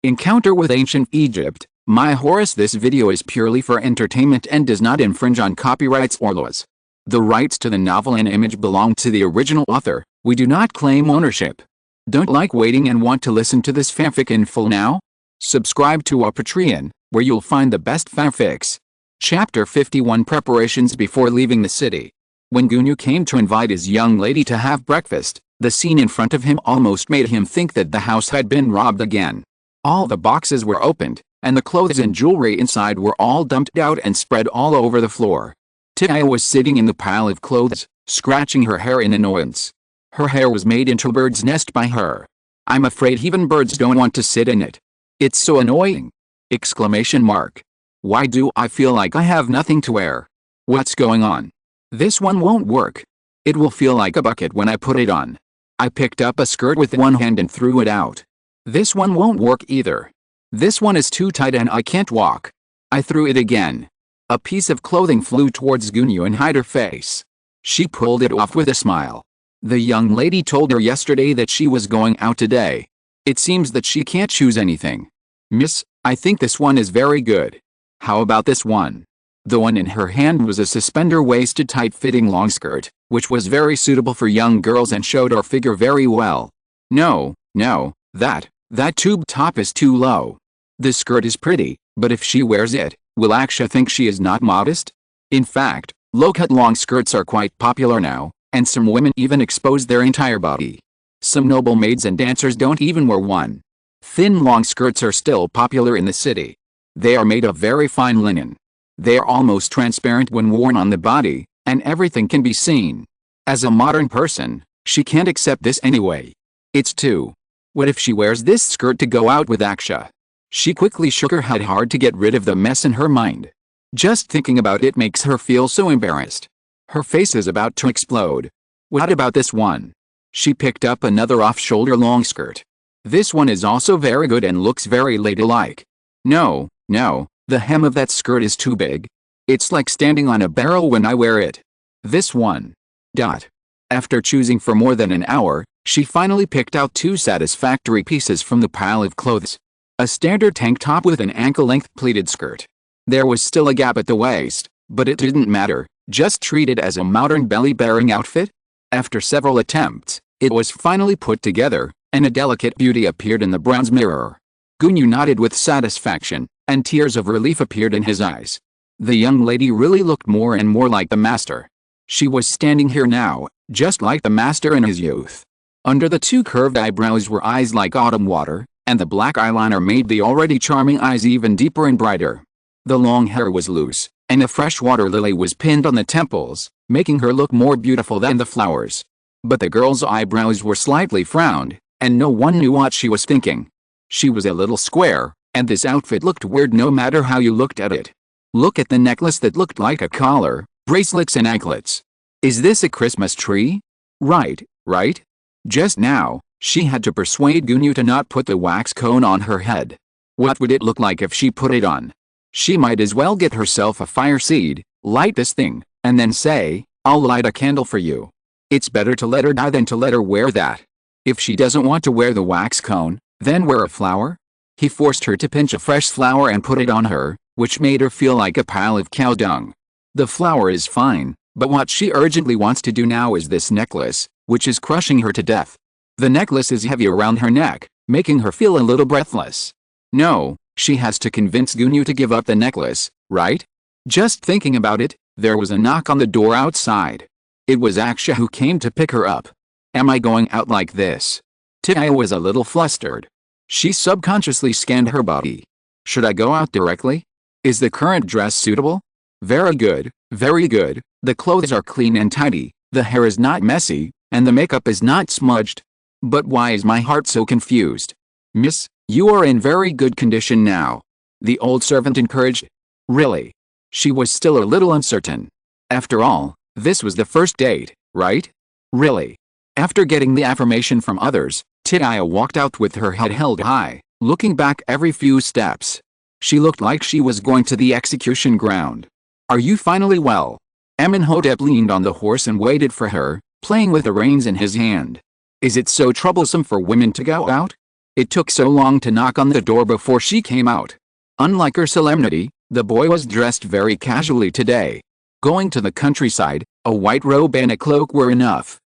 Encounter with Ancient Egypt. My Horus, this video is purely for entertainment and does not infringe on copyrights or laws. The rights to the novel and image belong to the original author. We do not claim ownership. Don't like waiting and want to listen to this fanfic in full now? Subscribe to our Patreon, where you'll find the best fanfics. Chapter 51 Preparations before leaving the city. When Gunyu came to invite his young lady to have breakfast, the scene in front of him almost made him think that the house had been robbed again. All the boxes were opened, and the clothes and jewelry inside were all dumped out and spread all over the floor. Tia was sitting in the pile of clothes, scratching her hair in annoyance. Her hair was made into a bird's nest by her. I'm afraid even birds don't want to sit in it. It's so annoying! Exclamation mark. Why do I feel like I have nothing to wear? What's going on? This one won't work. It will feel like a bucket when I put it on. I picked up a skirt with one hand and threw it out. This one won't work either. This one is too tight and I can't walk. I threw it again. A piece of clothing flew towards Gunyu and hid her face. She pulled it off with a smile. The young lady told her yesterday that she was going out today. It seems that she can't choose anything. Miss, I think this one is very good. How about this one? The one in her hand was a suspender-waisted tight-fitting long skirt, which was very suitable for young girls and showed her figure very well. No, that tube top is too low. The skirt is pretty, but if she wears it, will Aksha think she is not modest? In fact, low-cut long skirts are quite popular now, and some women even expose their entire body. Some noble maids and dancers don't even wear one. Thin long skirts are still popular in the city. They are made of very fine linen. They are almost transparent when worn on the body, and everything can be seen. As a modern person, she can't accept this anyway. It's too. What if she wears this skirt to go out with Aksha? She quickly shook her head hard to get rid of the mess in her mind. Just thinking about it makes her feel so embarrassed. Her face is about to explode. What about this one? She picked up another off-shoulder long skirt. This one is also very good and looks very ladylike. No, the hem of that skirt is too big. It's like standing on a barrel when I wear it. This one. After choosing for more than an hour, she finally picked out two satisfactory pieces from the pile of clothes. A standard tank top with an ankle-length pleated skirt. There was still a gap at the waist, but it didn't matter, just treat it as a modern belly-bearing outfit. After several attempts, it was finally put together, and a delicate beauty appeared in the bronze mirror. Gunyu nodded with satisfaction, and tears of relief appeared in his eyes. The young lady really looked more and more like the master. She was standing here now, just like the master in his youth. Under the two curved eyebrows were eyes like autumn water, and the black eyeliner made the already charming eyes even deeper and brighter. The long hair was loose, and a freshwater lily was pinned on the temples, making her look more beautiful than the flowers. But the girl's eyebrows were slightly frowned, and no one knew what she was thinking. She was a little square, and this outfit looked weird no matter how you looked at it. Look at the necklace that looked like a collar, bracelets and anklets. Is this a Christmas tree? Right? Just now, she had to persuade Gunyu to not put the wax cone on her head. What would it look like if she put it on? She might as well get herself a fire seed, light this thing, and then say, I'll light a candle for you. It's better to let her die than to let her wear that. If she doesn't want to wear the wax cone, then wear a flower? He forced her to pinch a fresh flower and put it on her, which made her feel like a pile of cow dung. The flower is fine, but what she urgently wants to do now is this necklace, which is crushing her to death. The necklace is heavy around her neck, making her feel a little breathless. No, she has to convince Gunyu to give up the necklace, right? Just thinking about it, there was a knock on the door outside. It was Aksha who came to pick her up. Am I going out like this? Tia was a little flustered. She subconsciously scanned her body. Should I go out directly? Is the current dress suitable? Very good, the clothes are clean and tidy, the hair is not messy, and the makeup is not smudged. But why is my heart so confused? Miss, you are in very good condition now. The old servant encouraged. Really? She was still a little uncertain. After all, this was the first date, right? Really? After getting the affirmation from others, Tia walked out with her head held high, looking back every few steps. She looked like she was going to the execution ground. Are you finally well? Amónhotep leaned on the horse and waited for her, playing with the reins in his hand. Is it so troublesome for women to go out? It took so long to knock on the door before she came out. Unlike her solemnity, the boy was dressed very casually today. Going to the countryside, a white robe and a cloak were enough.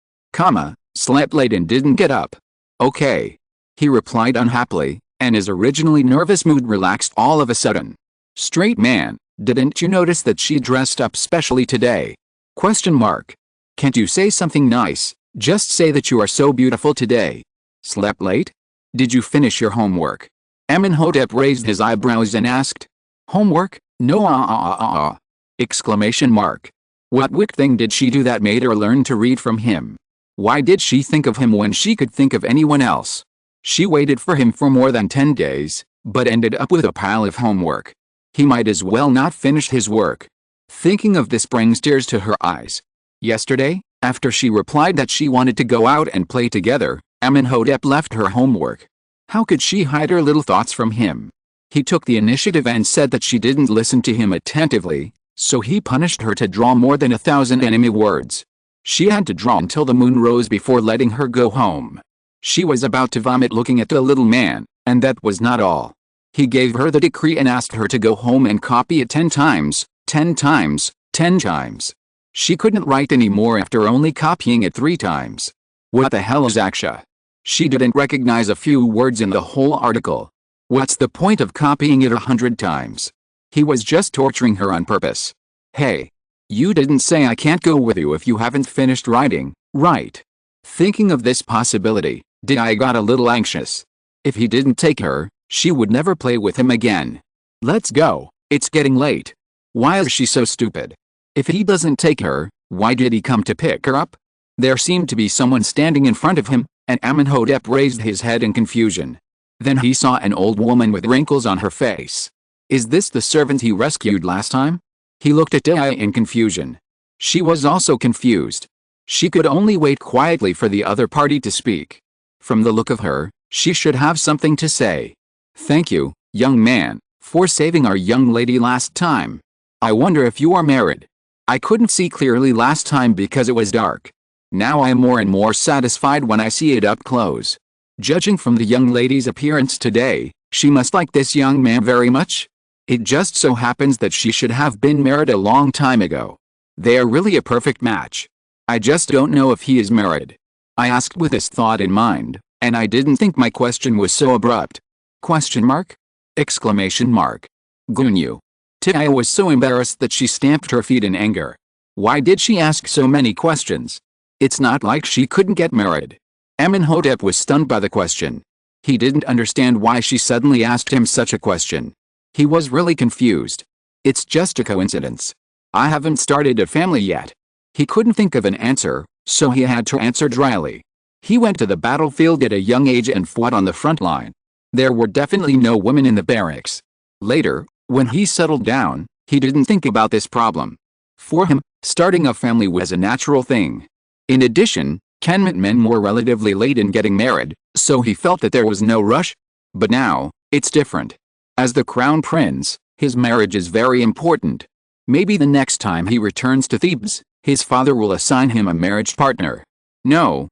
Slept late and didn't get up. Okay. He replied unhappily, and his originally nervous mood relaxed all of a sudden. Straight man, didn't you notice that she dressed up specially today? Question mark. Can't you say something nice? Just say that you are so beautiful today. Slept late? Did you finish your homework? Amónhotep raised his eyebrows and asked. Homework? No. Exclamation mark. What wicked thing did she do that made her learn to read from him? Why did she think of him when she could think of anyone else? She waited for him for more than 10 days, but ended up with a pile of homework. He might as well not finish his work. Thinking of this brings tears to her eyes. Yesterday, after she replied that she wanted to go out and play together, Amónhotep left her homework. How could she hide her little thoughts from him? He took the initiative and said that she didn't listen to him attentively, so he punished her to draw more than 1,000 enemy words. She had to draw until the moon rose before letting her go home. She was about to vomit looking at the little man, and that was not all. He gave her the decree and asked her to go home and copy it 10 times, 10 times, 10 times. She couldn't write anymore after only copying it 3 times. What the hell is Aksha? She didn't recognize a few words in the whole article. What's the point of copying it 100 times? He was just torturing her on purpose. Hey. You didn't say I can't go with you if you haven't finished writing, right? Thinking of this possibility, I got a little anxious. If he didn't take her, she would never play with him again. Let's go, it's getting late. Why is she so stupid? If he doesn't take her, why did he come to pick her up? There seemed to be someone standing in front of him, and Amónhotep raised his head in confusion. Then he saw an old woman with wrinkles on her face. Is this the servant he rescued last time? He looked at Dea in confusion. She was also confused. She could only wait quietly for the other party to speak. From the look of her, she should have something to say. Thank you, young man, for saving our young lady last time. I wonder if you are married. I couldn't see clearly last time because it was dark. Now I am more and more satisfied when I see it up close. Judging from the young lady's appearance today, she must like this young man very much. It just so happens that she should have been married a long time ago. They are really a perfect match. I just don't know if he is married. I asked with this thought in mind, and I didn't think my question was so abrupt. Question mark? Exclamation mark. Gunyu. Tia was so embarrassed that she stamped her feet in anger. Why did she ask so many questions? It's not like she couldn't get married. Amónhotep was stunned by the question. He didn't understand why she suddenly asked him such a question. He was really confused. It's just a coincidence. I haven't started a family yet. He couldn't think of an answer, so he had to answer dryly. He went to the battlefield at a young age and fought on the front line. There were definitely no women in the barracks. Later, when he settled down, he didn't think about this problem. For him, starting a family was a natural thing. In addition, Kemet men were relatively late in getting married, so he felt that there was no rush. But now, it's different. As the crown prince, his marriage is very important. Maybe the next time he returns to Thebes, his father will assign him a marriage partner. No.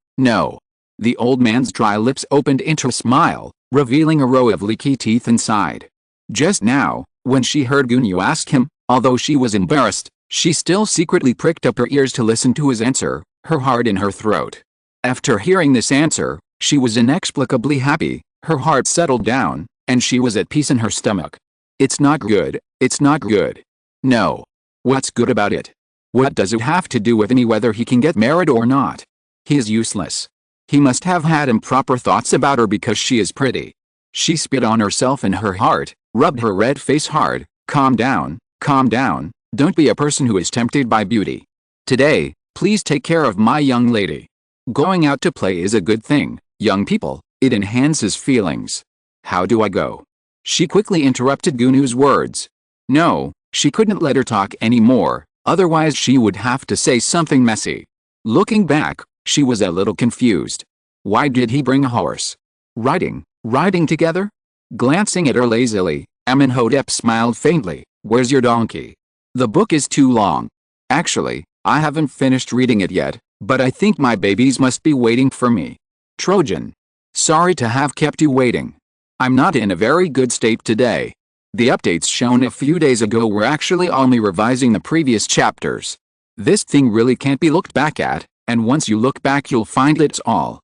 The old man's dry lips opened into a smile, revealing a row of leaky teeth inside. Just now, when she heard Gunyu ask him, although she was embarrassed, she still secretly pricked up her ears to listen to his answer, her heart in her throat. After hearing this answer, she was inexplicably happy, her heart settled down, and she was at peace in her stomach. It's not good. No. What's good about it? What does it have to do with any whether he can get married or not? He is useless. He must have had improper thoughts about her because she is pretty. She spit on herself and her heart, rubbed her red face hard. Calm down, don't be a person who is tempted by beauty. Today, please take care of my young lady. Going out to play is a good thing, young people, it enhances feelings. How do I go? She quickly interrupted Gunyu's words. No, she couldn't let her talk anymore, otherwise she would have to say something messy. Looking back, she was a little confused. Why did he bring a horse? Riding together? Glancing at her lazily, Amónhotep smiled faintly. Where's your donkey? The book is too long. Actually, I haven't finished reading it yet, but I think my babies must be waiting for me. Trojan. Sorry to have kept you waiting. I'm not in a very good state today. The updates shown a few days ago were actually only revising the previous chapters. This thing really can't be looked back at, and once you look back you'll find it's all.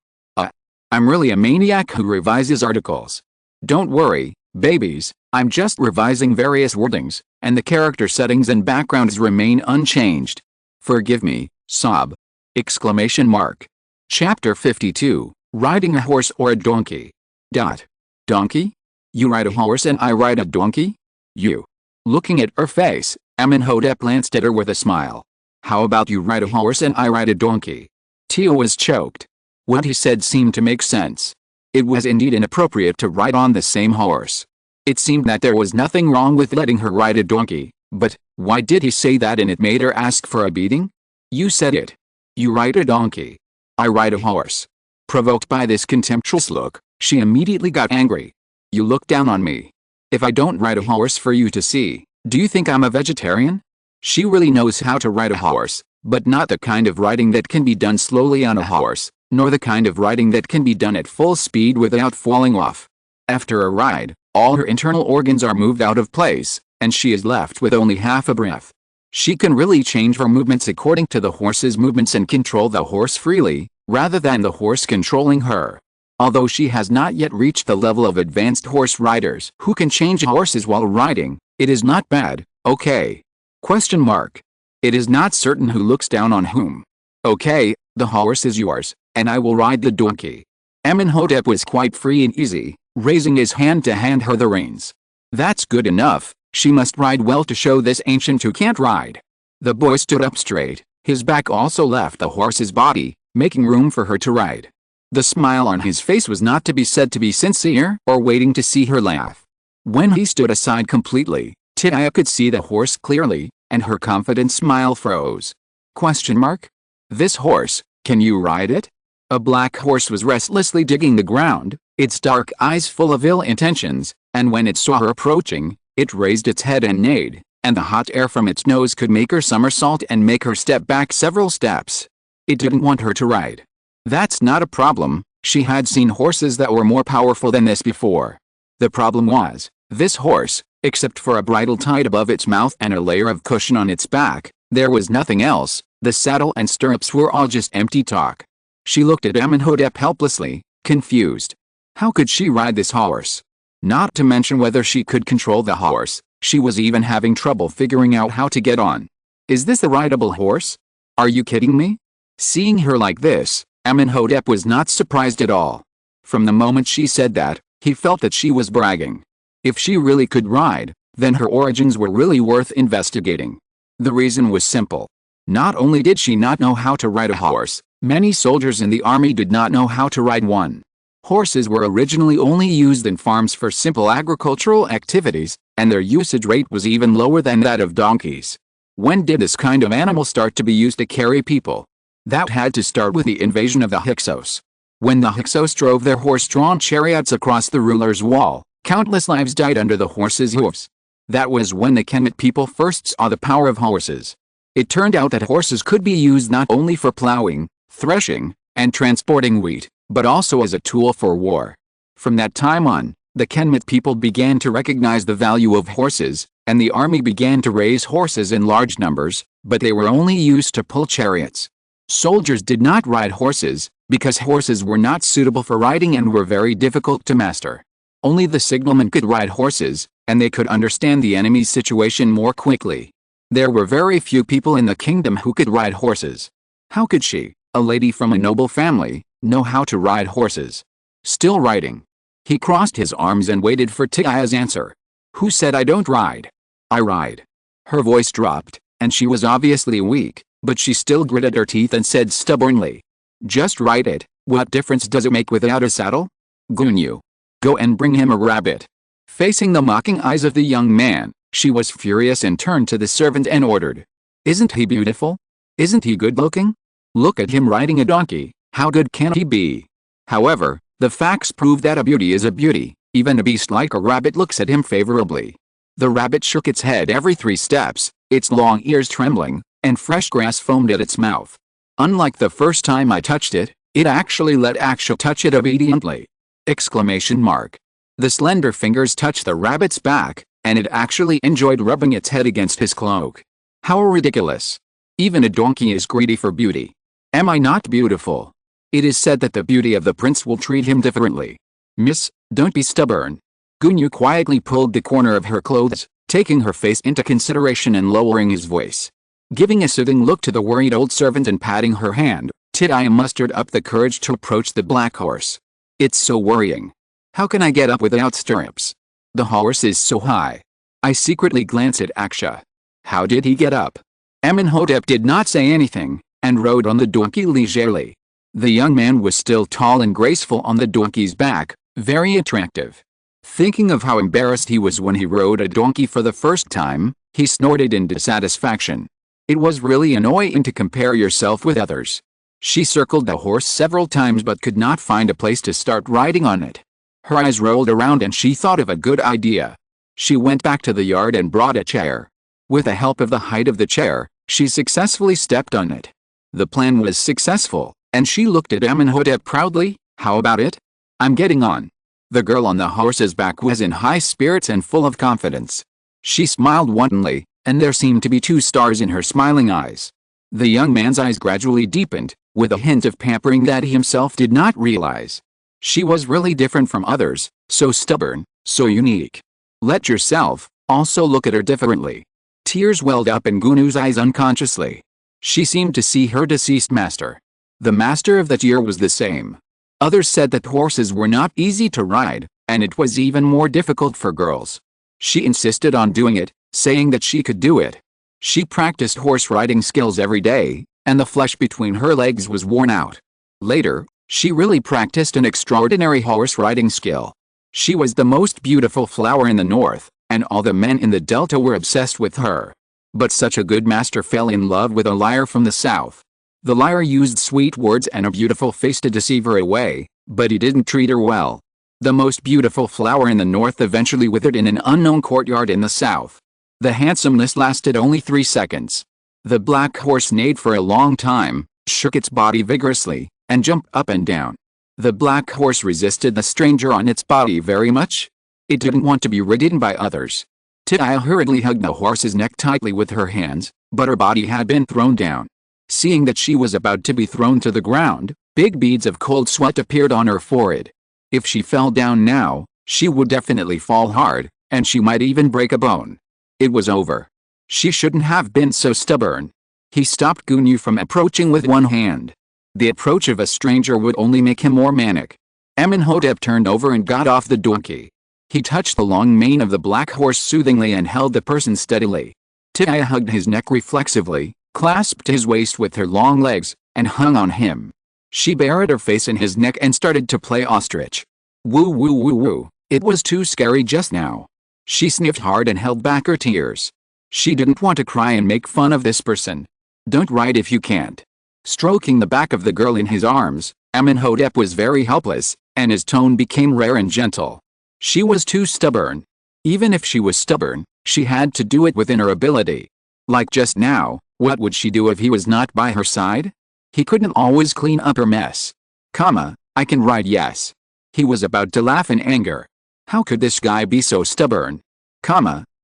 I'm really a maniac who revises articles. Don't worry, babies, I'm just revising various wordings, and the character settings and backgrounds remain unchanged. Forgive me, sob! Exclamation mark. Chapter 52, Riding a Horse or a Donkey. Donkey? You ride a horse and I ride a donkey? You. Looking at her face, Amónhotep glanced at her with a smile. How about you ride a horse and I ride a donkey? Tia was choked. What he said seemed to make sense. It was indeed inappropriate to ride on the same horse. It seemed that there was nothing wrong with letting her ride a donkey, but why did he say that and it made her ask for a beating? You said it. You ride a donkey. I ride a horse. Provoked by this contemptuous look, she immediately got angry. You look down on me. If I don't ride a horse for you to see, do you think I'm a vegetarian? She really knows how to ride a horse, but not the kind of riding that can be done slowly on a horse, nor the kind of riding that can be done at full speed without falling off. After a ride, all her internal organs are moved out of place, and she is left with only half a breath. She can really change her movements according to the horse's movements and control the horse freely, rather than the horse controlling her. Although she has not yet reached the level of advanced horse riders who can change horses while riding, it is not bad, okay? Question mark. It is not certain who looks down on whom. Okay, the horse is yours, and I will ride the donkey. Amónhotep was quite free and easy, raising his hand to hand her the reins. That's good enough, she must ride well to show this ancient who can't ride. The boy stood up straight, his back also left the horse's body, making room for her to ride. The smile on his face was not to be said to be sincere or waiting to see her laugh. When he stood aside completely, Tia could see the horse clearly, and her confident smile froze. Question mark? This horse, can you ride it? A black horse was restlessly digging the ground, its dark eyes full of ill intentions, and when it saw her approaching, it raised its head and neighed, and the hot air from its nose could make her somersault and make her step back several steps. It didn't want her to ride. That's not a problem, she had seen horses that were more powerful than this before. The problem was, this horse, except for a bridle tied above its mouth and a layer of cushion on its back, there was nothing else. The saddle and stirrups were all just empty talk. She looked at Amónhotep helplessly, confused. How could she ride this horse? Not to mention whether she could control the horse, she was even having trouble figuring out how to get on. Is this a rideable horse? Are you kidding me? Seeing her like this, Amónhotep was not surprised at all. From the moment she said that, he felt that she was bragging. If she really could ride, then her origins were really worth investigating. The reason was simple. Not only did she not know how to ride a horse, many soldiers in the army did not know how to ride one. Horses were originally only used in farms for simple agricultural activities, and their usage rate was even lower than that of donkeys. When did this kind of animal start to be used to carry people? That had to start with the invasion of the Hyksos. When the Hyksos drove their horse-drawn chariots across the ruler's wall, countless lives died under the horse's hoofs. That was when the Kemet people first saw the power of horses. It turned out that horses could be used not only for plowing, threshing, and transporting wheat, but also as a tool for war. From that time on, the Kemet people began to recognize the value of horses, and the army began to raise horses in large numbers, but they were only used to pull chariots. Soldiers did not ride horses, because horses were not suitable for riding and were very difficult to master. Only the signalmen could ride horses, and they could understand the enemy's situation more quickly. There were very few people in the kingdom who could ride horses. How could she, a lady from a noble family, know how to ride horses? Still riding. He crossed his arms and waited for Tia's answer. Who said I don't ride? I ride. Her voice dropped, and she was obviously weak, but she still gritted her teeth and said stubbornly. Just ride it, what difference does it make without a saddle? Gunyu. Go and bring him a rabbit. Facing the mocking eyes of the young man, she was furious and turned to the servant and ordered. Isn't he beautiful? Isn't he good-looking? Look at him riding a donkey, how good can he be? However, the facts prove that a beauty is a beauty, even a beast like a rabbit looks at him favorably. The rabbit shook its head every 3 steps, its long ears trembling, and fresh grass foamed at its mouth. Unlike the first time I touched it, it actually let Aksha touch it obediently. Exclamation mark. The slender fingers touched the rabbit's back, and it actually enjoyed rubbing its head against his cloak. How ridiculous. Even a donkey is greedy for beauty. Am I not beautiful? It is said that the beauty of the prince will treat him differently. Miss, don't be stubborn. Gunyu quietly pulled the corner of her clothes, taking her face into consideration and lowering his voice. Giving a soothing look to the worried old servant and patting her hand, Tidaya mustered up the courage to approach the black horse. It's so worrying. How can I get up without stirrups? The horse is so high. I secretly glanced at Aksha. How did he get up? Amónhotep did not say anything, and rode on the donkey leisurely. The young man was still tall and graceful on the donkey's back, very attractive. Thinking of how embarrassed he was when he rode a donkey for the first time, he snorted in dissatisfaction. It was really annoying to compare yourself with others. She circled the horse several times but could not find a place to start riding on it. Her eyes rolled around and she thought of a good idea. She went back to the yard and brought a chair. With the help of the height of the chair, she successfully stepped on it. The plan was successful, and she looked at Amónhotep proudly. How about it? I'm getting on. The girl on the horse's back was in high spirits and full of confidence. She smiled wantonly, and there seemed to be 2 stars in her smiling eyes. The young man's eyes gradually deepened, with a hint of pampering that he himself did not realize. She was really different from others, so stubborn, so unique. Let yourself also look at her differently. Tears welled up in Gunu's eyes unconsciously. She seemed to see her deceased master. The master of that year was the same. Others said that horses were not easy to ride, and it was even more difficult for girls. She insisted on doing it, saying that she could do it. She practiced horse riding skills every day, and the flesh between her legs was worn out. Later, she really practiced an extraordinary horse riding skill. She was the most beautiful flower in the north, and all the men in the delta were obsessed with her. But such a good master fell in love with a liar from the south. The liar used sweet words and a beautiful face to deceive her away, but he didn't treat her well. The most beautiful flower in the north eventually withered in an unknown courtyard in the south. The handsomeness lasted only 3 seconds. The black horse neighed for a long time, shook its body vigorously, and jumped up and down. The black horse resisted the stranger on its body very much. It didn't want to be ridden by others. Tidaya hurriedly hugged the horse's neck tightly with her hands, but her body had been thrown down. Seeing that she was about to be thrown to the ground, big beads of cold sweat appeared on her forehead. If she fell down now, she would definitely fall hard, and she might even break a bone. It was over. She shouldn't have been so stubborn. He stopped Gunyu from approaching with one hand. The approach of a stranger would only make him more manic. Amónhotep turned over and got off the donkey. He touched the long mane of the black horse soothingly and held the person steadily. Tidaya hugged his neck reflexively, clasped his waist with her long legs, and hung on him. She buried her face in his neck and started to play ostrich. Woo woo woo woo, it was too scary just now. She sniffed hard and held back her tears. She didn't want to cry and make fun of this person. Don't ride if you can't. Stroking the back of the girl in his arms, Amónhotep was very helpless, and his tone became rare and gentle. She was too stubborn. Even if she was stubborn, she had to do it within her ability. Like just now, what would she do if he was not by her side? He couldn't always clean up her mess. I can ride, yes. He was about to laugh in anger. How could this guy be so stubborn?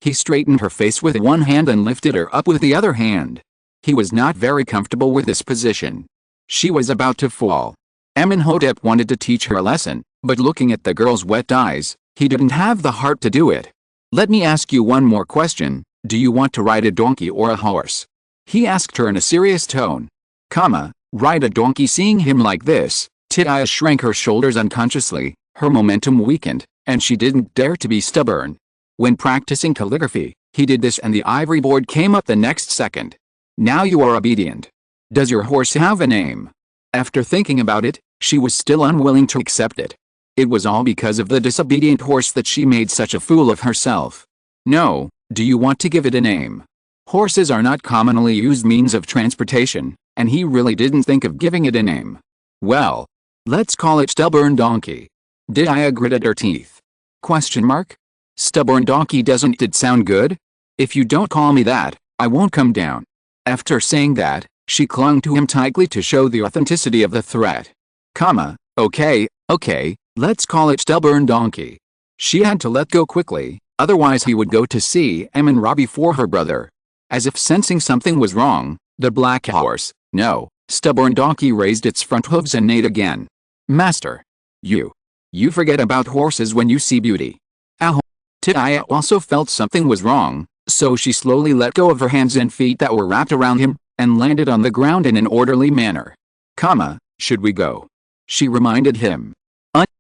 He straightened her face with one hand and lifted her up with the other hand. He was not very comfortable with this position. She was about to fall. Amónhotep wanted to teach her a lesson, but looking at the girl's wet eyes, he didn't have the heart to do it. Let me ask you one more question. Do you want to ride a donkey or a horse? He asked her in a serious tone. Ride a donkey. Seeing him like this, Tidaya shrank her shoulders unconsciously, her momentum weakened, and she didn't dare to be stubborn. When practicing calligraphy, he did this and the ivory board came up the next second. Now you are obedient. Does your horse have a name? After thinking about it, she was still unwilling to accept it. It was all because of the disobedient horse that she made such a fool of herself. No, do you want to give it a name? Horses are not commonly used means of transportation, and he really didn't think of giving it a name. Well, let's call it Stubborn Donkey. Tidaya gritted her teeth. Stubborn Donkey, doesn't it sound good? If you don't call me that, I won't come down. After saying that, she clung to him tightly to show the authenticity of the threat. Okay, Let's call it stubborn donkey. She had to let go quickly, otherwise he would go to see Amon before her brother. As if sensing something was wrong, the black horse, no, stubborn donkey raised its front hooves and neighed again. Master. You forget about horses when you see beauty. Amónhotep also felt something was wrong, so she slowly let go of her hands and feet that were wrapped around him, and landed on the ground in an orderly manner. Should we go? She reminded him.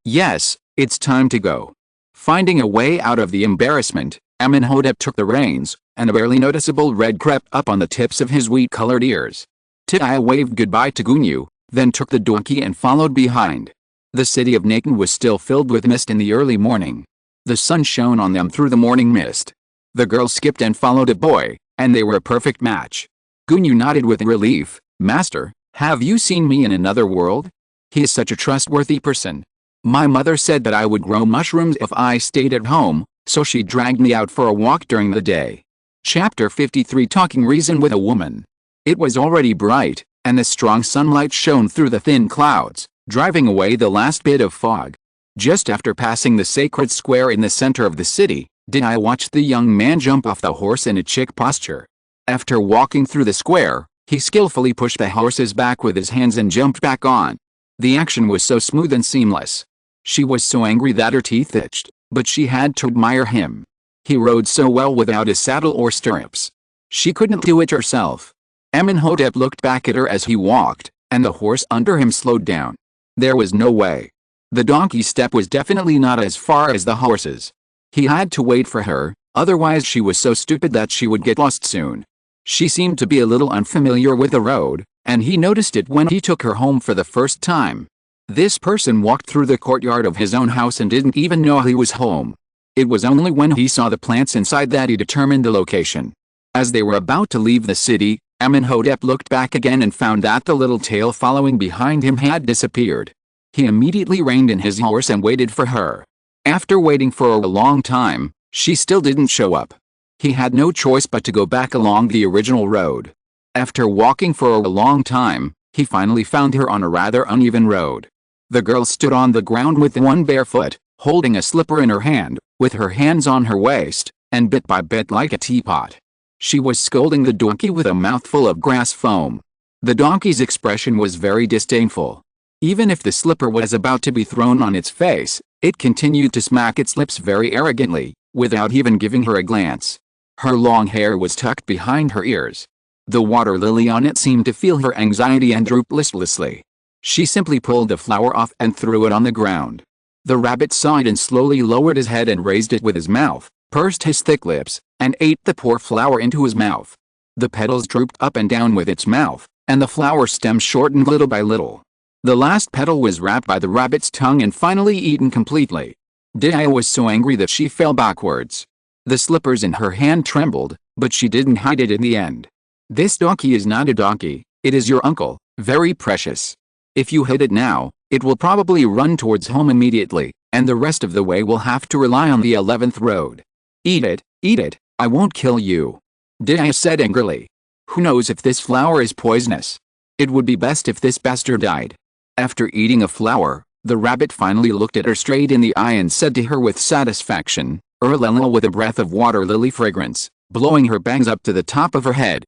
Yes, it's time to go. Finding a way out of the embarrassment, Amónhotep took the reins, and a barely noticeable red crept up on the tips of his wheat-colored ears. Amónhotep waved goodbye to Gunyu, then took the donkey and followed behind. The city of Nakan was still filled with mist in the early morning. The sun shone on them through the morning mist. The girl skipped and followed a boy, and they were a perfect match. Gunyu nodded with relief. Master, have you seen me in another world? He is such a trustworthy person. My mother said that I would grow mushrooms if I stayed at home, so she dragged me out for a walk during the day. Chapter 53 Talking Reason with a Woman. It was already bright, and the strong sunlight shone through the thin clouds, driving away the last bit of fog. Just after passing the sacred square in the center of the city, I watched the young man jump off the horse in a chick posture. After walking through the square, he skillfully pushed the horse's back with his hands and jumped back on. The action was so smooth and seamless. She was so angry that her teeth itched, but she had to admire him. He rode so well without a saddle or stirrups. She couldn't do it herself. Amónhotep looked back at her as he walked, and the horse under him slowed down. There was no way. The donkey's step was definitely not as far as the horse's. He had to wait for her, otherwise she was so stupid that she would get lost soon. She seemed to be a little unfamiliar with the road, and he noticed it when he took her home for the first time. This person walked through the courtyard of his own house and didn't even know he was home. It was only when he saw the plants inside that he determined the location. As they were about to leave the city, Amónhotep looked back again and found that the little tail following behind him had disappeared. He immediately reined in his horse and waited for her. After waiting for a long time, she still didn't show up. He had no choice but to go back along the original road. After walking for a long time, he finally found her on a rather uneven road. The girl stood on the ground with one bare foot, holding a slipper in her hand, with her hands on her waist, and bit by bit like a teapot. She was scolding the donkey with a mouthful of grass foam. The donkey's expression was very disdainful. Even if the slipper was about to be thrown on its face, it continued to smack its lips very arrogantly, without even giving her a glance. Her long hair was tucked behind her ears. The water lily on it seemed to feel her anxiety and drooped listlessly. She simply pulled the flower off and threw it on the ground. The rabbit saw it and slowly lowered his head and raised it with his mouth, pursed his thick lips, and ate the poor flower into his mouth. The petals drooped up and down with its mouth, and the flower stem shortened little by little. The last petal was wrapped by the rabbit's tongue and finally eaten completely. Dia was so angry that she fell backwards. The slippers in her hand trembled, but she didn't hide it in the end. This donkey is not a donkey, it is your uncle, very precious. If you hit it now, it will probably run towards home immediately, and the rest of the way will have to rely on the 11th road. Eat it, I won't kill you. Dia said angrily. Who knows if this flower is poisonous? It would be best if this bastard died. After eating a flower, the rabbit finally looked at her straight in the eye and said to her with satisfaction, Urlalil with a breath of water lily fragrance, blowing her bangs up to the top of her head.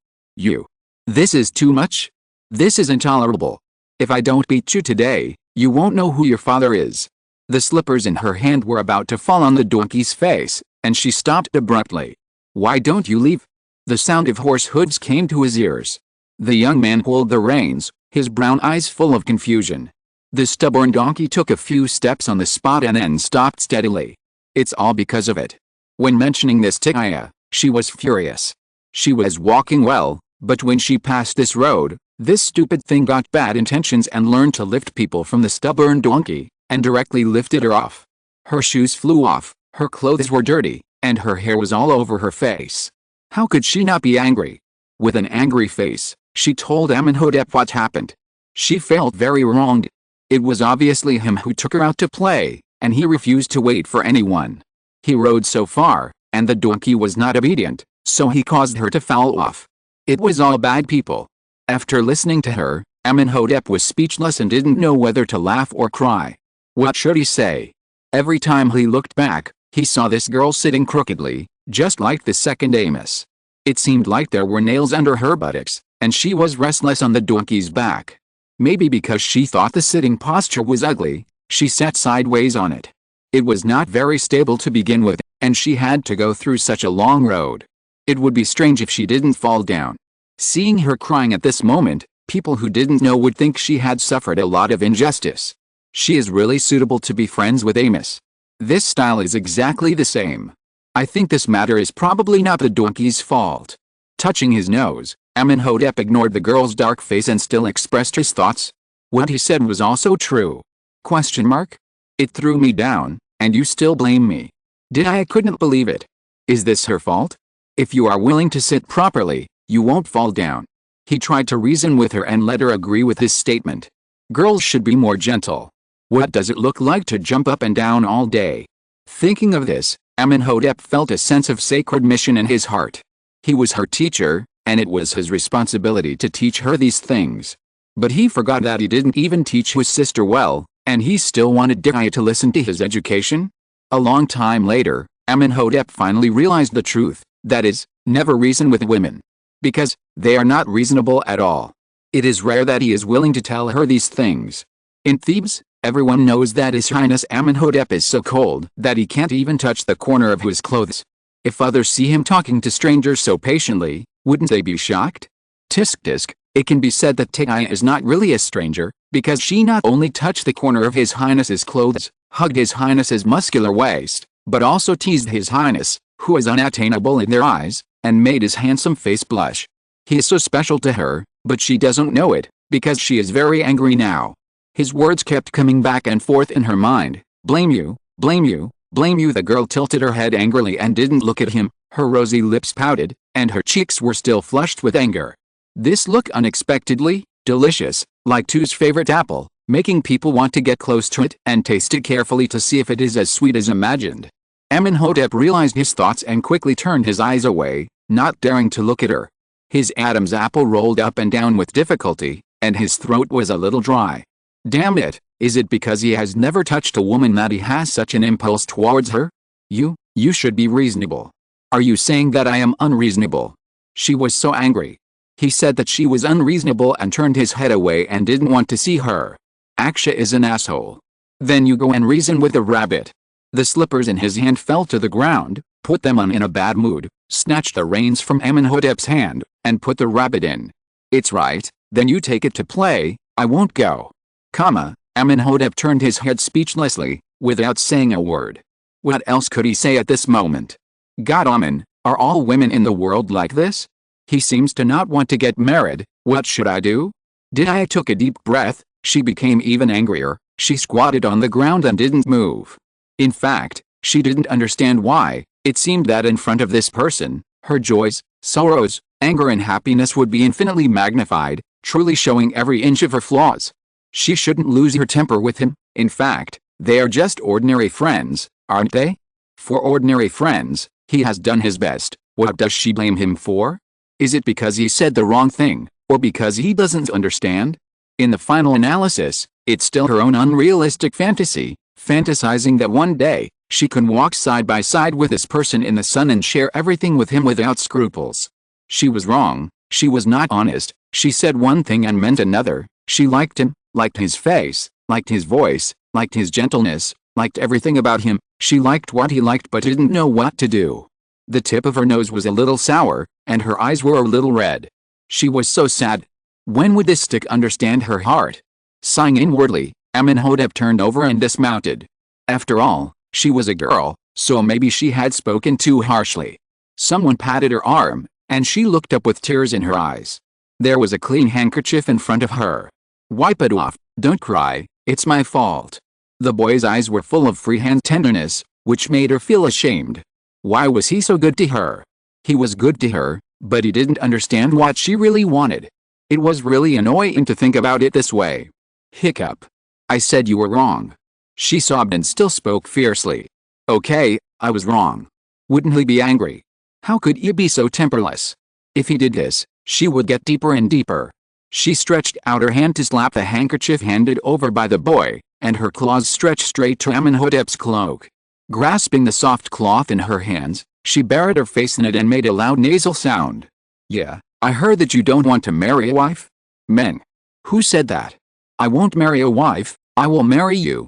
This is too much? This is intolerable. If I don't beat you today, you won't know who your father is. The slippers in her hand were about to fall on the donkey's face, and she stopped abruptly. Why don't you leave? The sound of horse hooves came to his ears. The young man pulled the reins, his brown eyes full of confusion. The stubborn donkey took a few steps on the spot and then stopped steadily. It's all because of it. When mentioning this to Dia, she was furious. She was walking well, but when she passed this road, this stupid thing got bad intentions and learned to lift people from the stubborn donkey, and directly lifted her off. Her shoes flew off, her clothes were dirty, and her hair was all over her face. How could she not be angry? With an angry face, she told Amónhotep what happened. She felt very wronged. It was obviously him who took her out to play, and he refused to wait for anyone. He rode so far, and the donkey was not obedient, so he caused her to foul off. It was all bad people. After listening to her, Amónhotep was speechless and didn't know whether to laugh or cry. What should he say? Every time he looked back, he saw this girl sitting crookedly, just like the second Amos. It seemed like there were nails under her buttocks, and she was restless on the donkey's back. Maybe because she thought the sitting posture was ugly, she sat sideways on it. It was not very stable to begin with, and she had to go through such a long road. It would be strange if she didn't fall down. Seeing her crying at this moment, people who didn't know would think she had suffered a lot of injustice. She is really suitable to be friends with Amos. This style is exactly the same. I think this matter is probably not the donkey's fault. Touching his nose, Amónhotep ignored the girl's dark face and still expressed his thoughts. What he said was also true. Question mark? It threw me down, and you still blame me. I couldn't believe it. Is this her fault? If you are willing to sit properly, you won't fall down. He tried to reason with her and let her agree with his statement. Girls should be more gentle. What does it look like to jump up and down all day? Thinking of this, Amónhotep felt a sense of sacred mission in his heart. He was her teacher, and it was his responsibility to teach her these things. But he forgot that he didn't even teach his sister well, and he still wanted Dia to listen to his education? A long time later, Amónhotep finally realized the truth, that is, never reason with women. Because they are not reasonable at all. It is rare that he is willing to tell her these things. In Thebes, everyone knows that His Highness Amónhotep is so cold that he can't even touch the corner of his clothes. If others see him talking to strangers so patiently, wouldn't they be shocked? Tisk tisk, it can be said that Dia is not really a stranger, because she not only touched the corner of His Highness's clothes, hugged His Highness's muscular waist, but also teased His Highness, who is unattainable in their eyes, and made his handsome face blush. He is so special to her, but she doesn't know it, because she is very angry now. His words kept coming back and forth in her mind. Blame you, blame you, blame you. The girl tilted her head angrily and didn't look at him. Her rosy lips pouted, and her cheeks were still flushed with anger. This looked unexpectedly delicious, like Tu's favorite apple, making people want to get close to it and taste it carefully to see if it is as sweet as imagined. Amónhotep realized his thoughts and quickly turned his eyes away, not daring to look at her. His Adam's apple rolled up and down with difficulty, and his throat was a little dry. Damn it, is it because he has never touched a woman that he has such an impulse towards her? You should be reasonable. Are you saying that I am unreasonable? She was so angry. He said that she was unreasonable and turned his head away and didn't want to see her. Aksha is an asshole. Then you go and reason with the rabbit. The slippers in his hand fell to the ground, put them on in a bad mood, snatched the reins from Amónhotep's hand, and put the rabbit in. It's right, then you take it to play, I won't go. Amónhotep turned his head speechlessly, without saying a word. What else could he say at this moment? God Amon, are all women in the world like this? He seems to not want to get married. What should I do? Dia took a deep breath. She became even angrier. She squatted on the ground and didn't move. In fact, she didn't understand why. It seemed that in front of this person, her joys, sorrows, anger and happiness would be infinitely magnified, truly showing every inch of her flaws. She shouldn't lose her temper with him. In fact, they are just ordinary friends, aren't they? For ordinary friends, he has done his best. What does she blame him for? Is it because he said the wrong thing, or because he doesn't understand? In the final analysis, it's still her own unrealistic fantasy, fantasizing that one day, she can walk side by side with this person in the sun and share everything with him without scruples. She was wrong. She was not honest. She said one thing and meant another. She liked him, liked his face, liked his voice, liked his gentleness, liked everything about him. She liked what he liked but didn't know what to do. The tip of her nose was a little sour, and her eyes were a little red. She was so sad. When would this stick understand her heart? Sighing inwardly, Amónhotep turned over and dismounted. After all, she was a girl, so maybe she had spoken too harshly. Someone patted her arm, and she looked up with tears in her eyes. There was a clean handkerchief in front of her. Wipe it off, don't cry, it's my fault. The boy's eyes were full of freehand tenderness, which made her feel ashamed. Why was he so good to her? He was good to her, but he didn't understand what she really wanted. It was really annoying to think about it this way. Hiccup. I said you were wrong. She sobbed and still spoke fiercely. Okay, I was wrong. Wouldn't he be angry? How could he be so temperless? If he did this, she would get deeper and deeper. She stretched out her hand to slap the handkerchief handed over by the boy, and her claws stretched straight to Amónhotep's cloak. Grasping the soft cloth in her hands, she buried her face in it and made a loud nasal sound. "Yeah, I heard that you don't want to marry a wife?" "Men. Who said that? I won't marry a wife, I will marry you.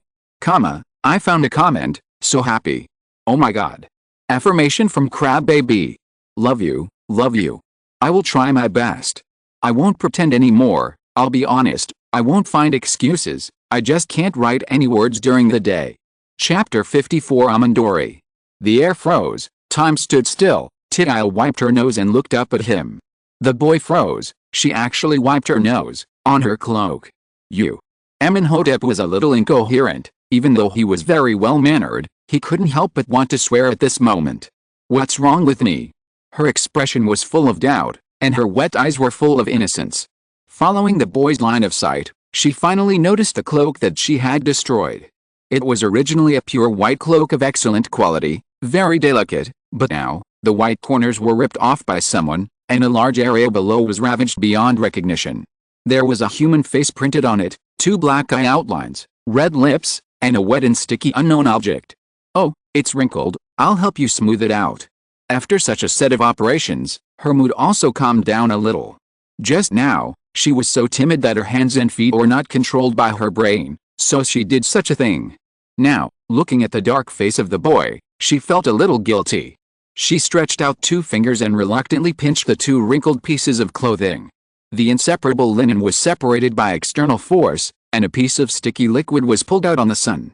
I found a comment, so happy. Oh my god. Affirmation from Crab Baby. Love you, love you. I will try my best. I won't pretend anymore, I'll be honest, I won't find excuses, I just can't write any words during the day." Chapter 54 Amondori. The air froze, time stood still, Tidal wiped her nose and looked up at him. The boy froze, she actually wiped her nose, on her cloak. "You." Amónhotep was a little incoherent, even though he was very well-mannered, he couldn't help but want to swear at this moment. "What's wrong with me?" Her expression was full of doubt, and her wet eyes were full of innocence. Following the boy's line of sight, she finally noticed the cloak that she had destroyed. It was originally a pure white cloak of excellent quality, very delicate, but now, the white corners were ripped off by someone, and a large area below was ravaged beyond recognition. There was a human face printed on it, 2 black eye outlines, red lips, and a wet and sticky unknown object. "Oh, it's wrinkled, I'll help you smooth it out." After such a set of operations, her mood also calmed down a little. Just now, she was so timid that her hands and feet were not controlled by her brain, so she did such a thing. Now, looking at the dark face of the boy, she felt a little guilty. She stretched out 2 fingers and reluctantly pinched the 2 wrinkled pieces of clothing. The inseparable linen was separated by external force, and a piece of sticky liquid was pulled out on the sun.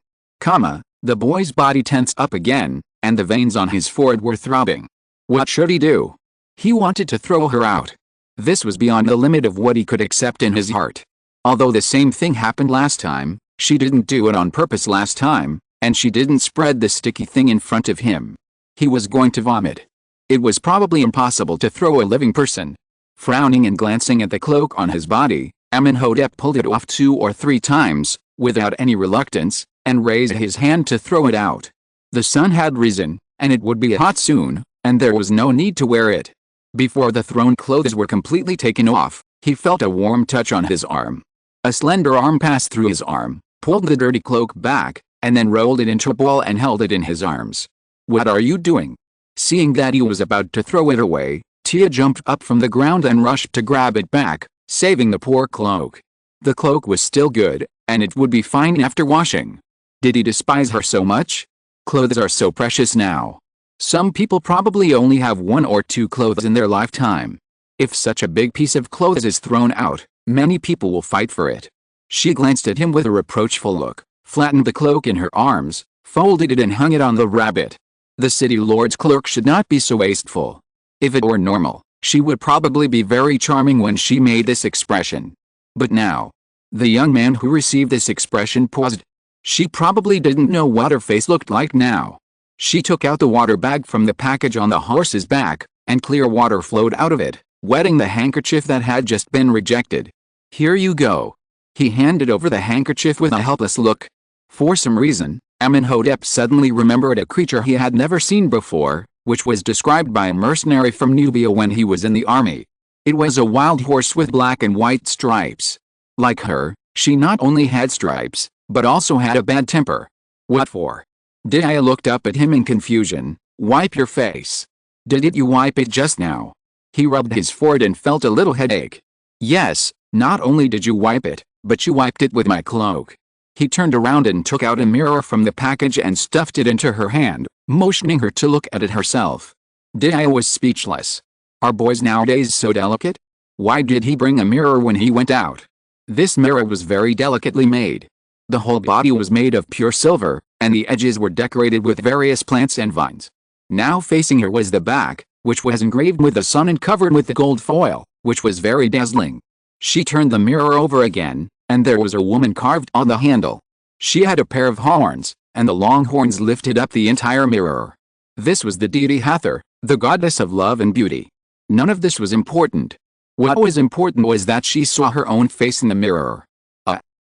The boy's body tensed up again, and the veins on his forehead were throbbing. What should he do? He wanted to throw her out. This was beyond the limit of what he could accept in his heart. Although the same thing happened last time, she didn't do it on purpose last time, and she didn't spread the sticky thing in front of him. He was going to vomit. It was probably impossible to throw a living person. Frowning and glancing at the cloak on his body, Amónhotep pulled it off 2 or 3 times, without any reluctance, and raised his hand to throw it out. The sun had risen, and it would be hot soon, and there was no need to wear it. Before the thrown clothes were completely taken off, he felt a warm touch on his arm. A slender arm passed through his arm, pulled the dirty cloak back, and then rolled it into a ball and held it in his arms. "What are you doing?" Seeing that he was about to throw it away, Tia jumped up from the ground and rushed to grab it back, saving the poor cloak. The cloak was still good, and it would be fine after washing. Did he despise her so much? Clothes are so precious now. Some people probably only have 1 or 2 clothes in their lifetime. If such a big piece of clothes is thrown out, many people will fight for it. She glanced at him with a reproachful look, flattened the cloak in her arms, folded it and hung it on the rabbit. The city lord's clerk should not be so wasteful. If it were normal, she would probably be very charming when she made this expression. But now, the young man who received this expression paused. She probably didn't know what her face looked like now. She took out the water bag from the package on the horse's back, and clear water flowed out of it, wetting the handkerchief that had just been rejected. "Here you go." He handed over the handkerchief with a helpless look. For some reason, Amónhotep suddenly remembered a creature he had never seen before, which was described by a mercenary from Nubia when he was in the army. It was a wild horse with black and white stripes. Like her, she not only had stripes, but also had a bad temper. "What for?" Dia looked up at him in confusion. "Wipe your face." "Didn't you wipe it just now?" He rubbed his forehead and felt a little headache. "Yes, not only did you wipe it, but you wiped it with my cloak." He turned around and took out a mirror from the package and stuffed it into her hand, motioning her to look at it herself. Dia was speechless. Are boys nowadays so delicate? Why did he bring a mirror when he went out? This mirror was very delicately made. The whole body was made of pure silver, and the edges were decorated with various plants and vines. Now facing her was the back, which was engraved with the sun and covered with the gold foil, which was very dazzling. She turned the mirror over again, and there was a woman carved on the handle. She had a pair of horns, and the long horns lifted up the entire mirror. This was the deity Hathor, the goddess of love and beauty. None of this was important. What was important was that she saw her own face in the mirror.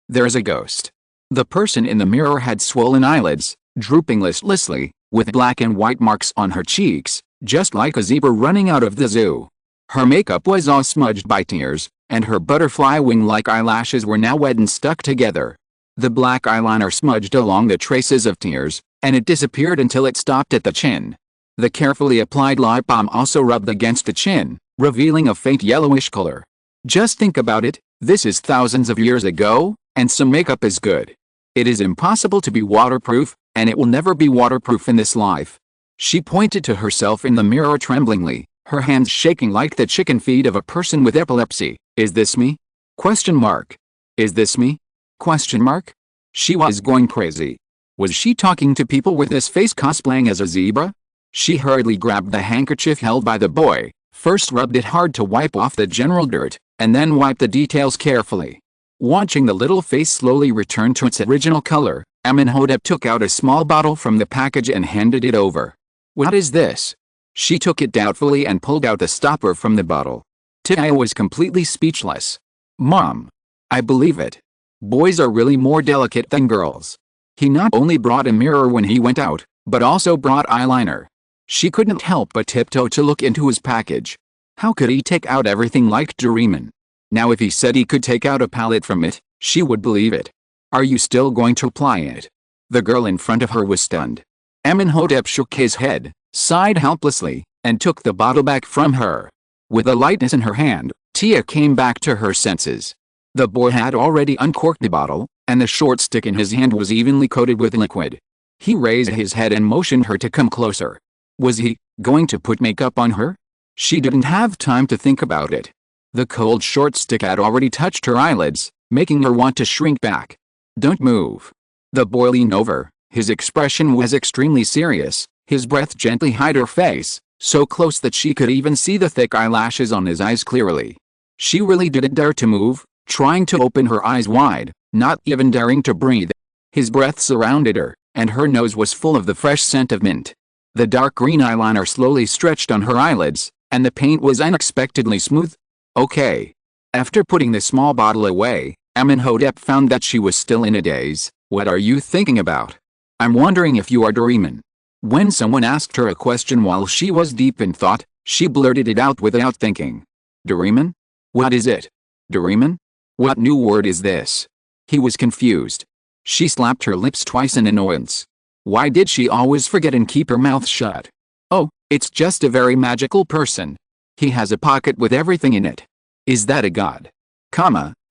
There's a ghost. The person in the mirror had swollen eyelids, drooping listlessly, with black and white marks on her cheeks, just like a zebra running out of the zoo. Her makeup was all smudged by tears, and her butterfly wing-like eyelashes were now wet and stuck together. The black eyeliner smudged along the traces of tears, and it disappeared until it stopped at the chin. The carefully applied lip balm also rubbed against the chin, revealing a faint yellowish color. Just think about it, this is thousands of years ago, and some makeup is good. It is impossible to be waterproof, and it will never be waterproof in this life. She pointed to herself in the mirror tremblingly, her hands shaking like the chicken feet of a person with epilepsy. Is this me? Question mark. Is this me? Question mark. She was going crazy. Was she talking to people with this face cosplaying as a zebra? She hurriedly grabbed the handkerchief held by the boy, first rubbed it hard to wipe off the general dirt, and then wiped the details carefully. Watching the little face slowly return to its original color, Amónhotep took out a small bottle from the package and handed it over. What is this? She took it doubtfully and pulled out the stopper from the bottle. Tia was completely speechless. Mom. I believe it. Boys are really more delicate than girls. He not only brought a mirror when he went out, but also brought eyeliner. She couldn't help but tiptoe to look into his package. How could he take out everything like Doraemon? Now if he said he could take out a palette from it, she would believe it. Are you still going to apply it? The girl in front of her was stunned. Amónhotep shook his head, sighed helplessly, and took the bottle back from her. With a lightness in her hand, Tia came back to her senses. The boy had already uncorked the bottle, and the short stick in his hand was evenly coated with liquid. He raised his head and motioned her to come closer. Was he going to put makeup on her? She didn't have time to think about it. The cold short stick had already touched her eyelids, making her want to shrink back. Don't move. The boy leaned over, his expression was extremely serious, his breath gently hid her face, so close that she could even see the thick eyelashes on his eyes clearly. She really didn't dare to move, trying to open her eyes wide, not even daring to breathe. His breath surrounded her, and her nose was full of the fresh scent of mint. The dark green eyeliner slowly stretched on her eyelids, and the paint was unexpectedly smooth. Okay. After putting the small bottle away, Amónhotep found that she was still in a daze. What are you thinking about? I'm wondering if you are Doraemon. When someone asked her a question while she was deep in thought, she blurted it out without thinking. Doraemon? What is it? Doraemon? What new word is this? He was confused. She slapped her lips twice in annoyance. Why did she always forget and keep her mouth shut? Oh, it's just a very magical person. He has a pocket with everything in it. Is that a god?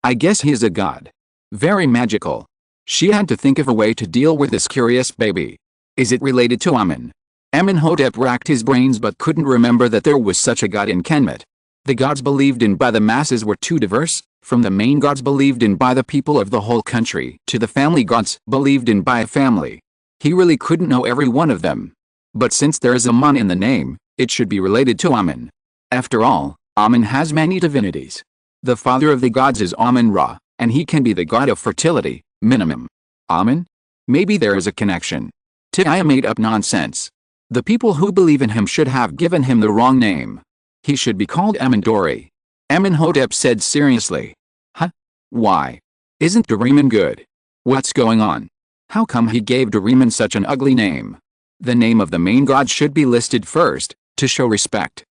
I guess he is a god. Very magical. She had to think of a way to deal with this curious baby. Is it related to Amon? Amónhotep racked his brains but couldn't remember that there was such a god in Kemet. The gods believed in by the masses were too diverse, from the main gods believed in by the people of the whole country to the family gods believed in by a family. He really couldn't know every one of them. But since there is Amon in the name, it should be related to Amon. After all, Amon has many divinities. The father of the gods is Amon-Ra, and he can be the god of fertility, minimum. Amon? Maybe there is a connection. Tia made up nonsense. The people who believe in him should have given him the wrong name. He should be called Amon-Dori. Amónhotep said seriously. Huh? Why? Isn't Doraemon good? What's going on? How come he gave Doraemon such an ugly name? The name of the main god should be listed first, to show respect.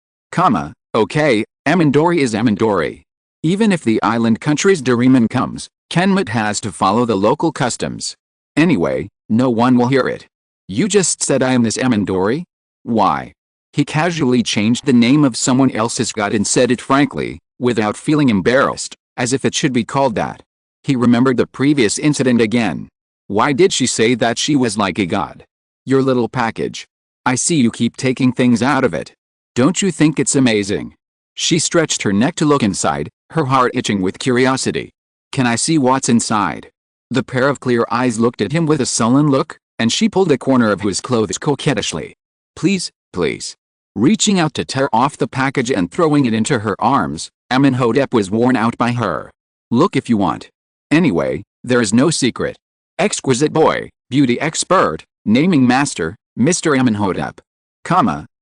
Okay, Amon-Dori is Amon-Dori. Even if the island country's Doraemon comes, Kemet has to follow the local customs. Anyway, no one will hear it. You just said I am this Amon-Dori? Why? He casually changed the name of someone else's god and said it frankly, without feeling embarrassed, as if it should be called that. He remembered the previous incident again. Why did she say that she was like a god? Your little package. I see you keep taking things out of it. Don't you think it's amazing? She stretched her neck to look inside, her heart itching with curiosity. Can I see what's inside? The pair of clear eyes looked at him with a sullen look, and she pulled a corner of his clothes coquettishly. Please, please. Reaching out to tear off the package and throwing it into her arms, Amónhotep was worn out by her. Look if you want. Anyway, there is no secret. Exquisite boy, beauty expert, naming master, Mr. Amónhotep.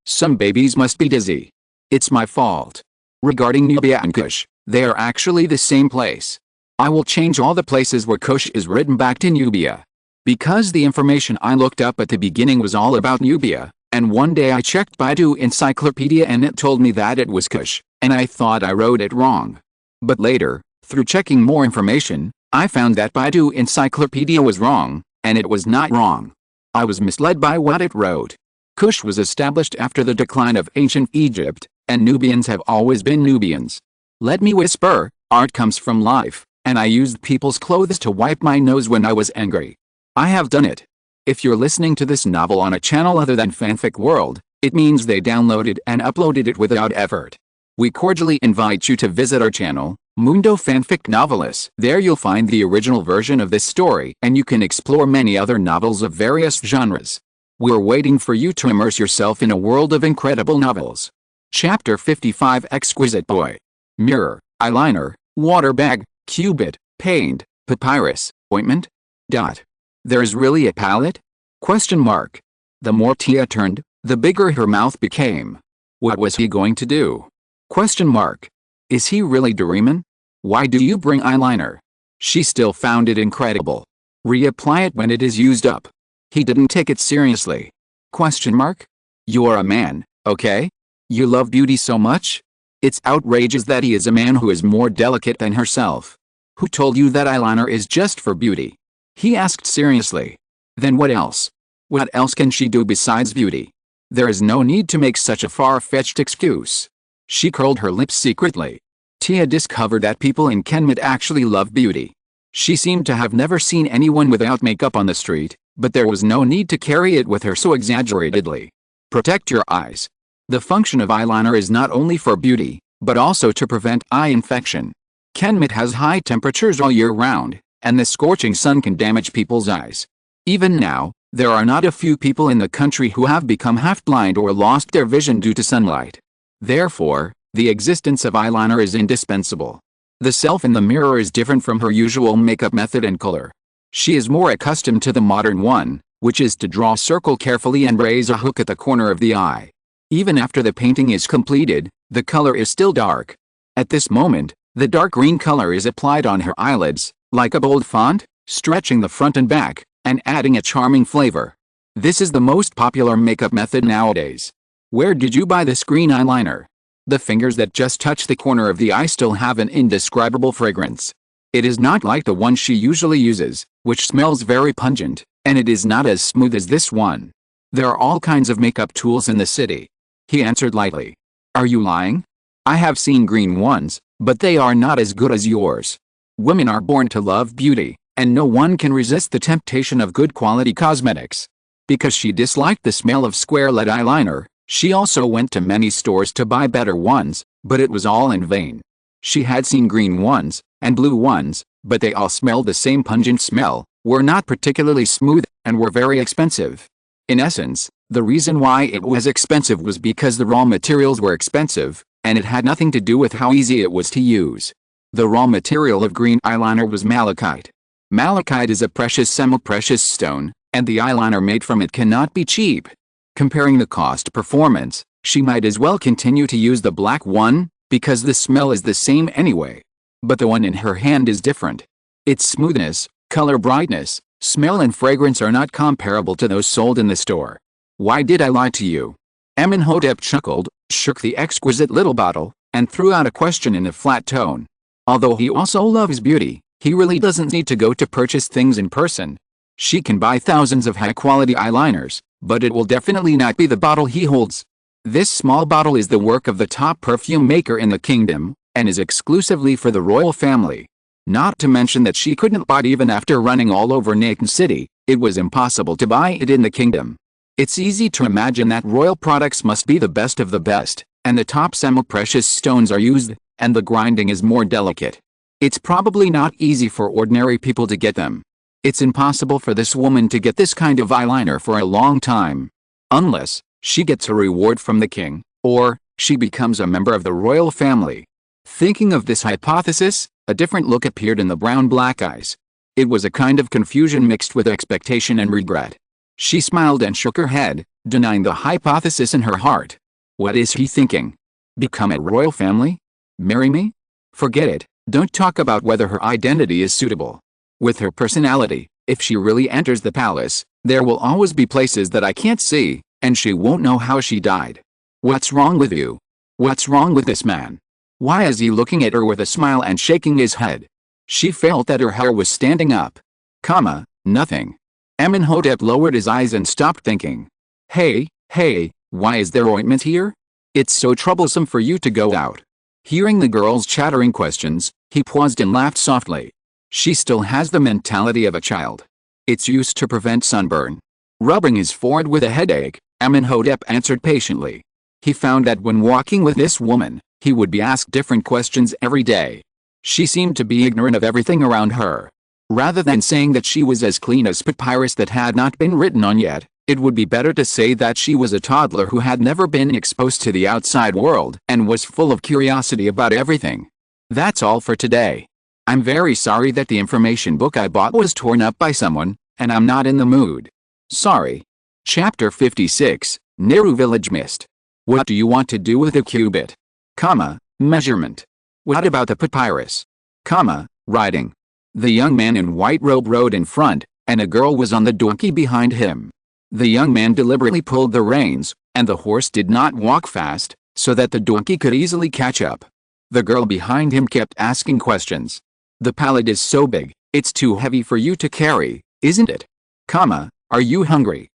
Some babies must be dizzy. It's my fault. Regarding Nubia and Kush, they are actually the same place. I will change all the places where Kush is written back to Nubia. Because the information I looked up at the beginning was all about Nubia, and one day I checked Baidu Encyclopedia and it told me that it was Kush, and I thought I wrote it wrong. But later, through checking more information, I found that Baidu Encyclopedia was wrong, and it was not wrong. I was misled by what it wrote. Kush was established after the decline of ancient Egypt, and Nubians have always been Nubians. Let me whisper, art comes from life, and I used people's clothes to wipe my nose when I was angry. I have done it. If you're listening to this novel on a channel other than Fanfic World, it means they downloaded and uploaded it without effort. We cordially invite you to visit our channel, Mundo Fanfic Novelists. There you'll find the original version of this story, and you can explore many other novels of various genres. We're waiting for you to immerse yourself in a world of incredible novels. Chapter 55 Exquisite Boy. Mirror, eyeliner, water bag, cubit, paint, papyrus, ointment? There's really a palette? Question mark. The more Tia turned, the bigger her mouth became. What was he going to do? Question mark. Is he really Doraemon? Why do you bring eyeliner? She still found it incredible. Reapply it when it is used up. He didn't take it seriously. Question mark. You're a man, okay? You love beauty so much? It's outrageous that he is a man who is more delicate than herself. Who told you that eyeliner is just for beauty? He asked seriously. Then what else? What else can she do besides beauty? There is no need to make such a far-fetched excuse. She curled her lips secretly. Tia discovered that people in Kemet actually love beauty. She seemed to have never seen anyone without makeup on the street, but there was no need to carry it with her so exaggeratedly. Protect your eyes. The function of eyeliner is not only for beauty, but also to prevent eye infection. Kemet has high temperatures all year round, and the scorching sun can damage people's eyes. Even now, there are not a few people in the country who have become half-blind or lost their vision due to sunlight. Therefore, the existence of eyeliner is indispensable. The self in the mirror is different from her usual makeup method and color. She is more accustomed to the modern one, which is to draw a circle carefully and raise a hook at the corner of the eye. Even after the painting is completed, the color is still dark. At this moment, the dark green color is applied on her eyelids, like a bold font, stretching the front and back, and adding a charming flavor. This is the most popular makeup method nowadays. Where did you buy this green eyeliner? The fingers that just touch the corner of the eye still have an indescribable fragrance. It is not like the one she usually uses, which smells very pungent, and it is not as smooth as this one. There are all kinds of makeup tools in the city. He answered lightly. Are you lying? I have seen green ones, but they are not as good as yours. Women are born to love beauty, and no one can resist the temptation of good quality cosmetics. Because she disliked the smell of square-lead eyeliner, she also went to many stores to buy better ones, but it was all in vain. She had seen green ones, and blue ones, but they all smelled the same pungent smell, were not particularly smooth, and were very expensive. In essence, the reason why it was expensive was because the raw materials were expensive, and it had nothing to do with how easy it was to use. The raw material of green eyeliner was malachite. Malachite is a precious semi-precious stone, and the eyeliner made from it cannot be cheap. Comparing the cost-performance, she might as well continue to use the black one, because the smell is the same anyway. But the one in her hand is different. Its smoothness, color brightness, smell and fragrance are not comparable to those sold in the store. Why did I lie to you? Amónhotep chuckled, shook the exquisite little bottle, and threw out a question in a flat tone. Although he also loves beauty, he really doesn't need to go to purchase things in person. She can buy thousands of high-quality eyeliners, but it will definitely not be the bottle he holds. This small bottle is the work of the top perfume maker in the kingdom, and is exclusively for the royal family. Not to mention that she couldn't buy it even after running all over Natan City. It was impossible to buy it in the kingdom. It's easy to imagine that royal products must be the best of the best, and the top semi-precious stones are used, and the grinding is more delicate. It's probably not easy for ordinary people to get them. It's impossible for this woman to get this kind of eyeliner for a long time. Unless she gets a reward from the king, or she becomes a member of the royal family. Thinking of this hypothesis, a different look appeared in the brown-black eyes. It was a kind of confusion mixed with expectation and regret. She smiled and shook her head, denying the hypothesis in her heart. What is he thinking? Become a royal family? Marry me? Forget it, don't talk about whether her identity is suitable. With her personality, if she really enters the palace, there will always be places that I can't see, and she won't know how she died. What's wrong with you? What's wrong with this man? Why is he looking at her with a smile and shaking his head? She felt that her hair was standing up. Nothing. Amónhotep lowered his eyes and stopped thinking. Hey, why is there ointment here? It's so troublesome for you to go out. Hearing the girl's chattering questions, he paused and laughed softly. She still has the mentality of a child. It's used to prevent sunburn. Rubbing his forehead with a headache, Amónhotep answered patiently. He found that when walking with this woman, he would be asked different questions every day. She seemed to be ignorant of everything around her. Rather than saying that she was as clean as papyrus that had not been written on yet, it would be better to say that she was a toddler who had never been exposed to the outside world and was full of curiosity about everything. That's all for today. I'm very sorry that the information book I bought was torn up by someone, and I'm not in the mood. Sorry. Chapter 56, Nehru Village Mist. What do you want to do with a cubit? Measurement. What about the papyrus? Writing. The young man in white robe rode in front, and a girl was on the donkey behind him. The young man deliberately pulled the reins, and the horse did not walk fast, so that the donkey could easily catch up. The girl behind him kept asking questions. The pallet is so big, it's too heavy for you to carry, isn't it? Are you hungry?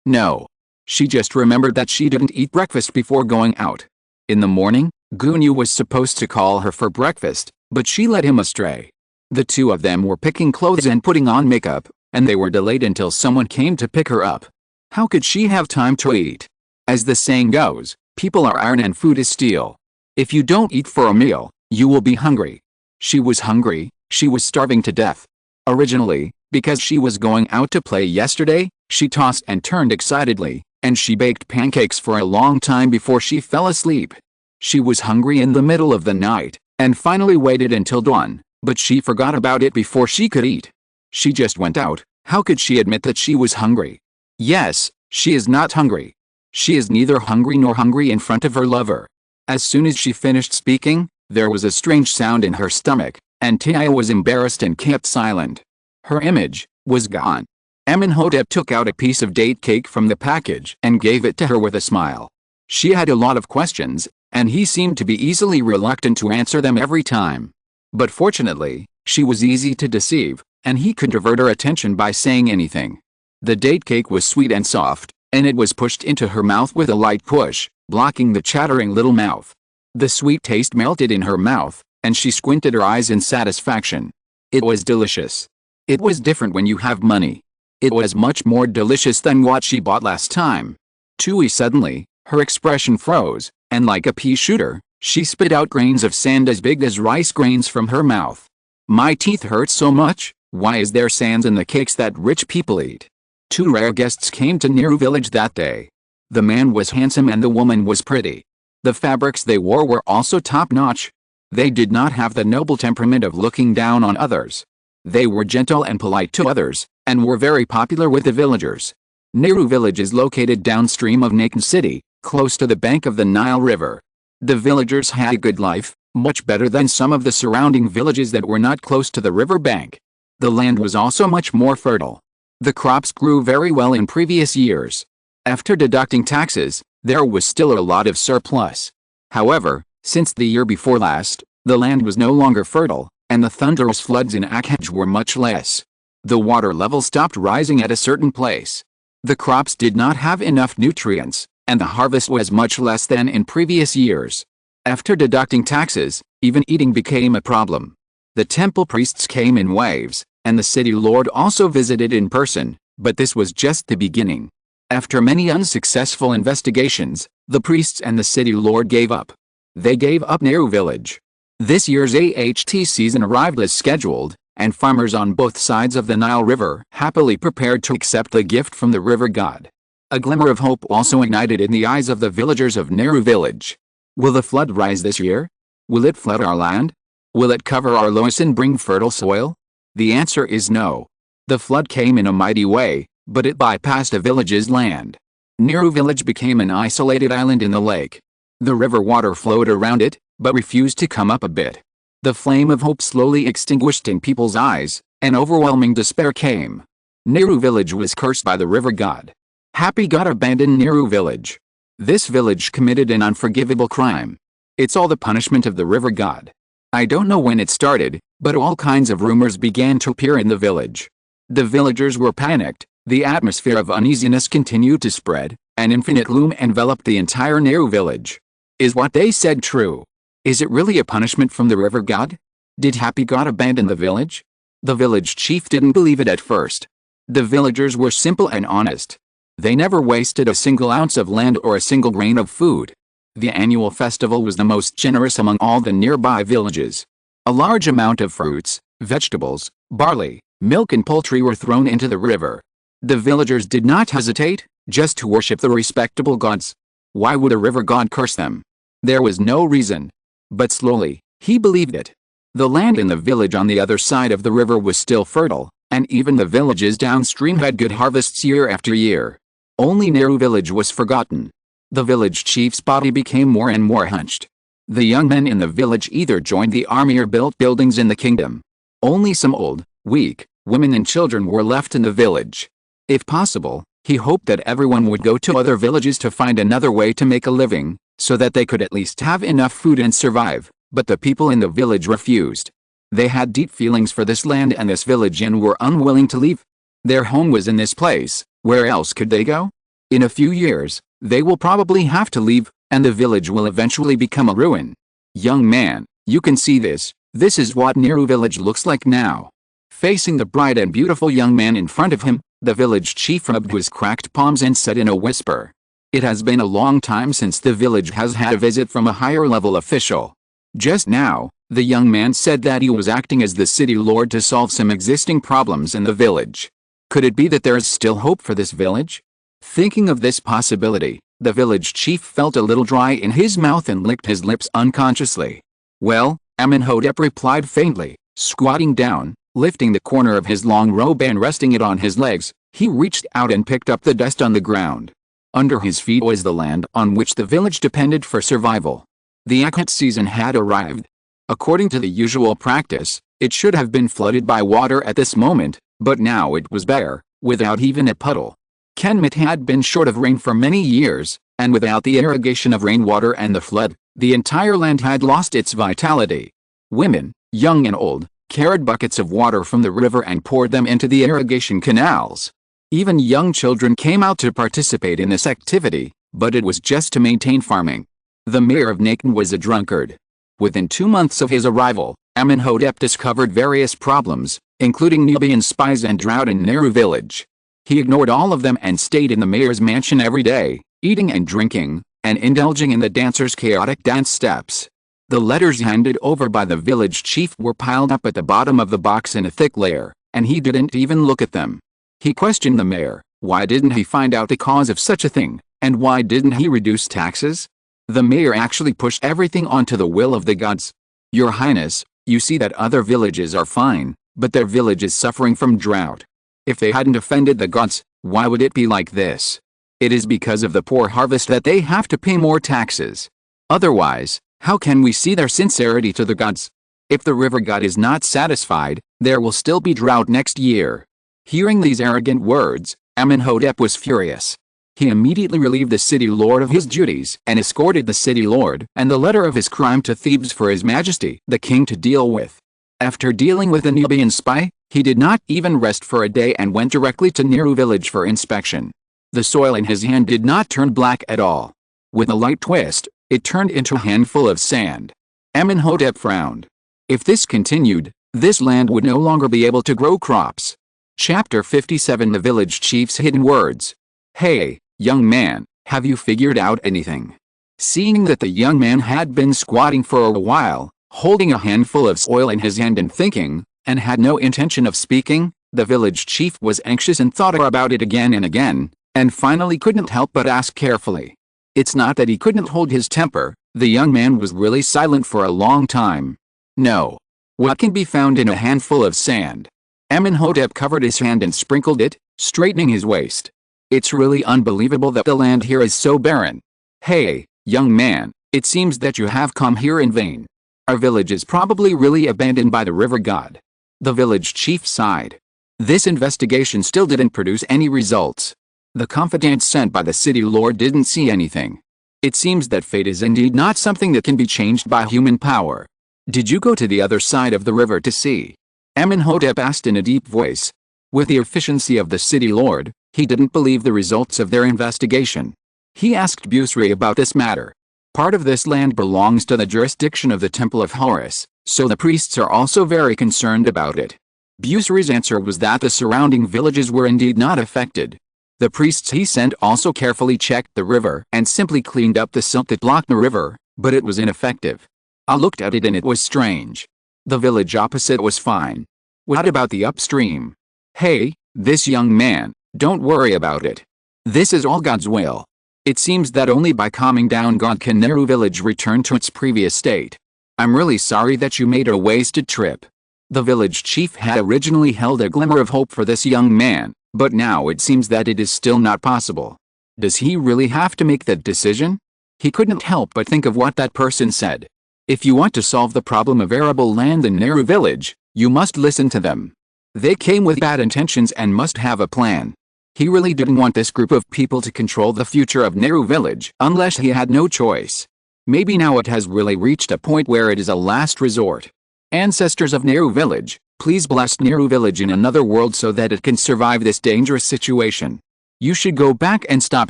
No. She just remembered that she didn't eat breakfast before going out. In the morning, Gunyu was supposed to call her for breakfast, but she led him astray. The two of them were picking clothes and putting on makeup, and they were delayed until someone came to pick her up. How could she have time to eat? As the saying goes, people are iron and food is steel. If you don't eat for a meal, you will be hungry. She was hungry, she was starving to death. Originally, because she was going out to play yesterday, she tossed and turned excitedly, and she baked pancakes for a long time before she fell asleep. She was hungry in the middle of the night, and finally waited until dawn, but she forgot about it before she could eat. She just went out. How could she admit that she was hungry? Yes, she is not hungry. She is neither hungry nor hungry in front of her lover. As soon as she finished speaking, there was a strange sound in her stomach, and Tia was embarrassed and kept silent. Her image was gone. Amónhotep took out a piece of date cake from the package and gave it to her with a smile. She had a lot of questions, and he seemed to be easily reluctant to answer them every time. But fortunately, she was easy to deceive, and he could divert her attention by saying anything. The date cake was sweet and soft, and it was pushed into her mouth with a light push, blocking the chattering little mouth. The sweet taste melted in her mouth, and she squinted her eyes in satisfaction. It was delicious. It was different when you have money. It was much more delicious than what she bought last time. Suddenly, her expression froze, and like a pea shooter, she spit out grains of sand as big as rice grains from her mouth. My teeth hurt so much. Why is there sand in the cakes that rich people eat? Two rare guests came to Nehru Village that day. The man was handsome and the woman was pretty. The fabrics they wore were also top-notch. They did not have the noble temperament of looking down on others. They were gentle and polite to others, and were very popular with the villagers. Nehru Village is located downstream of Nakan City, close to the bank of the Nile River. The villagers had a good life, much better than some of the surrounding villages that were not close to the river bank. The land was also much more fertile. The crops grew very well in previous years. After deducting taxes, there was still a lot of surplus. However, since the year before last, the land was no longer fertile, and the thunderous floods in Akhaj were much less. The water level stopped rising at a certain place. The crops did not have enough nutrients, and the harvest was much less than in previous years. After deducting taxes, even eating became a problem. The temple priests came in waves, and the city lord also visited in person, but this was just the beginning. After many unsuccessful investigations, the priests and the city lord gave up. They gave up Nehru Village. This year's AHT season arrived as scheduled, and farmers on both sides of the Nile River happily prepared to accept the gift from the river god. A glimmer of hope also ignited in the eyes of the villagers of Nehru Village. Will the flood rise this year? Will it flood our land? Will it cover our loess and bring fertile soil? The answer is no. The flood came in a mighty way, but it bypassed a village's land. Nehru Village became an isolated island in the lake. The river water flowed around it, but refused to come up a bit. The flame of hope slowly extinguished in people's eyes, and overwhelming despair came. Nehru Village was cursed by the river god. Happy God abandoned Nehru Village. This village committed an unforgivable crime. It's all the punishment of the river god. I don't know when it started, But all kinds of rumors began to appear in the village. The villagers were panicked, the atmosphere of uneasiness continued to spread, and infinite gloom enveloped the entire Nehru village. Is what they said true? Is it really a punishment from the river god? Did Happy God abandon the village? The village chief didn't believe it at first. The villagers were simple and honest. They never wasted a single ounce of land or a single grain of food. The annual festival was the most generous among all the nearby villages. A large amount of fruits, vegetables, barley, milk and poultry were thrown into the river. The villagers did not hesitate, just to worship the respectable gods. Why would a river god curse them? There was no reason. But slowly, he believed it. The land in the village on the other side of the river was still fertile, and even the villages downstream had good harvests year after year. Only Nehru village was forgotten. The village chief's body became more and more hunched. The young men in the village either joined the army or built buildings in the kingdom. Only some old, weak, women and children were left in the village. If possible, he hoped that everyone would go to other villages to find another way to make a living, so that they could at least have enough food and survive, but the people in the village refused. They had deep feelings for this land and this village and were unwilling to leave. Their home was in this place, where else could they go? In a few years, they will probably have to leave, and the village will eventually become a ruin. Young man, you can see this. This is what Nehru village looks like now. Facing the bright and beautiful young man in front of him, the village chief rubbed his cracked palms and said in a whisper, "It has been a long time since the village has had a visit from a higher level official." Just now, the young man said that he was acting as the city lord to solve some existing problems in the village. Could it be that there is still hope for this village? Thinking of this possibility, the village chief felt a little dry in his mouth and licked his lips unconsciously. "Well," Amónhotep replied faintly, squatting down, lifting the corner of his long robe and resting it on his legs. He reached out and picked up the dust on the ground. Under his feet was the land on which the village depended for survival. The Kemet season had arrived. According to the usual practice, it should have been flooded by water at this moment, but now it was bare, without even a puddle. Kemet had been short of rain for many years, and without the irrigation of rainwater and the flood, the entire land had lost its vitality. Women, young and old, carried buckets of water from the river and poured them into the irrigation canals. Even young children came out to participate in this activity, but it was just to maintain farming. The mayor of Nakan was a drunkard. Within 2 months of his arrival, Amónhotep discovered various problems, including Nubian spies and drought in Nehru village. He ignored all of them and stayed in the mayor's mansion every day, eating and drinking, and indulging in the dancers' chaotic dance steps. The letters handed over by the village chief were piled up at the bottom of the box in a thick layer, and he didn't even look at them. He questioned the mayor. Why didn't he find out the cause of such a thing, and why didn't he reduce taxes? The mayor actually pushed everything onto the will of the gods. "Your Highness, you see that other villages are fine, but their village is suffering from drought. If they hadn't offended the gods, why would it be like this? It is because of the poor harvest that they have to pay more taxes. Otherwise, how can we see their sincerity to the gods? If the river god is not satisfied, there will still be drought next year." Hearing these arrogant words, Amónhotep was furious. He immediately relieved the city lord of his duties and escorted the city lord and the letter of his crime to Thebes for his majesty, the king, to deal with. After dealing with the Nubian spy, he did not even rest for a day and went directly to Nehru village for inspection. The soil in his hand did not turn black at all. With a light twist, it turned into a handful of sand. Amónhotep frowned. If this continued, this land would no longer be able to grow crops. Chapter 57 The village chief's hidden words. "Hey, young man, have you figured out anything?" Seeing that the young man had been squatting for a while, holding a handful of soil in his hand and thinking, and had no intention of speaking, the village chief was anxious and thought about it again and again, and finally couldn't help but ask carefully. It's not that he couldn't hold his temper, the young man was really silent for a long time. "No. What can be found in a handful of sand?" Amónhotep covered his hand and sprinkled it, straightening his waist. "It's really unbelievable that the land here is so barren. Hey, young man, it seems that you have come here in vain. Our village is probably really abandoned by the river god." The village chief sighed. This investigation still didn't produce any results. The confidant sent by the city lord didn't see anything. It seems that fate is indeed not something that can be changed by human power. Did you go to the other side of the river to see? Amónhotep asked in a deep voice. With the efficiency of the city lord, he didn't believe the results of their investigation. He asked Busri about this matter. Part of this land belongs to the jurisdiction of the Temple of Horus, so the priests are also very concerned about it. Busri's answer was that the surrounding villages were indeed not affected. The priests he sent also carefully checked the river and simply cleaned up the silt that blocked the river, but it was ineffective. I looked at it and it was strange. The village opposite was fine. What about the upstream? Hey, this young man, don't worry about it. This is all God's will. It seems that only by calming down God can Nehru village return to its previous state. I'm really sorry that you made a wasted trip. The village chief had originally held a glimmer of hope for this young man, but now it seems that it is still not possible. Does he really have to make that decision? He couldn't help but think of what that person said. If you want to solve the problem of arable land in Nehru village, you must listen to them. They came with bad intentions and must have a plan. He really didn't want this group of people to control the future of Nehru village unless he had no choice. Maybe now it has really reached a point where it is a last resort. Ancestors of Nehru village, please bless Nehru village in another world so that it can survive this dangerous situation. You should go back and stop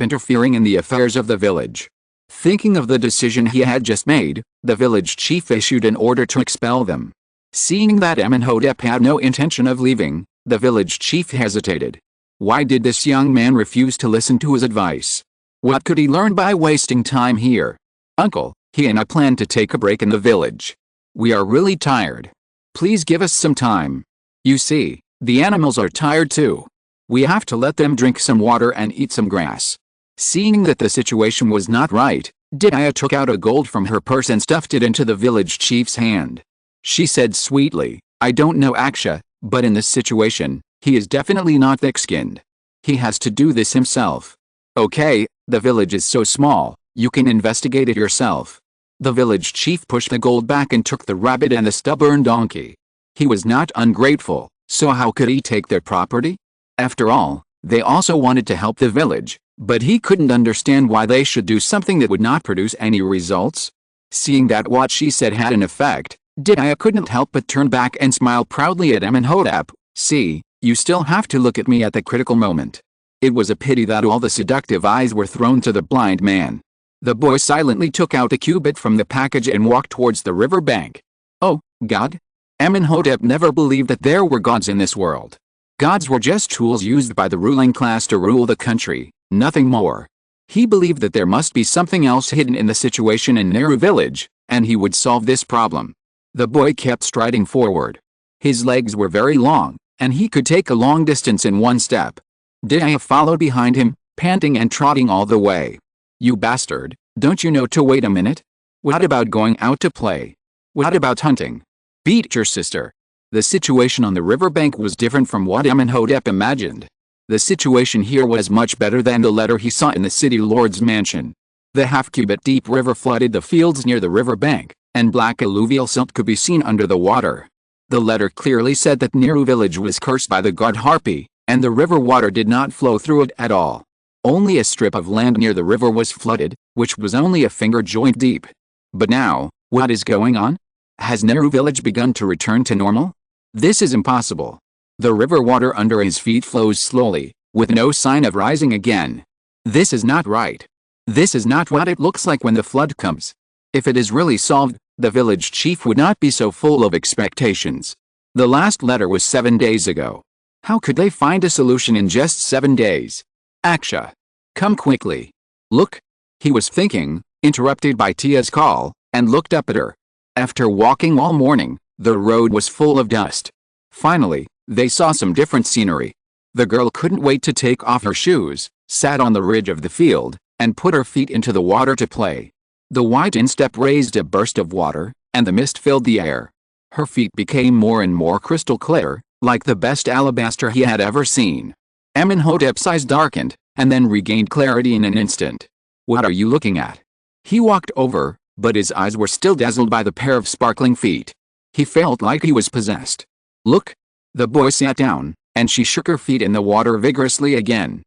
interfering in the affairs of the village. Thinking of the decision he had just made, the village chief issued an order to expel them. Seeing that Amónhotep had no intention of leaving, the village chief hesitated. Why did this young man refuse to listen to his advice? What could he learn by wasting time here? Uncle, he and I plan to take a break in the village. We are really tired. Please give us some time. You see, the animals are tired too. We have to let them drink some water and eat some grass. Seeing that the situation was not right, Dia took out a gold from her purse and stuffed it into the village chief's hand. She said sweetly, I don't know Aksha, but in this situation, he is definitely not thick-skinned. He has to do this himself. Okay, the village is so small, you can investigate it yourself. The village chief pushed the gold back and took the rabbit and the stubborn donkey. He was not ungrateful, so how could he take their property? After all, they also wanted to help the village, but he couldn't understand why they should do something that would not produce any results. Seeing that what she said had an effect, Dia couldn't help but turn back and smile proudly at Amónhotep. See, you still have to look at me at the critical moment. It was a pity that all the seductive eyes were thrown to the blind man. The boy silently took out a cubit from the package and walked towards the river bank. Oh, God? Amónhotep never believed that there were gods in this world. Gods were just tools used by the ruling class to rule the country, nothing more. He believed that there must be something else hidden in the situation in Nehru village, and he would solve this problem. The boy kept striding forward. His legs were very long, and he could take a long distance in one step. Dia followed behind him, panting and trotting all the way. You bastard, don't you know to wait a minute? What about going out to play? What about hunting? Beat your sister. The situation on the riverbank was different from what Amónhotep imagined. The situation here was much better than the letter he saw in the city lord's mansion. The half-cubit deep river flooded the fields near the riverbank, and black alluvial silt could be seen under the water. The letter clearly said that Nehru village was cursed by the god Harpy, and the river water did not flow through it at all. Only a strip of land near the river was flooded, which was only a finger joint deep. But now, what is going on? Has Nehru village begun to return to normal? This is impossible. The river water under his feet flows slowly, with no sign of rising again. This is not right. This is not what it looks like when the flood comes. If it is really solved, the village chief would not be so full of expectations. The last letter was 7 days ago. How could they find a solution in just 7 days? Aksha, come quickly. Look. He was thinking, interrupted by Tia's call, and looked up at her. After walking all morning, the road was full of dust. Finally, they saw some different scenery. The girl couldn't wait to take off her shoes, sat on the ridge of the field, and put her feet into the water to play. The white instep raised a burst of water, and the mist filled the air. Her feet became more and more crystal clear, like the best alabaster he had ever seen. Amónhotep's eyes darkened, and then regained clarity in an instant. What are you looking at? He walked over, but his eyes were still dazzled by the pair of sparkling feet. He felt like he was possessed. Look. The boy sat down, and she shook her feet in the water vigorously again.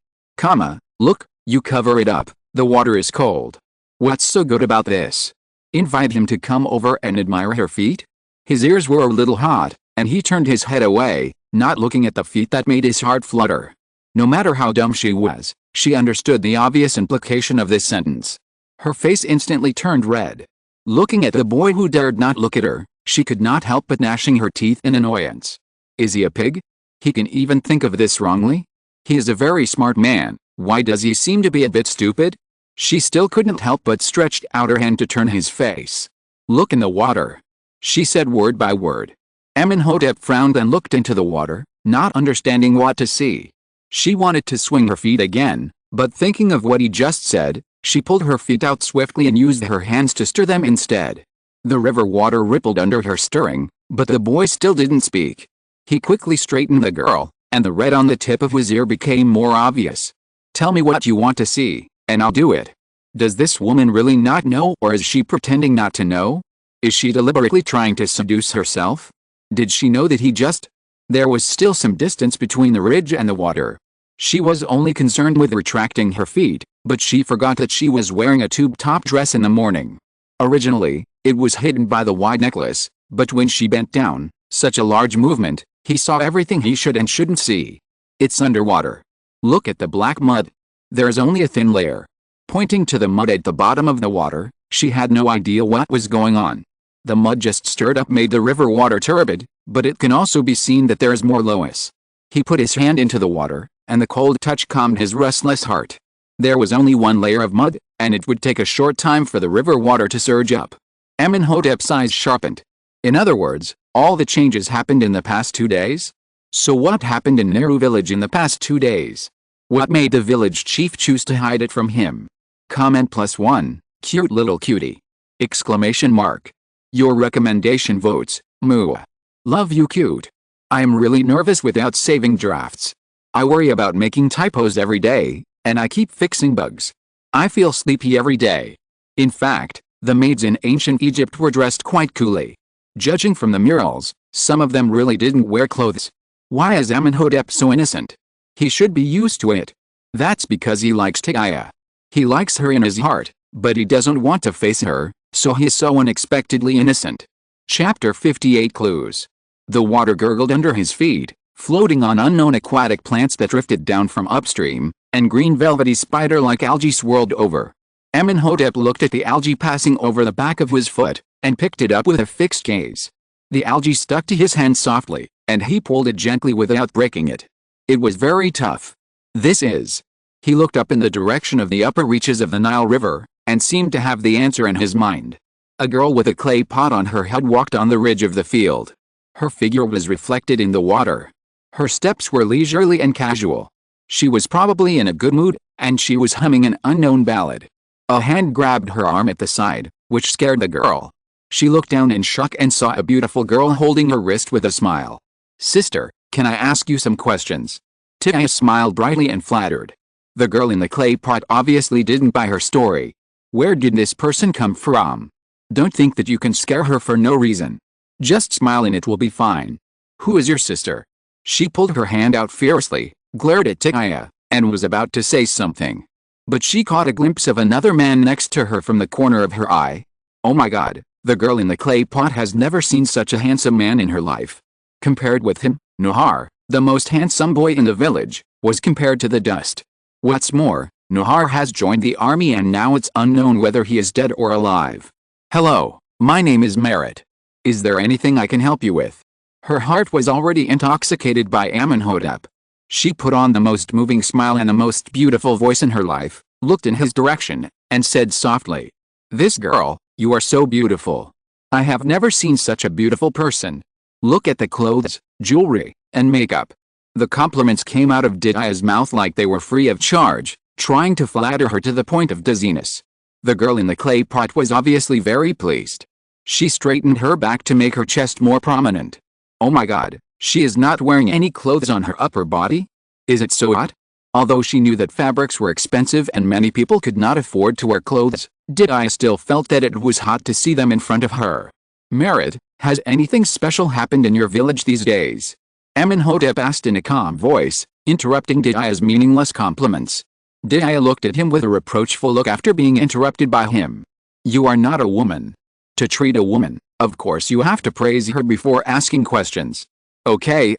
Look, you cover it up, the water is cold. What's so good about this? Invite him to come over and admire her feet? His ears were a little hot, and he turned his head away, not looking at the feet that made his heart flutter. No matter how dumb she was, she understood the obvious implication of this sentence. Her face instantly turned red. Looking at the boy who dared not look at her, she could not help but gnashing her teeth in annoyance. Is he a pig? He can even think of this wrongly? He is a very smart man, why does he seem to be a bit stupid? She still couldn't help but stretched out her hand to turn his face. Look in the water, she said word by word. Amónhotep frowned and looked into the water, not understanding what to see. She wanted to swing her feet again, but thinking of what he just said, she pulled her feet out swiftly and used her hands to stir them instead. The river water rippled under her stirring, but the boy still didn't speak. He quickly straightened the girl, and the red on the tip of his ear became more obvious. Tell me what you want to see, and I'll do it. Does this woman really not know, or is she pretending not to know? Is she deliberately trying to seduce herself? Did she know that he just... There was still some distance between the ridge and the water. She was only concerned with retracting her feet, but she forgot that she was wearing a tube-top dress in the morning. Originally, it was hidden by the wide necklace, but when she bent down, such a large movement, he saw everything he should and shouldn't see. It's underwater. Look at the black mud. There's only a thin layer. Pointing to the mud at the bottom of the water, she had no idea what was going on. The mud just stirred up made the river water turbid, but it can also be seen that there is more loess. He put his hand into the water, and the cold touch calmed his restless heart. There was only one layer of mud, and it would take a short time for the river water to surge up. Amónhotep's eyes sharpened. In other words, all the changes happened in the past 2 days? So what happened in Nehru village in the past 2 days? What made the village chief choose to hide it from him? Comment +1, cute little cutie! Exclamation mark. Your recommendation votes, moo. Love you cute. I am really nervous without saving drafts. I worry about making typos every day, and I keep fixing bugs. I feel sleepy every day. In fact, the maids in ancient Egypt were dressed quite coolly. Judging from the murals, some of them really didn't wear clothes. Why is Amónhotep so innocent? He should be used to it. That's because he likes Tia. He likes her in his heart, but he doesn't want to face her, so he is so unexpectedly innocent. Chapter 58 Clues. The water gurgled under his feet, floating on unknown aquatic plants that drifted down from upstream, and green velvety spider-like algae swirled over. Amónhotep looked at the algae passing over the back of his foot, and picked it up with a fixed gaze. The algae stuck to his hand softly, and he pulled it gently without breaking it. It was very tough. This is. He looked up in the direction of the upper reaches of the Nile River, and seemed to have the answer in his mind. A girl with a clay pot on her head walked on the ridge of the field. Her figure was reflected in the water. Her steps were leisurely and casual. She was probably in a good mood, and she was humming an unknown ballad. A hand grabbed her arm at the side, which scared the girl. She looked down in shock and saw a beautiful girl holding her wrist with a smile. Sister, can I ask you some questions? Tia smiled brightly and flattered. The girl in the clay pot obviously didn't buy her story. Where did this person come from? Don't think that you can scare her for no reason. Just smile and it will be fine. Who is your sister? She pulled her hand out fiercely, glared at Tia, and was about to say something. But she caught a glimpse of another man next to her from the corner of her eye. Oh my god, the girl in the clay pot has never seen such a handsome man in her life. Compared with him, Nahar, the most handsome boy in the village, was compared to the dust. What's more, Nahar has joined the army and now it's unknown whether he is dead or alive. Hello, my name is Merit. Is there anything I can help you with? Her heart was already intoxicated by Amónhotep. She put on the most moving smile and the most beautiful voice in her life, looked in his direction, and said softly, "This girl, you are so beautiful. I have never seen such a beautiful person. Look at the clothes, jewelry, and makeup." The compliments came out of Tia's mouth like they were free of charge, trying to flatter her to the point of dizziness. The girl in the clay pot was obviously very pleased. She straightened her back to make her chest more prominent. Oh my god, she is not wearing any clothes on her upper body? Is it so hot? Although she knew that fabrics were expensive and many people could not afford to wear clothes, Tia still felt that it was hot to see them in front of her. Merit, has anything special happened in your village these days? Amónhotep asked in a calm voice, interrupting Tia's meaningless compliments. Tia looked at him with a reproachful look after being interrupted by him. You are not a woman. To treat a woman, Of course you have to praise her before asking questions. Okay,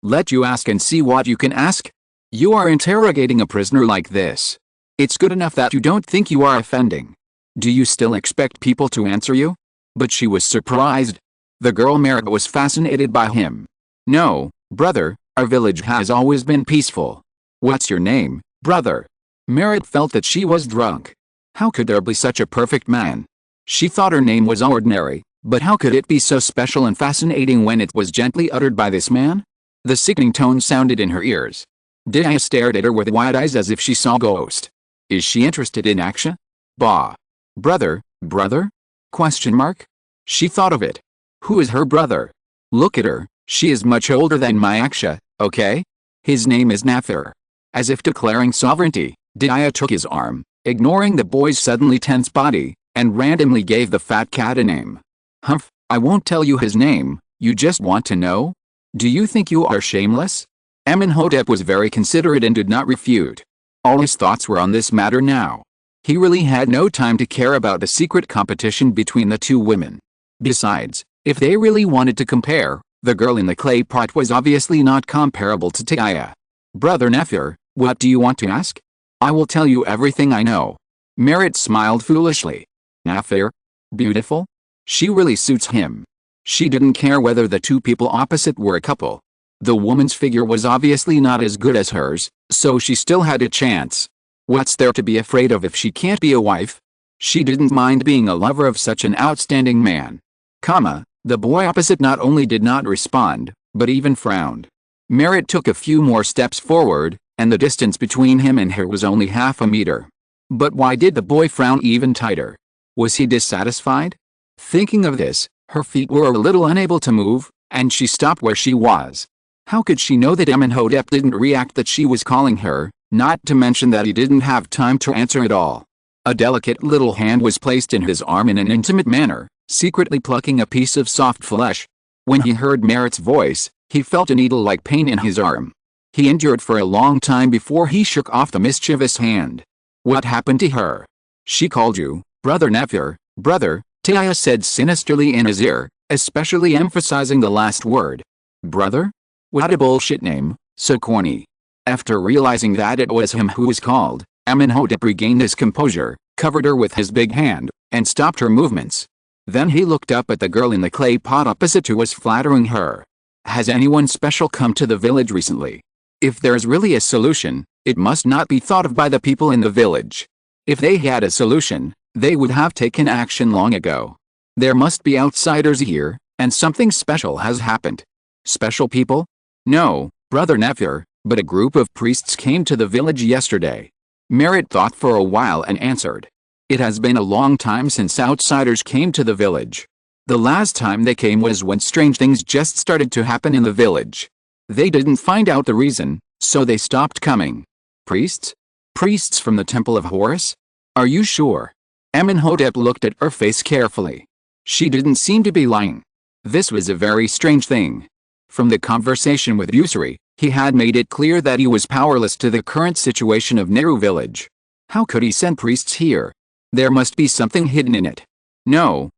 let you ask and see what you can ask. You are interrogating a prisoner like this. It's good enough that you don't think you are offending. Do you still expect people to answer you? But she was surprised. The girl Merit was fascinated by him. No, brother, our village has always been peaceful. What's your name, brother? Merit felt that she was drunk. How could there be such a perfect man? She thought her name was ordinary, but how could it be so special and fascinating when it was gently uttered by this man? The sickening tone sounded in her ears. Dia stared at her with wide eyes as if she saw a ghost. Is she interested in Aksha? Bah. Brother? Question mark? She thought of it. Who is her brother? Look at her, she is much older than my Aksha, okay? His name is Nafir. As if declaring sovereignty, Dia took his arm, ignoring the boy's suddenly tense body, and randomly gave the fat cat a name. Humph, I won't tell you his name, you just want to know? Do you think you are shameless? Amónhotep was very considerate and did not refute. All his thoughts were on this matter now. He really had no time to care about the secret competition between the two women. Besides, if they really wanted to compare, the girl in the clay pot was obviously not comparable to Dia. Brother Nafir, what do you want to ask? I will tell you everything I know. Merit smiled foolishly. Nafir? Beautiful? She really suits him. She didn't care whether the two people opposite were a couple. The woman's figure was obviously not as good as hers, so she still had a chance. What's there to be afraid of if she can't be a wife? She didn't mind being a lover of such an outstanding man. The boy opposite not only did not respond, but even frowned. Merit took a few more steps forward, and the distance between him and her was only half a meter. But why did the boy frown even tighter? Was he dissatisfied? Thinking of this, her feet were a little unable to move, and she stopped where she was. How could she know that Amónhotep didn't react that she was calling her, not to mention that he didn't have time to answer at all? A delicate little hand was placed in his arm in an intimate manner, secretly plucking a piece of soft flesh. When he heard Merit's voice, he felt a needle-like pain in his arm. He endured for a long time before he shook off the mischievous hand. What happened to her? She called you, Brother Nafir, brother, Dia said sinisterly in his ear, especially emphasizing the last word. Brother? What a bullshit name, so corny. After realizing that it was him who was called, Amónhotep regained his composure, covered her with his big hand, and stopped her movements. Then he looked up at the girl in the clay pot opposite who was flattering her. Has anyone special come to the village recently? If there's really a solution, it must not be thought of by the people in the village. If they had a solution, they would have taken action long ago. There must be outsiders here, and something special has happened. Special people? No, Brother Nafir, but a group of priests came to the village yesterday. Merit thought for a while and answered. It has been a long time since outsiders came to the village. The last time they came was when strange things just started to happen in the village. They didn't find out the reason, so they stopped coming. Priests? Priests from the temple of Horus? Are you sure? Amónhotep looked at her face carefully. She didn't seem to be lying. This was a very strange thing. From the conversation with Usuri, he had made it clear that he was powerless to the current situation of Nehru village. How could he send priests here? There must be something hidden in it. No,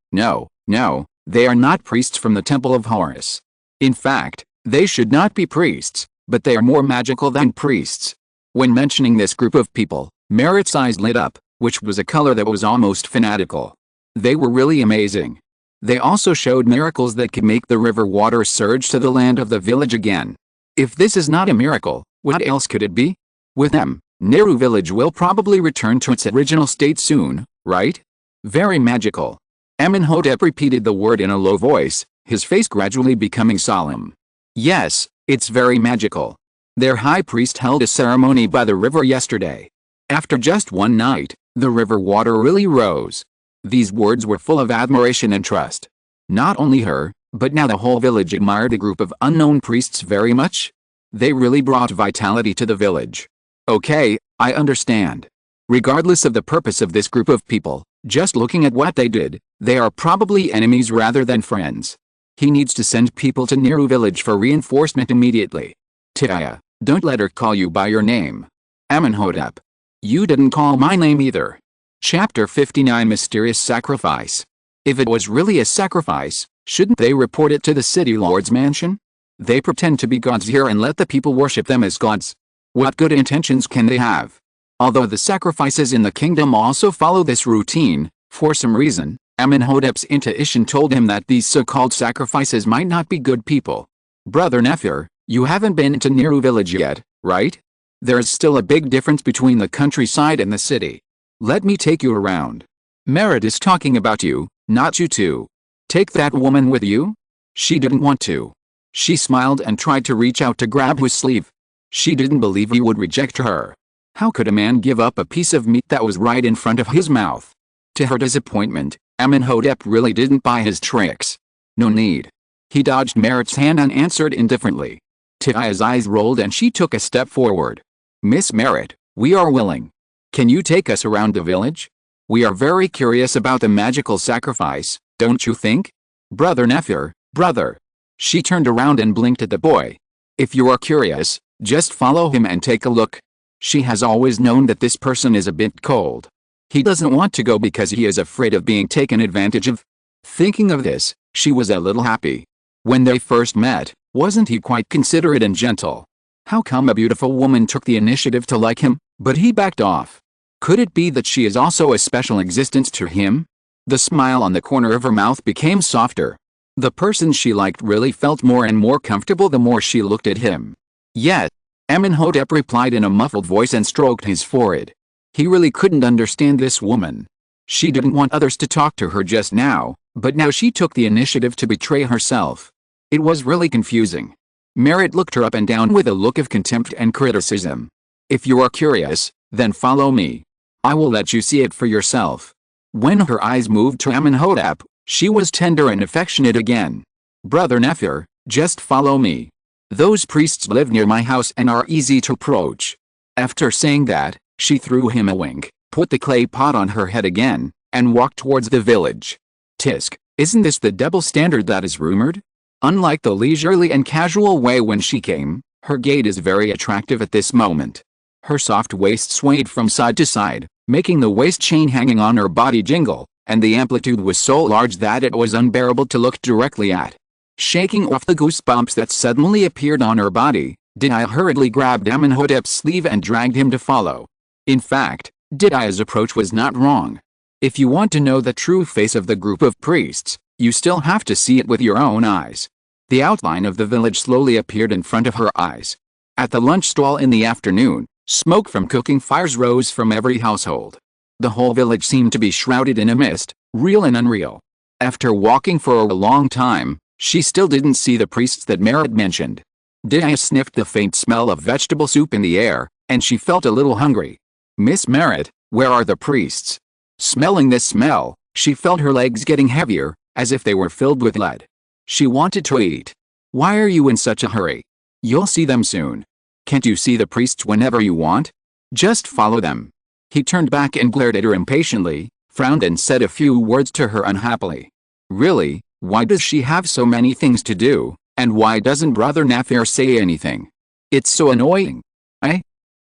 they are not priests from the temple of Horus. In fact, they should not be priests, but they are more magical than priests. When mentioning this group of people, Merit's eyes lit up, which was a color that was almost fanatical. They were really amazing. They also showed miracles that could make the river water surge to the land of the village again. If this is not a miracle, what else could it be? With them, Nehru village will probably return to its original state soon, right? Very magical. Amónhotep repeated the word in a low voice, his face gradually becoming solemn. Yes, it's very magical. Their high priest held a ceremony by the river yesterday. After just one night, the river water really rose. These words were full of admiration and trust. Not only her, but now the whole village admired the group of unknown priests very much. They really brought vitality to the village. Okay, I understand. Regardless of the purpose of this group of people, just looking at what they did, they are probably enemies rather than friends. He needs to send people to Nehru village for reinforcement immediately. Dia, don't let her call you by your name. Amónhotep. You didn't call my name either. Chapter 59 Mysterious Sacrifice. If it was really a sacrifice, shouldn't they report it to the city lord's mansion? They pretend to be gods here and let the people worship them as gods. What good intentions can they have? Although the sacrifices in the kingdom also follow this routine, for some reason, Amónhotep's intuition told him that these so-called sacrifices might not be good people. Brother Nefer, you haven't been to Niru village yet, right? There's still a big difference between the countryside and the city. Let me take you around. Merit is talking about you, not you two. Take that woman with you? She didn't want to. She smiled and tried to reach out to grab his sleeve. She didn't believe he would reject her. How could a man give up a piece of meat that was right in front of his mouth? To her disappointment, Amónhotep really didn't buy his tricks. No need. He dodged Merit's hand and answered indifferently. Tiaya's eyes rolled and she took a step forward. Miss Merit, we are willing. Can you take us around the village? We are very curious about the magical sacrifice, don't you think? Brother Nefer, brother. She turned around and blinked at the boy. If you are curious, just follow him and take a look. She has always known that this person is a bit cold. He doesn't want to go because he is afraid of being taken advantage of. Thinking of this, she was a little happy. When they first met, wasn't he quite considerate and gentle? How come a beautiful woman took the initiative to like him, but he backed off? Could it be that she is also a special existence to him? The smile on the corner of her mouth became softer. The person she liked really felt more and more comfortable the more she looked at him. Yet, Amónhotep replied in a muffled voice and stroked his forehead. He really couldn't understand this woman. She didn't want others to talk to her just now, but now she took the initiative to betray herself. It was really confusing. Merit looked her up and down with a look of contempt and criticism. If you are curious, then follow me. I will let you see it for yourself. When her eyes moved to Amónhotep, she was tender and affectionate again. Brother Nefer, just follow me. Those priests live near my house and are easy to approach. After saying that, she threw him a wink, put the clay pot on her head again, and walked towards the village. Tisk, isn't this the double standard that is rumored? Unlike the leisurely and casual way when she came, her gait is very attractive at this moment. Her soft waist swayed from side to side, making the waist chain hanging on her body jingle, and the amplitude was so large that it was unbearable to look directly at. Shaking off the goosebumps that suddenly appeared on her body, Tiaya hurriedly grabbed Amónhotep's sleeve and dragged him to follow. In fact, Tiaya's approach was not wrong. If you want to know the true face of the group of priests, you still have to see it with your own eyes. The outline of the village slowly appeared in front of her eyes. At the lunch stall in the afternoon, smoke from cooking fires rose from every household. The whole village seemed to be shrouded in a mist, real and unreal. After walking for a long time, she still didn't see the priests that Merit mentioned. Tiaya sniffed the faint smell of vegetable soup in the air, and she felt a little hungry. Miss Merit, where are the priests? Smelling this smell, she felt her legs getting heavier, as if they were filled with lead. She wanted to eat. Why are you in such a hurry? You'll see them soon. Can't you see the priests whenever you want? Just follow them. He turned back and glared at her impatiently, frowned and said a few words to her unhappily. Really, why does she have so many things to do, and why doesn't Brother Nefer say anything? It's so annoying.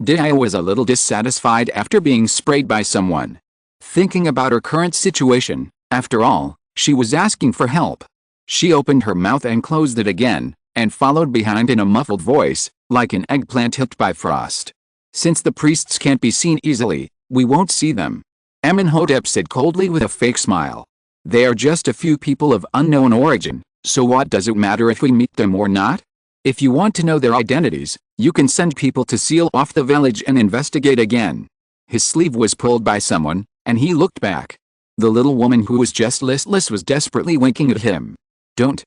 Tiaya was a little dissatisfied after being sprayed by someone. Thinking about her current situation, after all, she was asking for help. She opened her mouth and closed it again, and followed behind in a muffled voice, like an eggplant hit by frost. Since the priests can't be seen easily, we won't see them. Amónhotep said coldly with a fake smile. They are just a few people of unknown origin, so what does it matter if we meet them or not? If you want to know their identities, you can send people to seal off the village and investigate again. His sleeve was pulled by someone, and he looked back. The little woman who was just listless was desperately winking at him. Don't,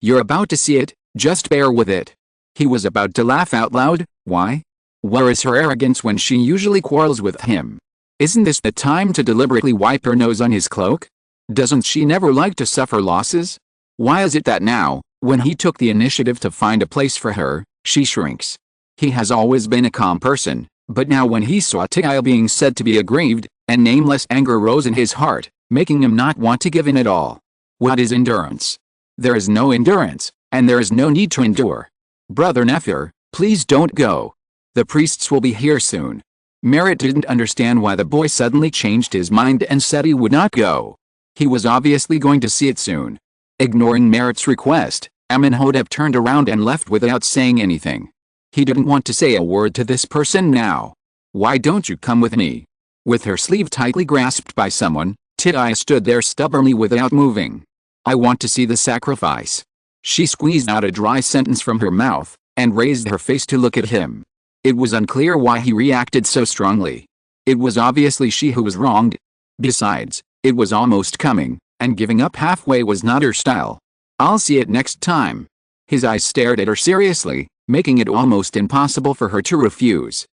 you're about to see it, just bear with it. He was about to laugh out loud. Why? Where is her arrogance when she usually quarrels with him? Isn't this the time to deliberately wipe her nose on his cloak? Doesn't she never like to suffer losses? Why is it that now, when he took the initiative to find a place for her, she shrinks? He has always been a calm person, but now when he saw Tiaya being said to be aggrieved, and nameless anger rose in his heart, making him not want to give in at all. What is endurance? There is no endurance, and there is no need to endure. Brother Nefer, please don't go. The priests will be here soon. Merit didn't understand why the boy suddenly changed his mind and said he would not go. He was obviously going to see it soon. Ignoring Merit's request, Amónhotep turned around and left without saying anything. He didn't want to say a word to this person now. "Why don't you come with me?" With her sleeve tightly grasped by someone, Titia stood there stubbornly without moving. "I want to see the sacrifice." She squeezed out a dry sentence from her mouth, and raised her face to look at him. It was unclear why he reacted so strongly. It was obviously she who was wronged. Besides, it was almost coming, and giving up halfway was not her style. "I'll see it next time." His eyes stared at her seriously, making it almost impossible for her to refuse.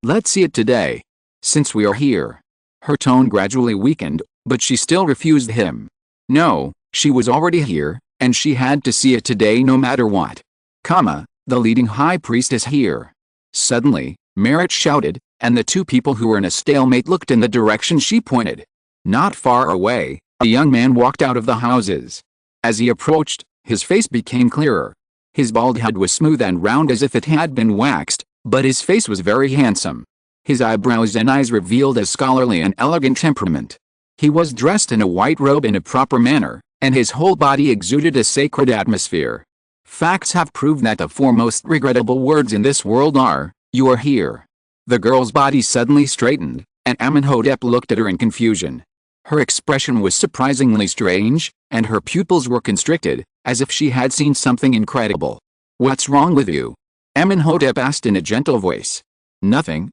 Let's see it today. Since we are here." Her tone gradually weakened, but she still refused him. No, she was already here, and she had to see it today no matter what. The leading high priest is here." Suddenly, Merit shouted, and the two people who were in a stalemate looked in the direction she pointed. Not far away, a young man walked out of the houses. As he approached, his face became clearer. His bald head was smooth and round as if it had been waxed, but his face was very handsome. His eyebrows and eyes revealed a scholarly and elegant temperament. He was dressed in a white robe in a proper manner, and his whole body exuded a sacred atmosphere. Facts have proved that the four most regrettable words in this world are, "You are here." The girl's body suddenly straightened, and Amónhotep looked at her in confusion. Her expression was surprisingly strange, and her pupils were constricted, as if she had seen something incredible. "What's wrong with you?" Amónhotep asked in a gentle voice. Nothing.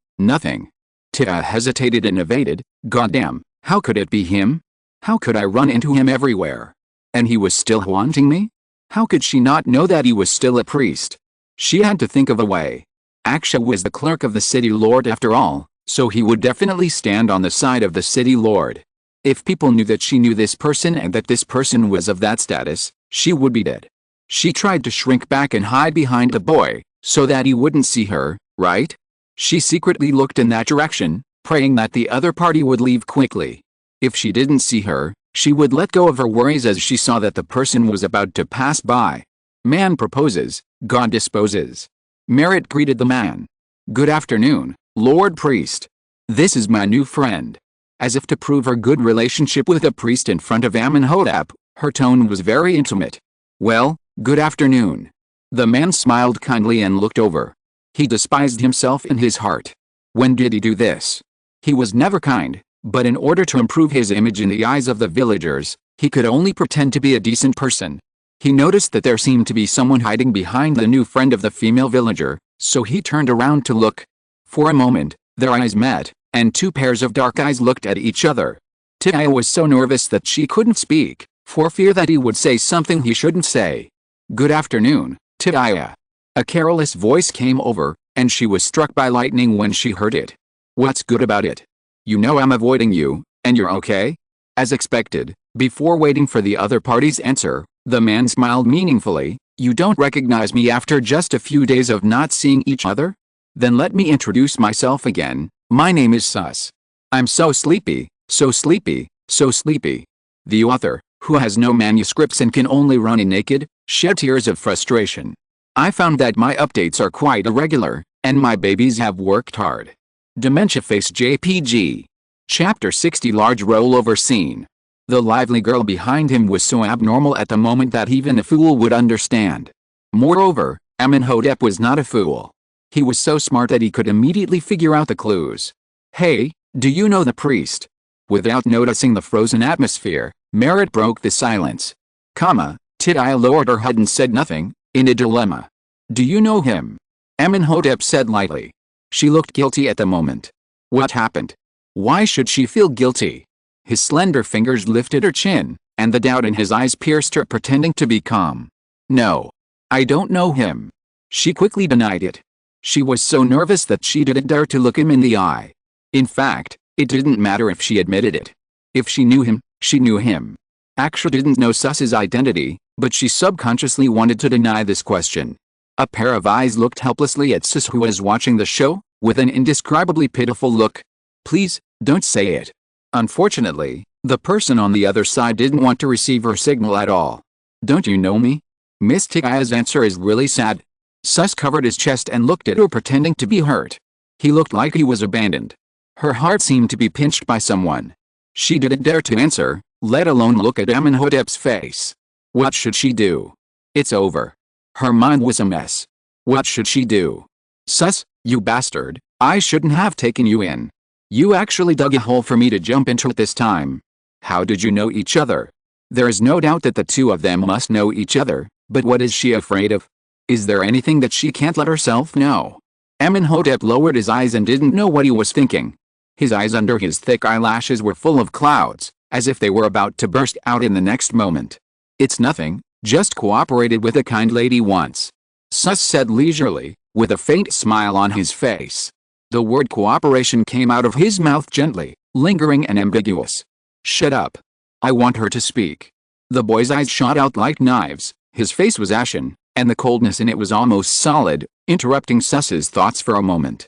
Titia hesitated and evaded. "Goddamn, how could it be him? How could I run into him everywhere? And he was still haunting me? How could she not know that he was still a priest?" She had to think of a way. Aksha was the clerk of the city lord after all, so he would definitely stand on the side of the city lord. If people knew that she knew this person and that this person was of that status, she would be dead. She tried to shrink back and hide behind the boy, so that he wouldn't see her, right? She secretly looked in that direction, praying that the other party would leave quickly. If she didn't see her, she would let go of her worries as she saw that the person was about to pass by. Man proposes, God disposes. Merit greeted the man. "Good afternoon, Lord Priest. This is my new friend." As if to prove her good relationship with a priest in front of Amónhotep, her tone was very intimate. "Well, good afternoon." The man smiled kindly and looked over. He despised himself in his heart. When did he do this? He was never kind, but in order to improve his image in the eyes of the villagers, he could only pretend to be a decent person. He noticed that there seemed to be someone hiding behind the new friend of the female villager, so he turned around to look. For a moment, their eyes met, and two pairs of dark eyes looked at each other. Titia was so nervous that she couldn't speak, for fear that he would say something he shouldn't say. "Good afternoon, Titia." A careless voice came over, and she was struck by lightning when she heard it. "What's good about it? You know I'm avoiding you, and you're okay?" As expected, before waiting for the other party's answer, the man smiled meaningfully. "You don't recognize me after just a few days of not seeing each other? Then let me introduce myself again. My name is Sus. I'm so sleepy, so sleepy, so sleepy." The author, who has no manuscripts and can only run in naked, shed tears of frustration. "I found that my updates are quite irregular, and my babies have worked hard." Dementia Face JPG. Chapter 60 Large rollover scene. The lively girl behind him was so abnormal at the moment that even a fool would understand. Moreover, Amónhotep was not a fool. He was so smart that he could immediately figure out the clues. "Hey, do you know the priest?" Without noticing the frozen atmosphere, Merit broke the silence. Titia lowered her head and said nothing, in a dilemma. "Do you know him?" Amónhotep said lightly. She looked guilty at the moment. What happened? Why should she feel guilty? His slender fingers lifted her chin, and the doubt in his eyes pierced her, pretending to be calm. "No. I don't know him." She quickly denied it. She was so nervous that she didn't dare to look him in the eye. In fact, it didn't matter if she admitted it. If she knew him, she knew him. Aksha didn't know Sus's identity, but she subconsciously wanted to deny this question. A pair of eyes looked helplessly at Sus, who was watching the show, with an indescribably pitiful look. "Please, don't say it." Unfortunately, the person on the other side didn't want to receive her signal at all. "Don't you know me?" Miss Titia's answer is really sad. Sus covered his chest and looked at her, pretending to be hurt. He looked like he was abandoned. Her heart seemed to be pinched by someone. She didn't dare to answer, let alone look at Amónhotep's face. What should she do? It's over. Her mind was a mess. What should she do? Sus, you bastard, I shouldn't have taken you in. You actually dug a hole for me to jump into at this time. How did you know each other? There is no doubt that the two of them must know each other, but what is she afraid of? Is there anything that she can't let herself know? Amónhotep lowered his eyes and didn't know what he was thinking. His eyes under his thick eyelashes were full of clouds, as if they were about to burst out in the next moment. It's nothing, just cooperated with a kind lady once. Sus said leisurely, with a faint smile on his face. The word cooperation came out of his mouth gently, lingering and ambiguous. Shut up. I want her to speak. The boy's eyes shot out like knives, his face was ashen, and the coldness in it was almost solid, interrupting Sus's thoughts for a moment.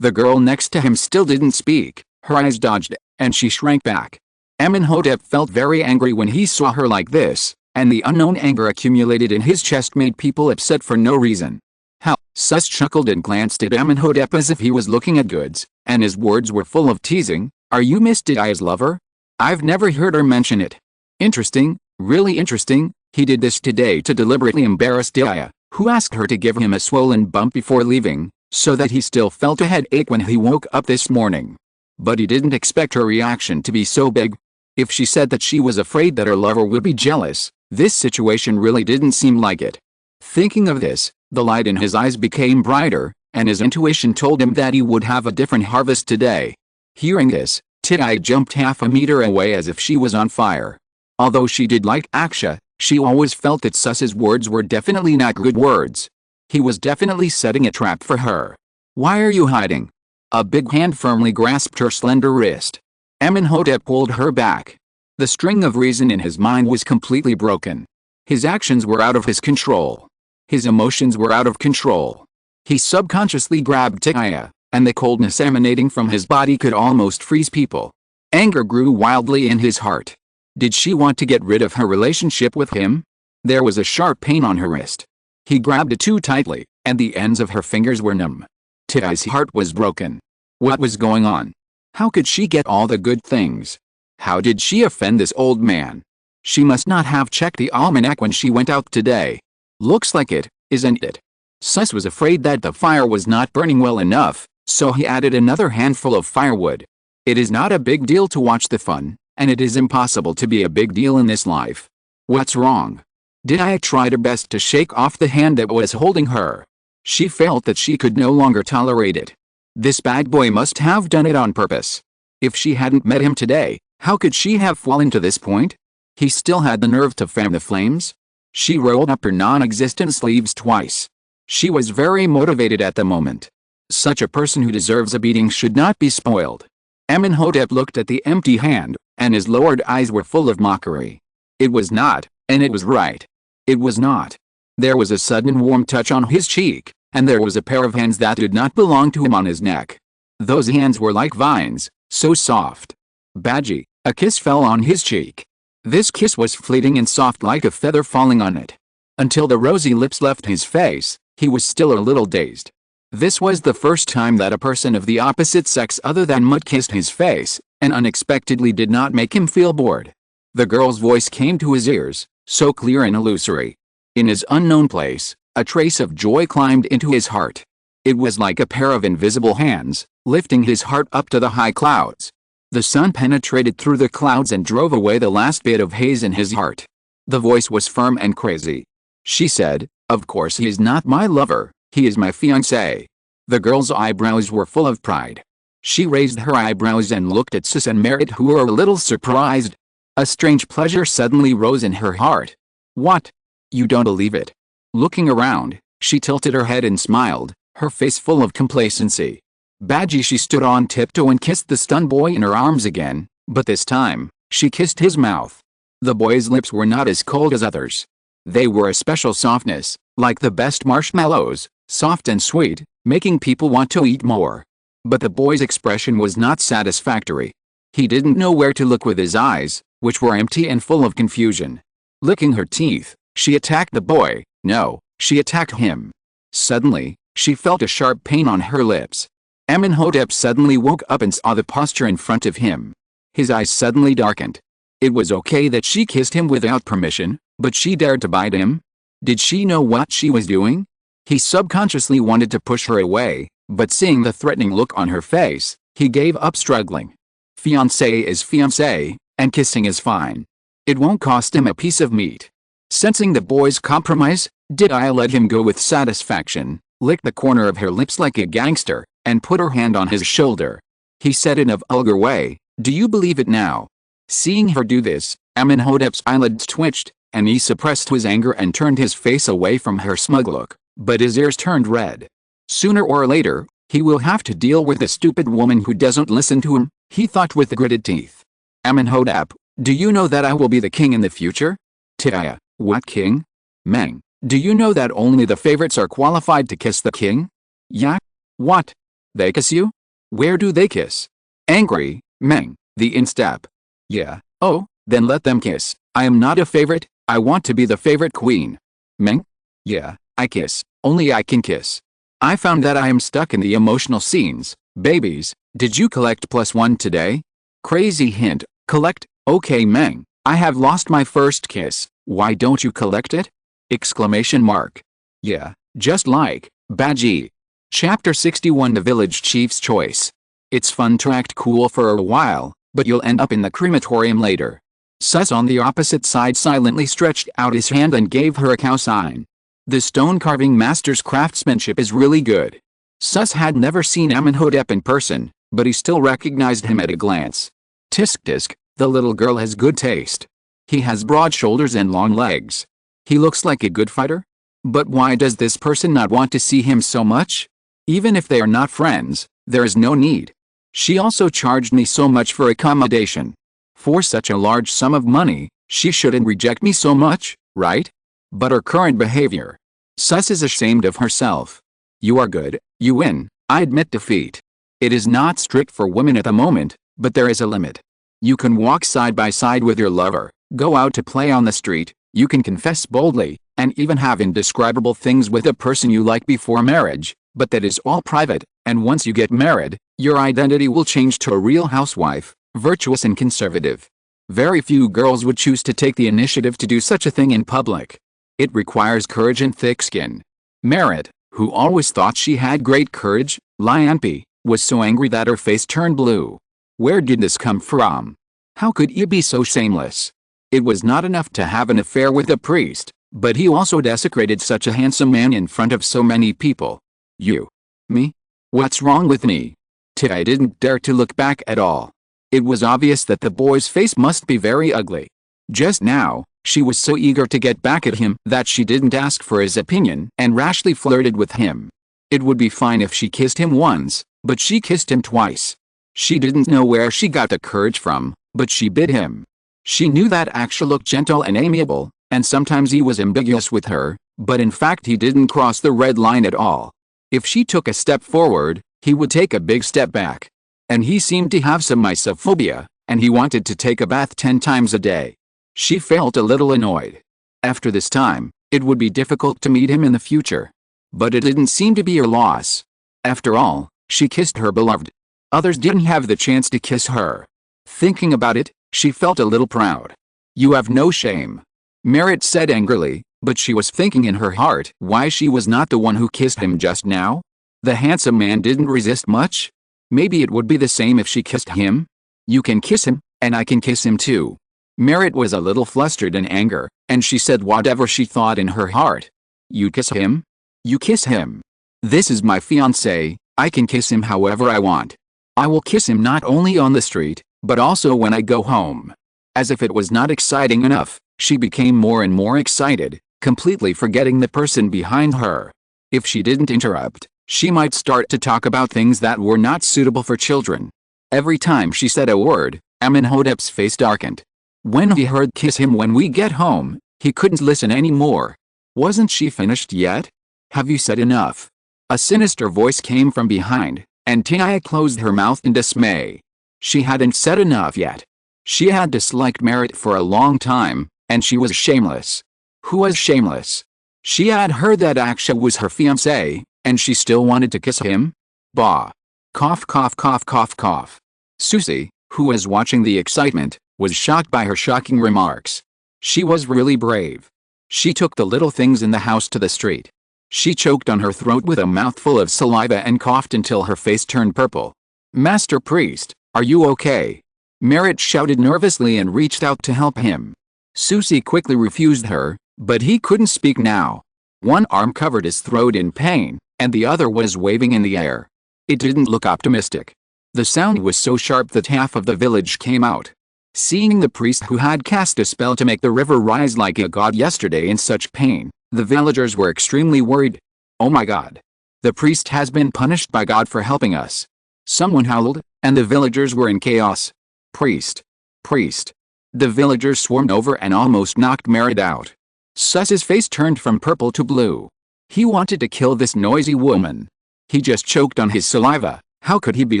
The girl next to him still didn't speak, her eyes dodged, and she shrank back. Amónhotep felt very angry when he saw her like this, and the unknown anger accumulated in his chest made people upset for no reason. How? Sus chuckled and glanced at Amónhotep as if he was looking at goods, and his words were full of teasing. Are you Miss Defies' lover? I've never heard her mention it. Interesting, really interesting. He did this today to deliberately embarrass Defies, who asked her to give him a swollen bump before leaving, so that he still felt a headache when he woke up this morning. But he didn't expect her reaction to be so big. If she said that she was afraid that her lover would be jealous, this situation really didn't seem like it. Thinking of this, the light in his eyes became brighter, and his intuition told him that he would have a different harvest today. Hearing this, Defies jumped half a meter away as if she was on fire. Although she did like Aksha, she always felt that Sus's words were definitely not good words. He was definitely setting a trap for her. Why are you hiding? A big hand firmly grasped her slender wrist. Amónhotep pulled her back. The string of reason in his mind was completely broken. His actions were out of his control. His emotions were out of control. He subconsciously grabbed Defies, and the coldness emanating from his body could almost freeze people. Anger grew wildly in his heart. Did she want to get rid of her relationship with him? There was a sharp pain on her wrist. He grabbed it too tightly, and the ends of her fingers were numb. Defies' heart was broken. What was going on? How could she get all the good things? How did she offend this old man? She must not have checked the almanac when she went out today. Looks like it, isn't it? Sus was afraid that the fire was not burning well enough, so he added another handful of firewood. It is not a big deal to watch the fun, and it is impossible to be a big deal in this life. What's wrong? Defies tried her best to shake off the hand that was holding her. She felt that she could no longer tolerate it. This bad boy must have done it on purpose. If she hadn't met him today, how could she have fallen to this point? He still had the nerve to fan the flames? She rolled up her non-existent sleeves twice. She was very motivated at the moment. Such a person who deserves a beating should not be spoiled. Amónhotep looked at the empty hand, and his lowered eyes were full of mockery. It was not, and it was right. It was not. There was a sudden warm touch on his cheek, and there was a pair of hands that did not belong to him on his neck. Those hands were like vines, so soft. Badgy, a kiss fell on his cheek. This kiss was fleeting and soft like a feather falling on it. Until the rosy lips left his face, he was still a little dazed. This was the first time that a person of the opposite sex other than Mud kissed his face, and unexpectedly did not make him feel bored. The girl's voice came to his ears, so clear and illusory. In his unknown place, a trace of joy climbed into his heart. It was like a pair of invisible hands, lifting his heart up to the high clouds. The sun penetrated through the clouds and drove away the last bit of haze in his heart. The voice was firm and crazy. She said, "Of course he is not my lover, he is my fiancé." The girl's eyebrows were full of pride. She raised her eyebrows and looked at Sus and Merit, who were a little surprised. A strange pleasure suddenly rose in her heart. "What? You don't believe it?" Looking around, she tilted her head and smiled, her face full of complacency. Badgy, she stood on tiptoe and kissed the stunned boy in her arms again, but this time, she kissed his mouth. The boy's lips were not as cold as others. They were a special softness, like the best marshmallows, soft and sweet, making people want to eat more. But the boy's expression was not satisfactory. He didn't know where to look with his eyes, which were empty and full of confusion. Licking her teeth, she attacked the boy. No, she attacked him. Suddenly, she felt a sharp pain on her lips. Amónhotep suddenly woke up and saw the posture in front of him. His eyes suddenly darkened. It was okay that she kissed him without permission, but she dared to bite him? Did she know what she was doing? He subconsciously wanted to push her away, but seeing the threatening look on her face, he gave up struggling. Fiancé is fiancé, and kissing is fine. It won't cost him a piece of meat. Sensing the boy's compromise, Dia let him go with satisfaction, licked the corner of her lips like a gangster, and put her hand on his shoulder. He said in a vulgar way, "Do you believe it now?" Seeing her do this, Amónhotep's eyelids twitched, and he suppressed his anger and turned his face away from her smug look, but his ears turned red. Sooner or later, he will have to deal with a stupid woman who doesn't listen to him, he thought with gritted teeth. Amónhotep, do you know that I will be the king in the future? Dia, what king? Meng, do you know that only the favorites are qualified to kiss the king? Ya? What? They kiss you? Where do they kiss? Angry, Meng, the instep. Yeah, oh, then let them kiss. I am not a favorite, I want to be the favorite queen. Meng? Yeah, I kiss, only I can kiss. I found that I am stuck in the emotional scenes. Babies, did you collect +1 today? Crazy hint, collect, okay Meng, I have lost my first kiss, why don't you collect it? Exclamation mark. Yeah, just like, Baji. Chapter 61 The Village Chief's Choice. It's fun to act cool for a while, but you'll end up in the crematorium later. Sus on the opposite side silently stretched out his hand and gave her a cow sign. The stone carving master's craftsmanship is really good. Sus had never seen Amónhotep in person, but he still recognized him at a glance. Tisk tisk, the little girl has good taste. He has broad shoulders and long legs. He looks like a good fighter? But why does this person not want to see him so much? Even if they are not friends, there is no need. She also charged me so much for accommodation. For such a large sum of money, she shouldn't reject me so much, right? But her current behavior. Sus is ashamed of herself. You are good, you win, I admit defeat. It is not strict for women at the moment, but there is a limit. You can walk side by side with your lover, go out to play on the street, you can confess boldly, and even have indescribable things with a person you like before marriage, but that is all private, and once you get married, your identity will change to a real housewife, virtuous and conservative. Very few girls would choose to take the initiative to do such a thing in public. It requires courage and thick skin. Merit, who always thought she had great courage, Lianpi, was so angry that her face turned blue. Where did this come from? How could he be so shameless? It was not enough to have an affair with a priest, but he also desecrated such a handsome man in front of so many people. You? Me? What's wrong with me? I didn't dare to look back at all. It was obvious that the boy's face must be very ugly. Just now, she was so eager to get back at him that she didn't ask for his opinion and rashly flirted with him. It would be fine if she kissed him once, but she kissed him twice. She didn't know where she got the courage from, but she bit him. She knew that Aksha looked gentle and amiable, and sometimes he was ambiguous with her, but in fact he didn't cross the red line at all. If she took a step forward, he would take a big step back. And he seemed to have some mysophobia, and he wanted to take a bath 10 times a day. She felt a little annoyed. After this time, it would be difficult to meet him in the future. But it didn't seem to be her loss. After all, she kissed her beloved. Others didn't have the chance to kiss her. Thinking about it, she felt a little proud. You have no shame. Merit said angrily, but she was thinking in her heart why she was not the one who kissed him just now. The handsome man didn't resist much. Maybe it would be the same if she kissed him. You can kiss him, and I can kiss him too. Merit was a little flustered in anger, and she said whatever she thought in her heart. You kiss him? You kiss him. This is my fiancé, I can kiss him however I want. I will kiss him not only on the street, but also when I go home. As if it was not exciting enough, she became more and more excited, completely forgetting the person behind her. If she didn't interrupt, she might start to talk about things that were not suitable for children. Every time she said a word, Amónhotep's face darkened. When he heard kiss him when we get home, he couldn't listen anymore. Wasn't she finished yet? Have you said enough? A sinister voice came from behind, and Dia closed her mouth in dismay. She hadn't said enough yet. She had disliked Merit for a long time, and she was shameless. Who was shameless? She had heard that Aksha was her fiancé, and she still wanted to kiss him? Bah. Cough cough cough cough cough. Susie, who was watching the excitement, was shocked by her shocking remarks. She was really brave. She took the little things in the house to the street. She choked on her throat with a mouthful of saliva and coughed until her face turned purple. "Master Priest, are you okay?" Merritt shouted nervously and reached out to help him. Susie quickly refused her, but he couldn't speak now. One arm covered his throat in pain, and the other was waving in the air. It didn't look optimistic. The sound was so sharp that half of the village came out. Seeing the priest who had cast a spell to make the river rise like a god yesterday in such pain, the villagers were extremely worried. "Oh my god. The priest has been punished by God for helping us." Someone howled, and the villagers were in chaos. "Priest! Priest!" The villagers swarmed over and almost knocked Merritt out. Sus's face turned from purple to blue. He wanted to kill this noisy woman. He just choked on his saliva. How could he be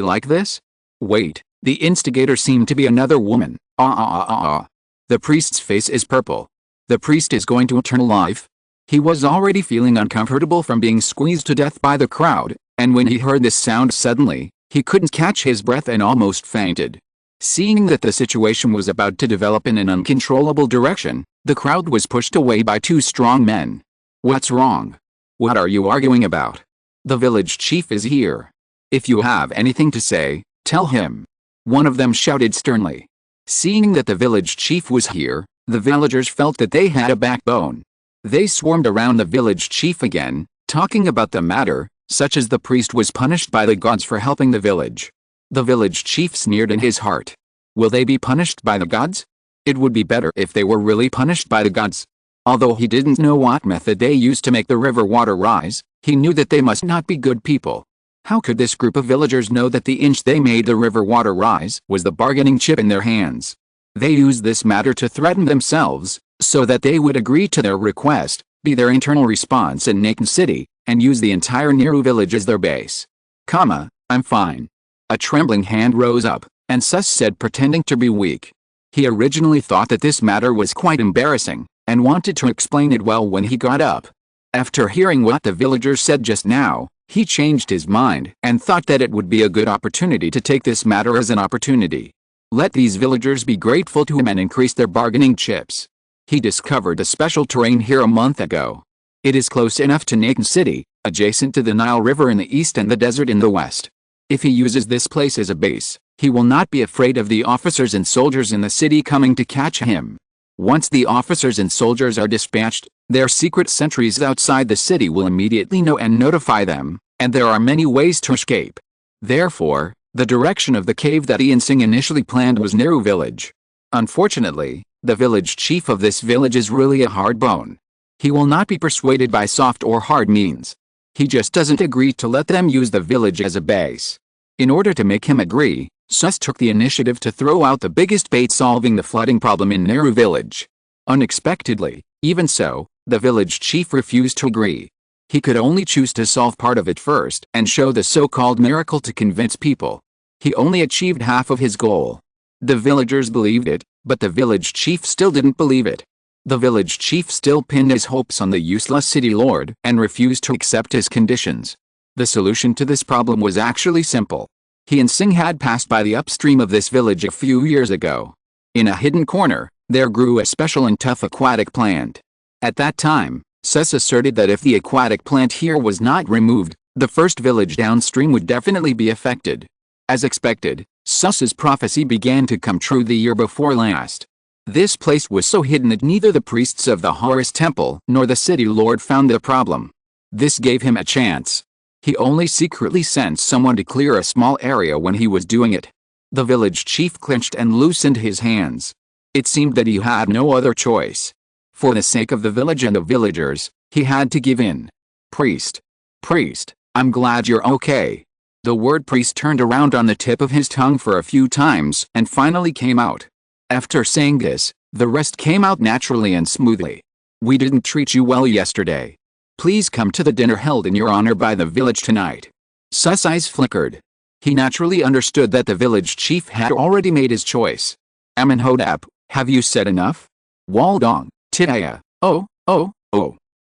like this? Wait, the instigator seemed to be another woman. The priest's face is purple. The priest is going to eternal life? He was already feeling uncomfortable from being squeezed to death by the crowd, and when he heard this sound suddenly, he couldn't catch his breath and almost fainted. Seeing that the situation was about to develop in an uncontrollable direction, the crowd was pushed away by two strong men. "What's wrong? What are you arguing about? The village chief is here. If you have anything to say, tell him," one of them shouted sternly. Seeing that the village chief was here, the villagers felt that they had a backbone. They swarmed around the village chief again, talking about the matter, such as the priest was punished by the gods for helping the village. The village chief sneered in his heart. Will they be punished by the gods? It would be better if they were really punished by the gods. Although he didn't know what method they used to make the river water rise, he knew that they must not be good people. How could this group of villagers know that the inch they made the river water rise was the bargaining chip in their hands? They used this matter to threaten themselves, so that they would agree to their request, be their internal response in Naken City, and use the entire Neru village as their base. I'm fine. A trembling hand rose up, and Sus said, pretending to be weak. He originally thought that this matter was quite embarrassing, and wanted to explain it well when he got up. After hearing what the villagers said just now, he changed his mind and thought that it would be a good opportunity to take this matter as an opportunity. Let these villagers be grateful to him and increase their bargaining chips. He discovered a special terrain here a month ago. It is close enough to Naken City, adjacent to the Nile River in the east and the desert in the west. If he uses this place as a base, he will not be afraid of the officers and soldiers in the city coming to catch him. Once the officers and soldiers are dispatched, their secret sentries outside the city will immediately know and notify them, and there are many ways to escape. Therefore, the direction of the cave that Ian Singh initially planned was Neru village. Unfortunately, the village chief of this village is really a hard bone. He will not be persuaded by soft or hard means. He just doesn't agree to let them use the village as a base. In order to make him agree, Sus took the initiative to throw out the biggest bait solving the flooding problem in Neru village. Unexpectedly, even so, the village chief refused to agree. He could only choose to solve part of it first and show the so-called miracle to convince people. He only achieved half of his goal. The villagers believed it, but the village chief still didn't believe it. The village chief still pinned his hopes on the useless city lord and refused to accept his conditions. The solution to this problem was actually simple. He and Singh had passed by the upstream of this village a few years ago. In a hidden corner, there grew a special and tough aquatic plant. At that time, Sus asserted that if the aquatic plant here was not removed, the first village downstream would definitely be affected. As expected, Sus's prophecy began to come true the year before last. This place was so hidden that neither the priests of the Horus temple nor the city lord found the problem. This gave him a chance. He only secretly sent someone to clear a small area when he was doing it. The village chief clenched and loosened his hands. It seemed that he had no other choice. For the sake of the village and the villagers, he had to give in. Priest. Priest, I'm glad you're okay. The word priest turned around on the tip of his tongue for a few times and finally came out. After saying this, the rest came out naturally and smoothly. We didn't treat you well yesterday. Please come to the dinner held in your honor by the village tonight. Sus' eyes flickered. He naturally understood that the village chief had already made his choice. Amónhotep, have you said enough? Waldong, Titaya, oh.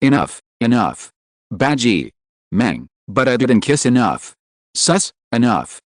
Enough, enough. Baji. Meng, but I didn't kiss enough. Sus, enough.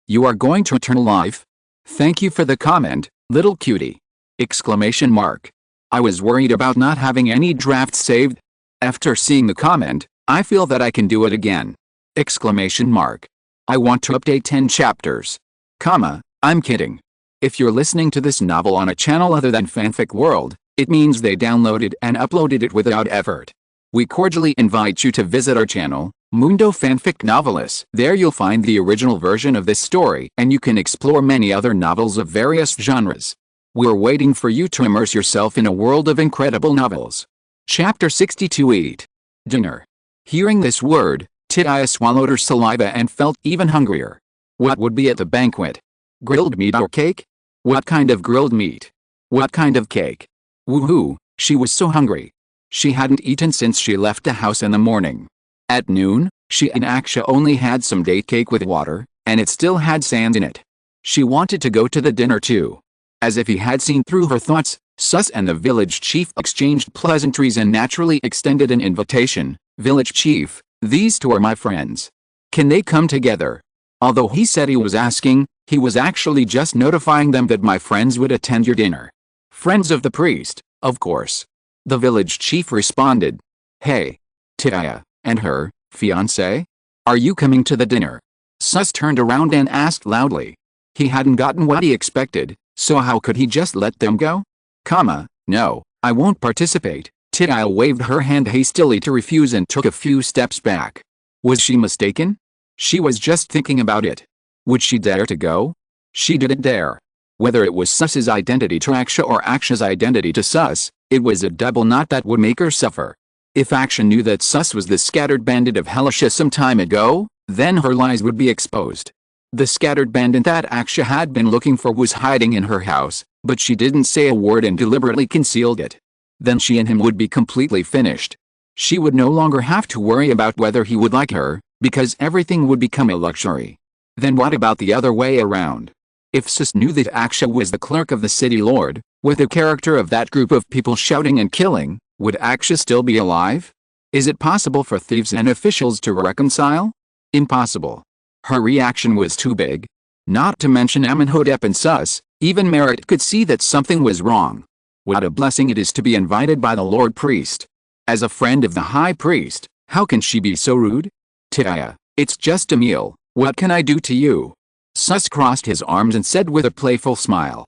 You are going to eternal life? Thank you for the comment, little cutie. Exclamation mark. I was worried about not having any drafts saved. After seeing the comment, I feel that I can do it again. Exclamation mark. I want to update 10 chapters. Comma, I'm kidding. If you're listening to this novel on a channel other than Fanfic World, it means they downloaded and uploaded it without effort. We cordially invite you to visit our channel, Mundo Fanfic Novelists. There you'll find the original version of this story and you can explore many other novels of various genres. We're waiting for you to immerse yourself in a world of incredible novels. Chapter 62 Eat. Dinner. Hearing this word, Tidya swallowed her saliva and felt even hungrier. What would be at the banquet? Grilled meat or cake? What kind of grilled meat? What kind of cake? Woohoo, she was so hungry. She hadn't eaten since she left the house in the morning. At noon, she and Aksha only had some date cake with water, and it still had sand in it. She wanted to go to the dinner too. As if he had seen through her thoughts, Sus and the village chief exchanged pleasantries and naturally extended an invitation. Village chief, these two are my friends. Can they come together? Although he said he was asking, he was actually just notifying them that my friends would attend your dinner. Friends of the priest, of course. The village chief responded. Hey. Tidya, and her fiancé? Are you coming to the dinner? Sus turned around and asked loudly. He hadn't gotten what he expected, so how could he just let them go? Comma, no, I won't participate. Tidya waved her hand hastily to refuse and took a few steps back. Was she mistaken? She was just thinking about it. Would she dare to go? She didn't dare. Whether it was Sus's identity to Aksha or Aksha's identity to Sus, it was a double knot that would make her suffer. If Aksha knew that Sus was the scattered bandit of Helisha some time ago, then her lies would be exposed. The scattered bandit that Aksha had been looking for was hiding in her house, but she didn't say a word and deliberately concealed it. Then she and him would be completely finished. She would no longer have to worry about whether he would like her, because everything would become a luxury. Then what about the other way around? If Sus knew that Aksha was the clerk of the city lord, with the character of that group of people shouting and killing, would Aksha still be alive? Is it possible for thieves and officials to reconcile? Impossible. Her reaction was too big. Not to mention Amónhotep and Sus, even Merit could see that something was wrong. What a blessing it is to be invited by the Lord Priest. As a friend of the High Priest, how can she be so rude? Tidya, it's just a meal, what can I do to you? Sus crossed his arms and said with a playful smile.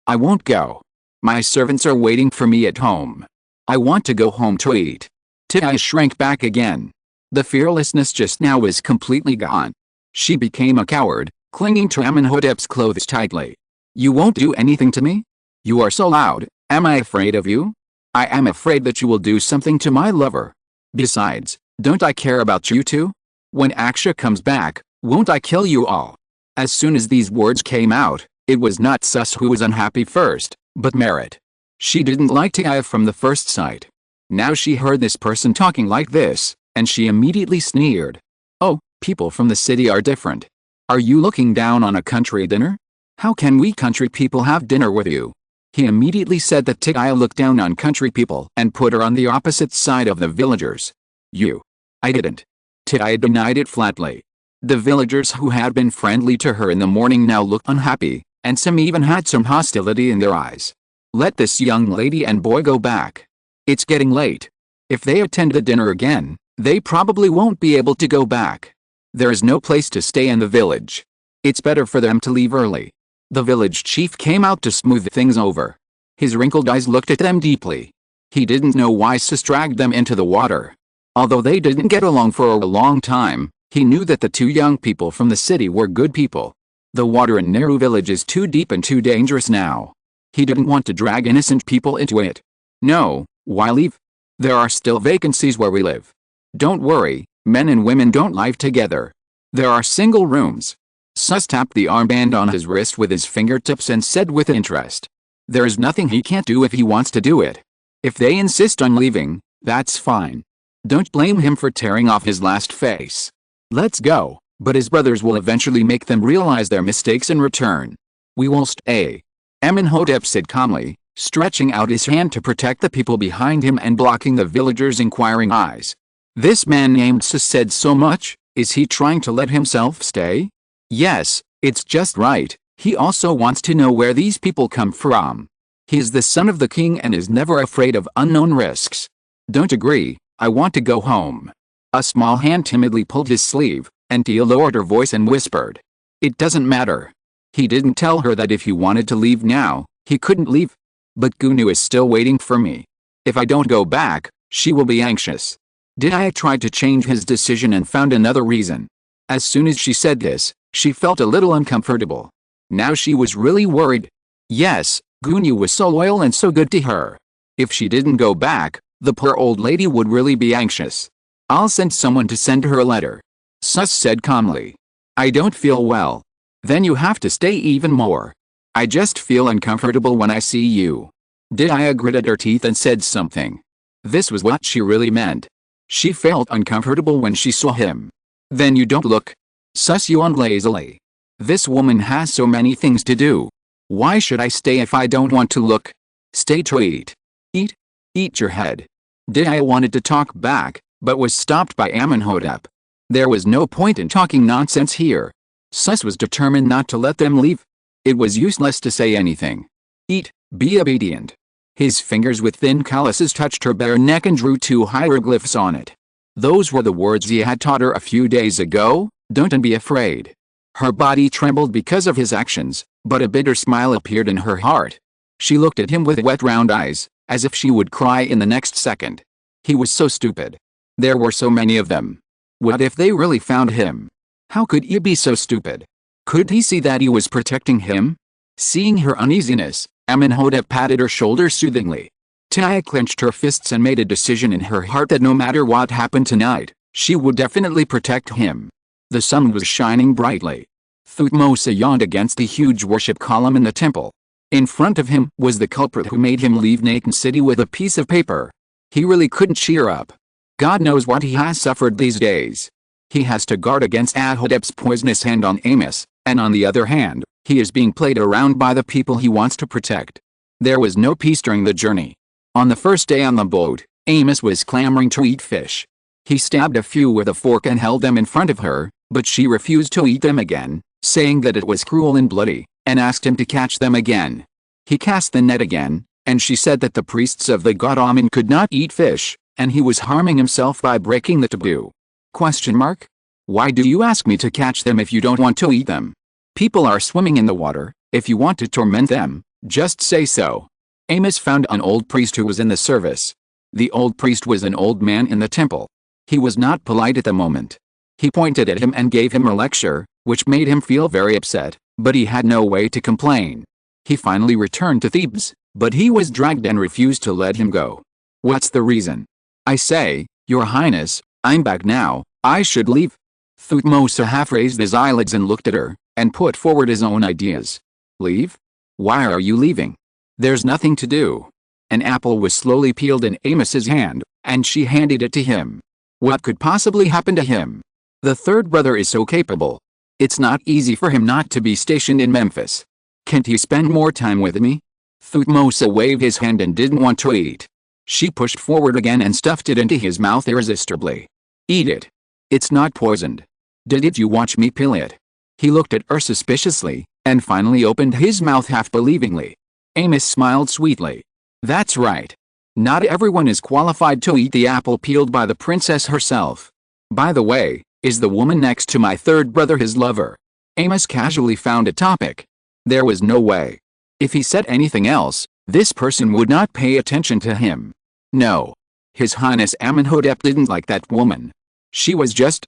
I won't go. My servants are waiting for me at home. I want to go home to eat. Tidya shrank back again. The fearlessness just now was completely gone. She became a coward, clinging to Amónhotep's clothes tightly. You won't do anything to me? You are so loud, am I afraid of you? I am afraid that you will do something to my lover. Besides, don't I care about you too? When Aksha comes back, won't I kill you all? As soon as these words came out, it was not Sus who was unhappy first, but Merit. She didn't like Tidya from the first sight. Now she heard this person talking like this, and she immediately sneered. Oh, people from the city are different. Are you looking down on a country dinner? How can we country people have dinner with you? He immediately said that Tidya looked down on country people and put her on the opposite side of the villagers. You. I didn't. Tidya denied it flatly. The villagers who had been friendly to her in the morning now looked unhappy, and some even had some hostility in their eyes. Let this young lady and boy go back. It's getting late. If they attend the dinner again, they probably won't be able to go back. There is no place to stay in the village. It's better for them to leave early. The village chief came out to smooth things over. His wrinkled eyes looked at them deeply. He didn't know why Sus dragged them into the water. Although they didn't get along for a long time, he knew that the two young people from the city were good people. The water in Nehru village is too deep and too dangerous now. He didn't want to drag innocent people into it. No, why leave? There are still vacancies where we live. Don't worry, men and women don't live together. There are single rooms. Sus tapped the armband on his wrist with his fingertips and said with interest. There is nothing he can't do if he wants to do it. If they insist on leaving, that's fine. Don't blame him for tearing off his last face. Let's go, but his brothers will eventually make them realize their mistakes and return. We will stay. Amónhotep said calmly, stretching out his hand to protect the people behind him and blocking the villagers' inquiring eyes. This man named Sus said so much, is he trying to let himself stay? Yes, it's just right, He also wants to know where these people come from. He is the son of the king and is never afraid of unknown risks. Don't agree, I want to go home. A small hand timidly pulled his sleeve, and Tia lowered her voice and whispered. It doesn't matter. He didn't tell her that if he wanted to leave now, he couldn't leave. But Gunu is still waiting for me. If I don't go back, she will be anxious. Dia tried to change his decision and found another reason. As soon as she said this, she felt a little uncomfortable. Now she was really worried. Yes, Gunu was so loyal and so good to her. If she didn't go back, the poor old lady would really be anxious. I'll send someone to send her a letter. Sus said calmly. I don't feel well. Then you have to stay even more. I just feel uncomfortable when I see you. Dia gritted her teeth and said something. This was what she really meant. She felt uncomfortable when she saw him. Then you don't look. Sus yawned lazily. This woman has so many things to do. Why should I stay if I don't want to look? Stay to eat. Eat? Eat your head. Dia wanted to talk back, but was stopped by Amónhotep. There was no point in talking nonsense here. Sus was determined not to let them leave. It was useless to say anything. Eat, be obedient. His fingers with thin calluses touched her bare neck and drew 2 hieroglyphs on it. Those were the words he had taught her a few days ago, don't and be afraid. Her body trembled because of his actions, but a bitter smile appeared in her heart. She looked at him with wet round eyes, as if she would cry in the next second. He was so stupid. There were so many of them. What if they really found him? How could he be so stupid? Could he see that he was protecting him? Seeing her uneasiness, Amónhotep patted her shoulder soothingly. Tia clenched her fists and made a decision in her heart that no matter what happened tonight, she would definitely protect him. The sun was shining brightly. Thutmose yawned against the huge worship column in the temple. In front of him was the culprit who made him leave Nakan City with a piece of paper. He really couldn't cheer up. God knows what he has suffered these days. He has to guard against Amónhotep's poisonous hand on Amos, and on the other hand, he is being played around by the people he wants to protect. There was no peace during the journey. On the first day on the boat, Amos was clamoring to eat fish. He stabbed a few with a fork and held them in front of her, but she refused to eat them again, saying that it was cruel and bloody, and asked him to catch them again. He cast the net again, and she said that the priests of the god Amon could not eat fish, and he was harming himself by breaking the taboo. Why do you ask me to catch them if you don't want to eat them? People are swimming in the water. If you want to torment them, just say so. Amos found an old priest who was in the service. The old priest was an old man in the temple. He was not polite at the moment. He pointed at him and gave him a lecture, which made him feel very upset, but he had no way to complain. He finally returned to Thebes, but he was dragged and refused to let him go. What's the reason? I say, Your Highness, I'm back now, I should leave. Thutmose half raised his eyelids and looked at her, and put forward his own ideas. Leave? Why are you leaving? There's nothing to do. An apple was slowly peeled in Amos's hand, and she handed it to him. What could possibly happen to him? The third brother is so capable. It's not easy for him not to be stationed in Memphis. Can't he spend more time with me? Thutmose waved his hand and didn't want to eat. She pushed forward again and stuffed it into his mouth irresistibly. Eat it. It's not poisoned. Did you watch me peel it? He looked at her suspiciously, and finally opened his mouth half-believingly. Amos smiled sweetly. That's right. Not everyone is qualified to eat the apple peeled by the princess herself. By the way, is the woman next to my third brother his lover? Amos casually found a topic. There was no way. If he said anything else, this person would not pay attention to him. No. His Highness Amónhotep didn't like that woman. She was just,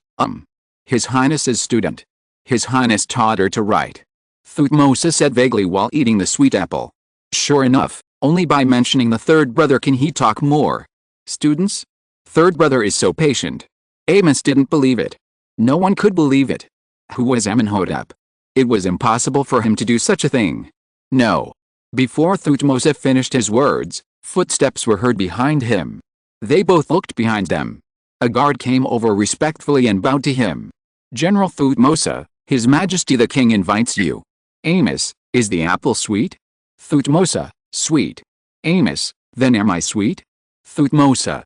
His Highness's student. His Highness taught her to write. Thutmose said vaguely while eating the sweet apple. Sure enough, only by mentioning the third brother can he talk more. Students? Third brother is so patient. Amos didn't believe it. No one could believe it. Who was Amónhotep? It was impossible for him to do such a thing. No. Before Thutmose finished his words, footsteps were heard behind him. They both looked behind them. A guard came over respectfully and bowed to him. General Thutmose, His Majesty the King invites you. Amos, is the apple sweet? Thutmose, sweet. Amos, then am I sweet? Thutmose.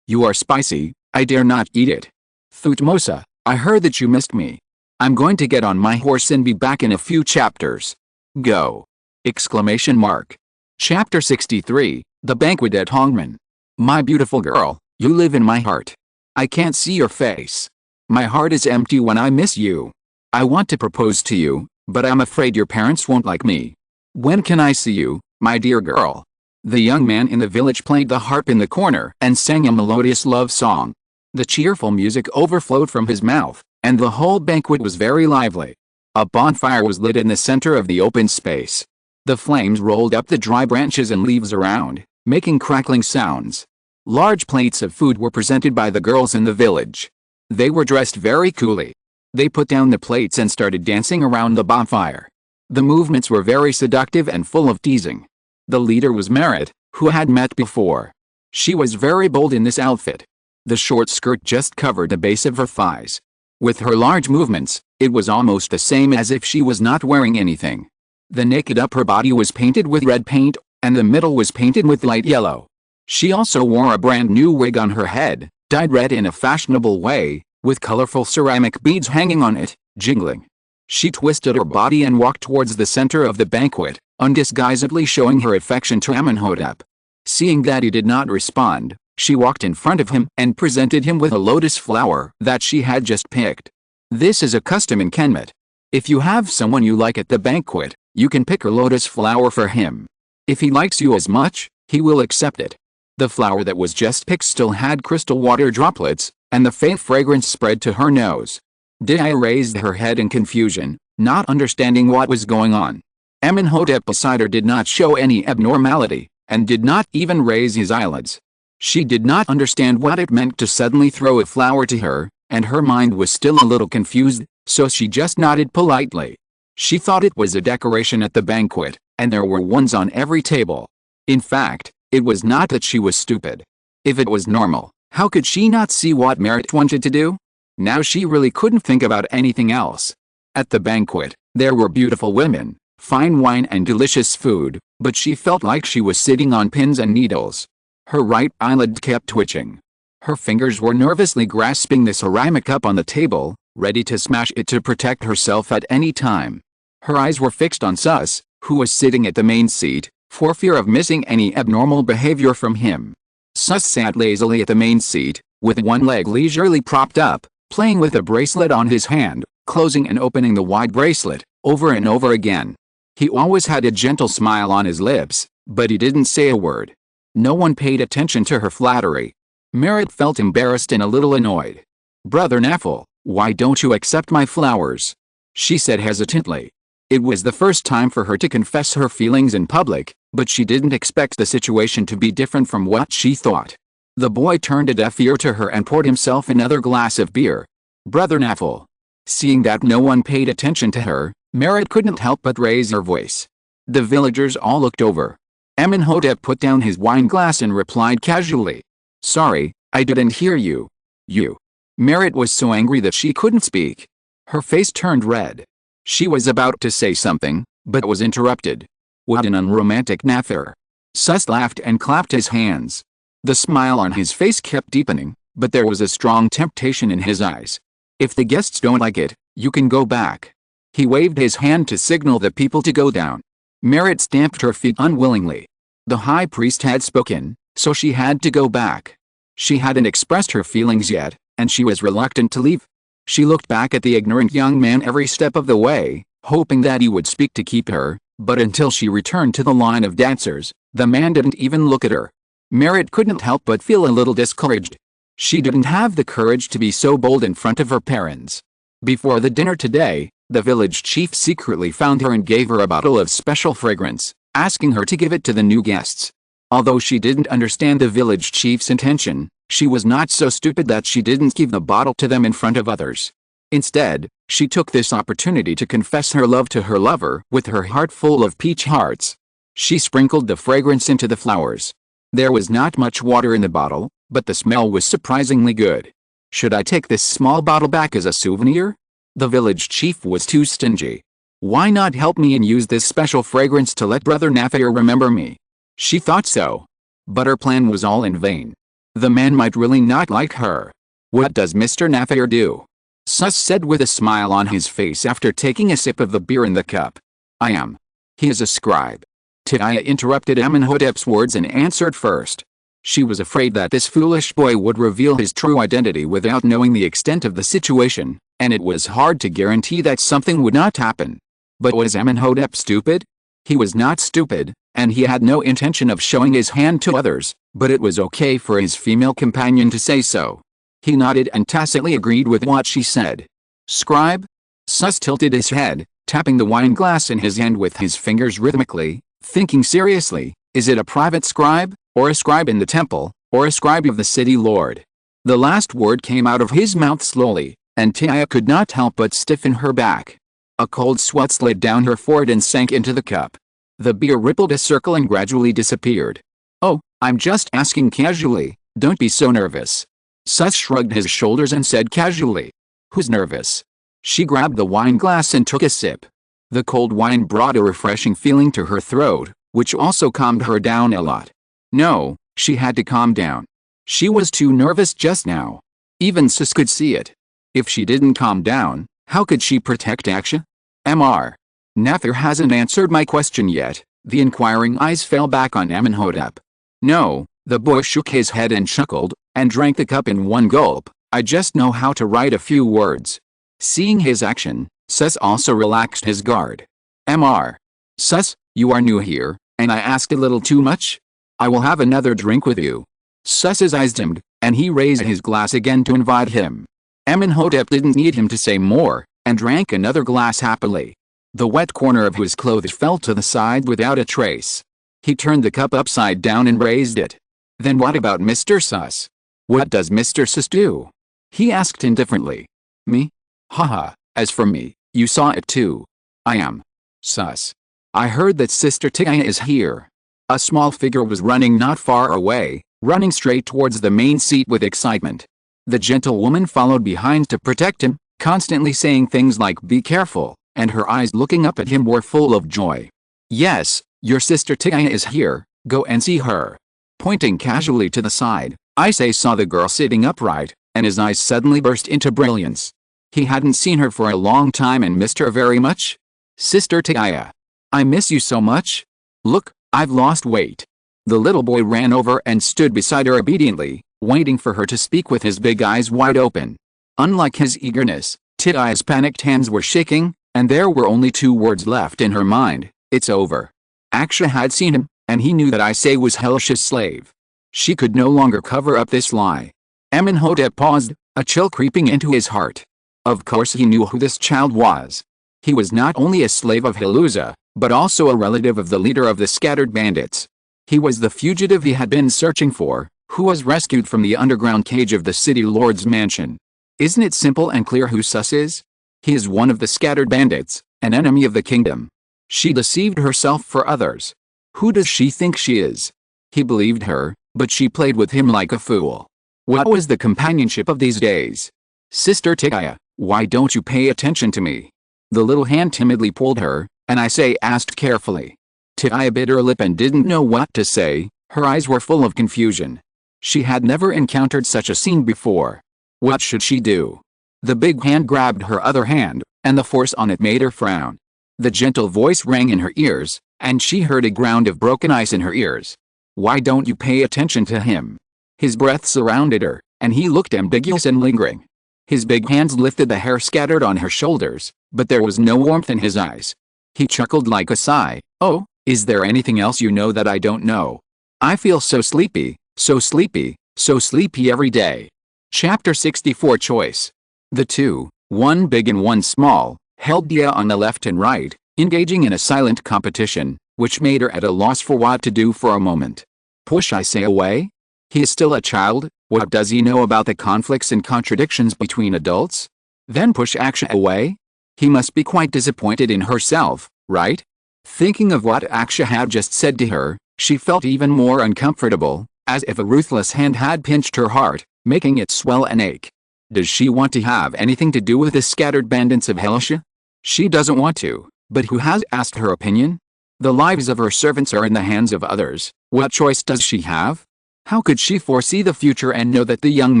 You are spicy, I dare not eat it. Thutmose, I heard that you missed me. I'm going to get on my horse and be back in a few chapters. Go! Exclamation mark. Chapter 63, The Banquet at Hongmen. My beautiful girl, you live in my heart. I can't see your face. My heart is empty when I miss you. I want to propose to you, but I'm afraid your parents won't like me. When can I see you, my dear girl? The young man in the village played the harp in the corner and sang a melodious love song. The cheerful music overflowed from his mouth, and the whole banquet was very lively. A bonfire was lit in the center of the open space. The flames rolled up the dry branches and leaves around, making crackling sounds. Large plates of food were presented by the girls in the village. They were dressed very coolly. They put down the plates and started dancing around the bonfire. The movements were very seductive and full of teasing. The leader was Merit, who had met before. She was very bold in this outfit. The short skirt just covered the base of her thighs. With her large movements, it was almost the same as if she was not wearing anything. The naked upper body was painted with red paint, and the middle was painted with light yellow. She also wore a brand new wig on her head, dyed red in a fashionable way, with colorful ceramic beads hanging on it, jingling. She twisted her body and walked towards the center of the banquet, undisguisedly showing her affection to Amónhotep. Seeing that he did not respond, she walked in front of him and presented him with a lotus flower that she had just picked. This is a custom in Kemet. If you have someone you like at the banquet, you can pick a lotus flower for him. If he likes you as much, he will accept it. The flower that was just picked still had crystal water droplets, and the faint fragrance spread to her nose. Dia raised her head in confusion, not understanding what was going on. Amónhotep beside her did not show any abnormality, and did not even raise his eyelids. She did not understand what it meant to suddenly throw a flower to her, and her mind was still a little confused, so she just nodded politely. She thought it was a decoration at the banquet, and there were ones on every table. In fact, it was not that she was stupid. If it was normal, how could she not see what Merit wanted to do? Now she really couldn't think about anything else. At the banquet, there were beautiful women, fine wine and delicious food, but she felt like she was sitting on pins and needles. Her right eyelid kept twitching. Her fingers were nervously grasping the ceramic cup on the table, ready to smash it to protect herself at any time. Her eyes were fixed on Sus, who was sitting at the main seat, for fear of missing any abnormal behavior from him. Sus sat lazily at the main seat, with one leg leisurely propped up, playing with a bracelet on his hand, closing and opening the wide bracelet, over and over again. He always had a gentle smile on his lips, but he didn't say a word. No one paid attention to her flattery. Merit felt embarrassed and a little annoyed. "Brother Nafel, why don't you accept my flowers?" she said hesitantly. It was the first time for her to confess her feelings in public, but she didn't expect the situation to be different from what she thought. The boy turned a deaf ear to her and poured himself another glass of beer. "Brother Nafel." Seeing that no one paid attention to her, Merit couldn't help but raise her voice. The villagers all looked over. Amónhotep put down his wine glass and replied casually, "Sorry, I didn't hear you." "You." Merit was so angry that she couldn't speak. Her face turned red. She was about to say something, but was interrupted. "What an unromantic Nafir." Sus laughed and clapped his hands. The smile on his face kept deepening, but there was a strong temptation in his eyes. "If the guests don't like it, you can go back." He waved his hand to signal the people to go down. Merit stamped her feet unwillingly. The high priest had spoken, so she had to go back. She hadn't expressed her feelings yet, and she was reluctant to leave. She looked back at the ignorant young man every step of the way, hoping that he would speak to keep her, but until she returned to the line of dancers, the man didn't even look at her. Merit couldn't help but feel a little discouraged. She didn't have the courage to be so bold in front of her parents. Before the dinner today, the village chief secretly found her and gave her a bottle of special fragrance, asking her to give it to the new guests. Although she didn't understand the village chief's intention, she was not so stupid that she didn't give the bottle to them in front of others. Instead, she took this opportunity to confess her love to her lover with her heart full of peach hearts. She sprinkled the fragrance into the flowers. There was not much water in the bottle, but the smell was surprisingly good. "Should I take this small bottle back as a souvenir?" The village chief was too stingy. "Why not help me and use this special fragrance to let Brother Nafir remember me?" She thought so. But her plan was all in vain. The man might really not like her. "What does Mr. Nafir do?" Sus said with a smile on his face after taking a sip of the beer in the cup. I am. He is a scribe. Tiaya interrupted Amónhotep's words and answered first. She was afraid that this foolish boy would reveal his true identity without knowing the extent of the situation, and it was hard to guarantee that something would not happen. But was Amónhotep stupid? He was not stupid, and he had no intention of showing his hand to others, but it was okay for his female companion to say so. He nodded and tacitly agreed with what she said. Scribe? Sus tilted his head, tapping the wine glass in his hand with his fingers rhythmically, thinking seriously, is it a private scribe, or a scribe in the temple, or a scribe of the city lord? The last word came out of his mouth slowly, and Tiaya could not help but stiffen her back. A cold sweat slid down her forehead and sank into the cup. The beer rippled a circle and gradually disappeared. Oh, I'm just asking casually, don't be so nervous. Sus shrugged his shoulders and said casually. Who's nervous? She grabbed the wine glass and took a sip. The cold wine brought a refreshing feeling to her throat, which also calmed her down a lot. No, she had to calm down. She was too nervous just now. Even Sus could see it. If she didn't calm down, how could she protect Aksha? Mr. Nather hasn't answered my question yet. The inquiring eyes fell back on Amónhotep. No, the boy shook his head and chuckled, and drank the cup in one gulp. I just know how to write a few words. Seeing his action, Sus also relaxed his guard. Mr. Sus, you are new here, and I asked a little too much? I will have another drink with you. Sus's eyes dimmed, and he raised his glass again to invite him. Amónhotep didn't need him to say more, and drank another glass happily. The wet corner of his clothes fell to the side without a trace. He turned the cup upside down and raised it. Then what about Mr. Sus? What does Mr. Sus do? He asked indifferently. Me? Haha, as for me, you saw it too. I am. Sus. I heard that Sister Tiaya is here. A small figure was running not far away, running straight towards the main seat with excitement. The gentlewoman followed behind to protect him, constantly saying things like be careful, and her eyes looking up at him were full of joy. Yes, your Sister Tiaya is here, go and see her. Pointing casually to the side, Issei saw the girl sitting upright, and his eyes suddenly burst into brilliance. He hadn't seen her for a long time and missed her very much. Sister Tiaya. I miss you so much. Look, I've lost weight. The little boy ran over and stood beside her obediently, waiting for her to speak with his big eyes wide open. Unlike his eagerness, Tiaya's panicked hands were shaking, and there were only two words left in her mind, it's over. Aksha had seen him, and he knew that Issei was Helish's slave. She could no longer cover up this lie. Amónhotep paused, a chill creeping into his heart. Of course he knew who this child was. He was not only a slave of Heluza, but also a relative of the leader of the scattered bandits. He was the fugitive he had been searching for, who was rescued from the underground cage of the city lord's mansion. Isn't it simple and clear who Sus is? He is one of the scattered bandits, an enemy of the kingdom. She deceived herself for others. Who does she think she is? He believed her, but she played with him like a fool. What was the companionship of these days? Sister Tiaya, why don't you pay attention to me? The little hand timidly pulled her, and Issei asked carefully. Tiaya bit her lip and didn't know what to say, her eyes were full of confusion. She had never encountered such a scene before. What should she do? The big hand grabbed her other hand, and the force on it made her frown. The gentle voice rang in her ears, and she heard a ground of broken ice in her ears. Why don't you pay attention to him? His breath surrounded her, and he looked ambiguous and lingering. His big hands lifted the hair scattered on her shoulders, but there was no warmth in his eyes. He chuckled like a sigh. Oh, is there anything else you know that I don't know? I feel so sleepy, so sleepy, so sleepy every day. Chapter 64 Choice. The two, one big and one small, held Dia on the left and right, engaging in a silent competition, which made her at a loss for what to do for a moment. Push Issei away? He is still a child, what does he know about the conflicts and contradictions between adults? Then push Aksha away? He must be quite disappointed in herself, right? Thinking of what Aksha had just said to her, she felt even more uncomfortable, as if a ruthless hand had pinched her heart, making it swell and ache. Does she want to have anything to do with the scattered bandits of Helisha? She doesn't want to, but who has asked her opinion? The lives of her servants are in the hands of others, what choice does she have? How could she foresee the future and know that the young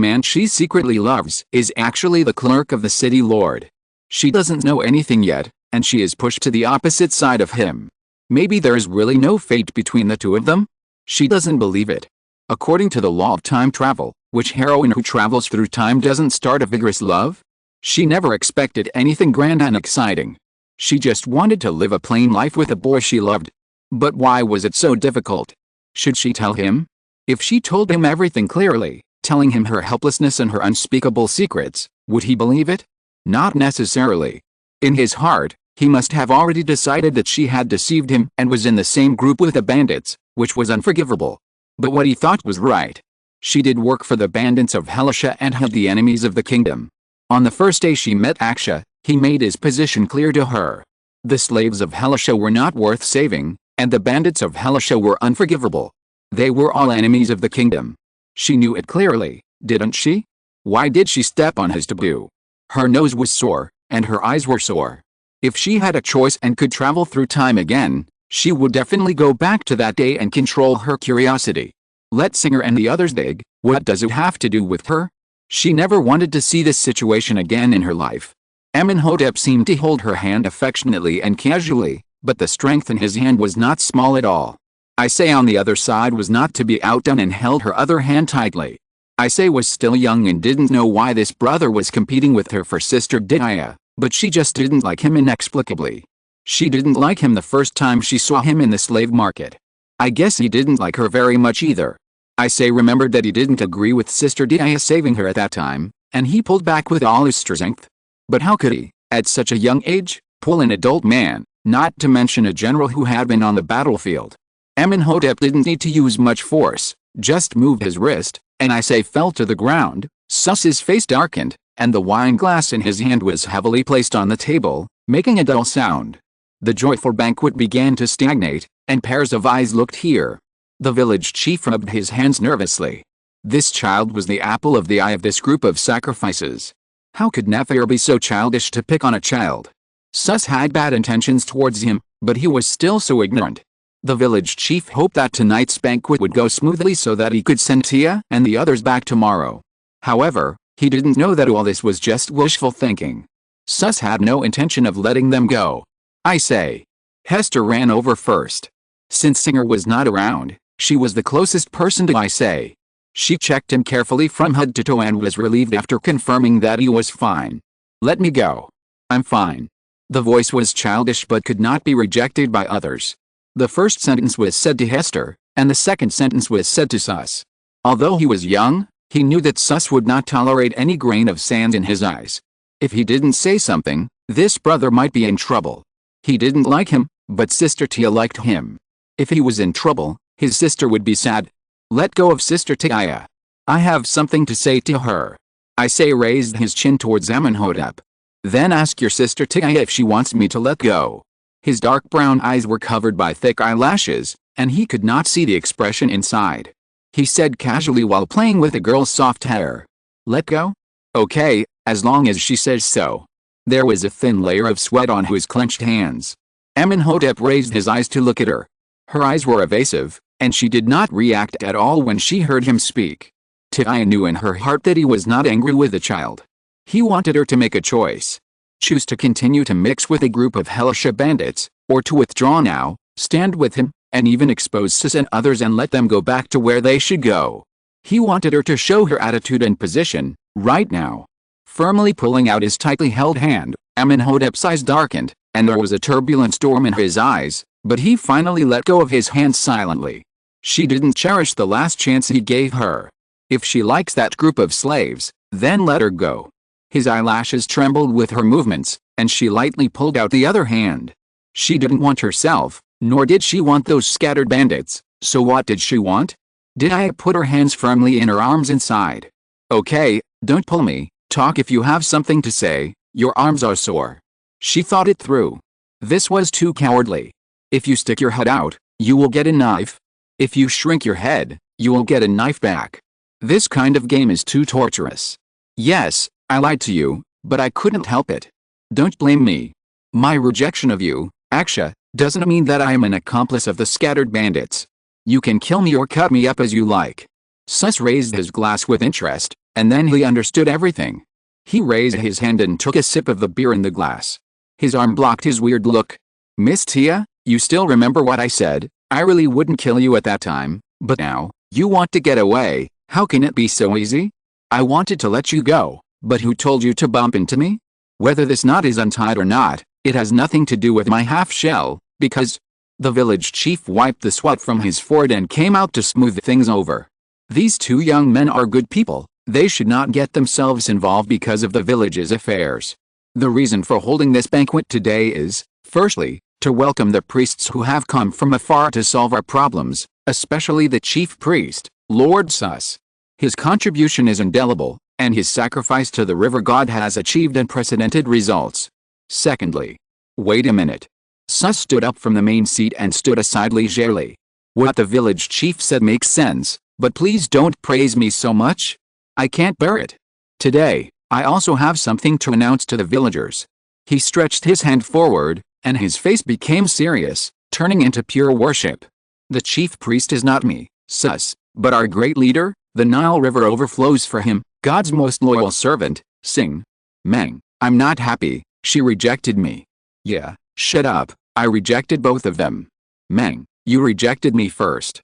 man she secretly loves is actually the clerk of the city lord? She doesn't know anything yet, and she is pushed to the opposite side of him. Maybe there is really no fate between the two of them? She doesn't believe it. According to the law of time travel, which heroine who travels through time doesn't start a vigorous love? She never expected anything grand and exciting. She just wanted to live a plain life with a boy she loved. But why was it so difficult? Should she tell him? If she told him everything clearly, telling him her helplessness and her unspeakable secrets, would he believe it? Not necessarily. In his heart, he must have already decided that she had deceived him and was in the same group with the bandits, which was unforgivable. But what he thought was right. She did work for the bandits of Helisha and held the enemies of the kingdom. On the first day she met Aksha, he made his position clear to her. The slaves of Helisha were not worth saving, and the bandits of Helisha were unforgivable. They were all enemies of the kingdom. She knew it clearly, didn't she? Why did she step on his taboo? Her nose was sore, and her eyes were sore. If she had a choice and could travel through time again, she would definitely go back to that day and control her curiosity. Let Singer and the others dig, what does it have to do with her? She never wanted to see this situation again in her life. Amónhotep seemed to hold her hand affectionately and casually, but the strength in his hand was not small at all. Isay on the other side was not to be outdone and held her other hand tightly. Isay was still young and didn't know why this brother was competing with her for Sister Dia, but she just didn't like him inexplicably. She didn't like him the first time she saw him in the slave market. I guess he didn't like her very much either. Isay remembered that he didn't agree with Sister Dia saving her at that time, and he pulled back with all his strength. But how could he, at such a young age, pull an adult man, not to mention a general who had been on the battlefield? Amónhotep didn't need to use much force, just moved his wrist, and Isay fell to the ground. Sus's face darkened, and the wine glass in his hand was heavily placed on the table, making a dull sound. The joyful banquet began to stagnate, and pairs of eyes looked here. The village chief rubbed his hands nervously. This child was the apple of the eye of this group of sacrifices. How could Nephir be so childish to pick on a child? Sus had bad intentions towards him, but he was still so ignorant. The village chief hoped that tonight's banquet would go smoothly so that he could send Tia and the others back tomorrow. However, he didn't know that all this was just wishful thinking. Sus had no intention of letting them go. Isay. Hester ran over first. Since Singer was not around, she was the closest person to Isay. She checked him carefully from head to toe and was relieved after confirming that he was fine. Let me go. I'm fine. The voice was childish but could not be rejected by others. The first sentence was said to Hester, and the second sentence was said to Sus. Although he was young, he knew that Sus would not tolerate any grain of sand in his eyes. If he didn't say something, this brother might be in trouble. He didn't like him, but Sister Tia liked him. If he was in trouble, his sister would be sad. Let go of Sister Tia. I have something to say to her. Isay raised his chin towards Amónhotep. Then ask your Sister Tia if she wants me to let go. His dark brown eyes were covered by thick eyelashes, and he could not see the expression inside. He said casually while playing with the girl's soft hair. Let go? Okay, as long as she says so. There was a thin layer of sweat on his clenched hands. Amónhotep raised his eyes to look at her. Her eyes were evasive, and she did not react at all when she heard him speak. Tia knew in her heart that he was not angry with the child. He wanted her to make a choice. Choose to continue to mix with a group of Helisha bandits, or to withdraw now, stand with him, and even expose Sus and others and let them go back to where they should go. He wanted her to show her attitude and position, right now. Firmly pulling out his tightly held hand, Amónhotep's eyes darkened, and there was a turbulent storm in his eyes, but he finally let go of his hand silently. She didn't cherish the last chance he gave her. If she likes that group of slaves, then let her go. His eyelashes trembled with her movements, and she lightly pulled out the other hand. She didn't want herself, nor did she want those scattered bandits, so what did she want? Did I put her hands firmly in her arms inside? Okay, don't pull me, talk if you have something to say, your arms are sore. She thought it through. This was too cowardly. If you stick your head out, you will get a knife. If you shrink your head, you will get a knife back. This kind of game is too torturous. Yes, I lied to you, but I couldn't help it. Don't blame me. My rejection of you, Aksha, doesn't mean that I am an accomplice of the scattered bandits. You can kill me or cut me up as you like. Sus raised his glass with interest, and then he understood everything. He raised his hand and took a sip of the beer in the glass. His arm blocked his weird look. Miss Tia, you still remember what I said? I really wouldn't kill you at that time, but now, you want to get away. How can it be so easy? I wanted to let you go, but who told you to bump into me? Whether this knot is untied or not, it has nothing to do with my half-shell, because... The village chief wiped the sweat from his forehead and came out to smooth things over. These two young men are good people. They should not get themselves involved because of the village's affairs. The reason for holding this banquet today is, firstly, to welcome the priests who have come from afar to solve our problems, especially the chief priest, Lord Sus. His contribution is indelible, and his sacrifice to the river god has achieved unprecedented results. Secondly, wait a minute. Sus stood up from the main seat and stood aside leisurely. What the village chief said makes sense, but please don't praise me so much. I can't bear it. Today, I also have something to announce to the villagers. He stretched his hand forward, and his face became serious, turning into pure worship. The chief priest is not me, Sus, but our great leader. The Nile River overflows for him, God's most loyal servant, Sing. Meng, I'm not happy, she rejected me. Yeah, shut up, I rejected both of them. Meng, you rejected me first.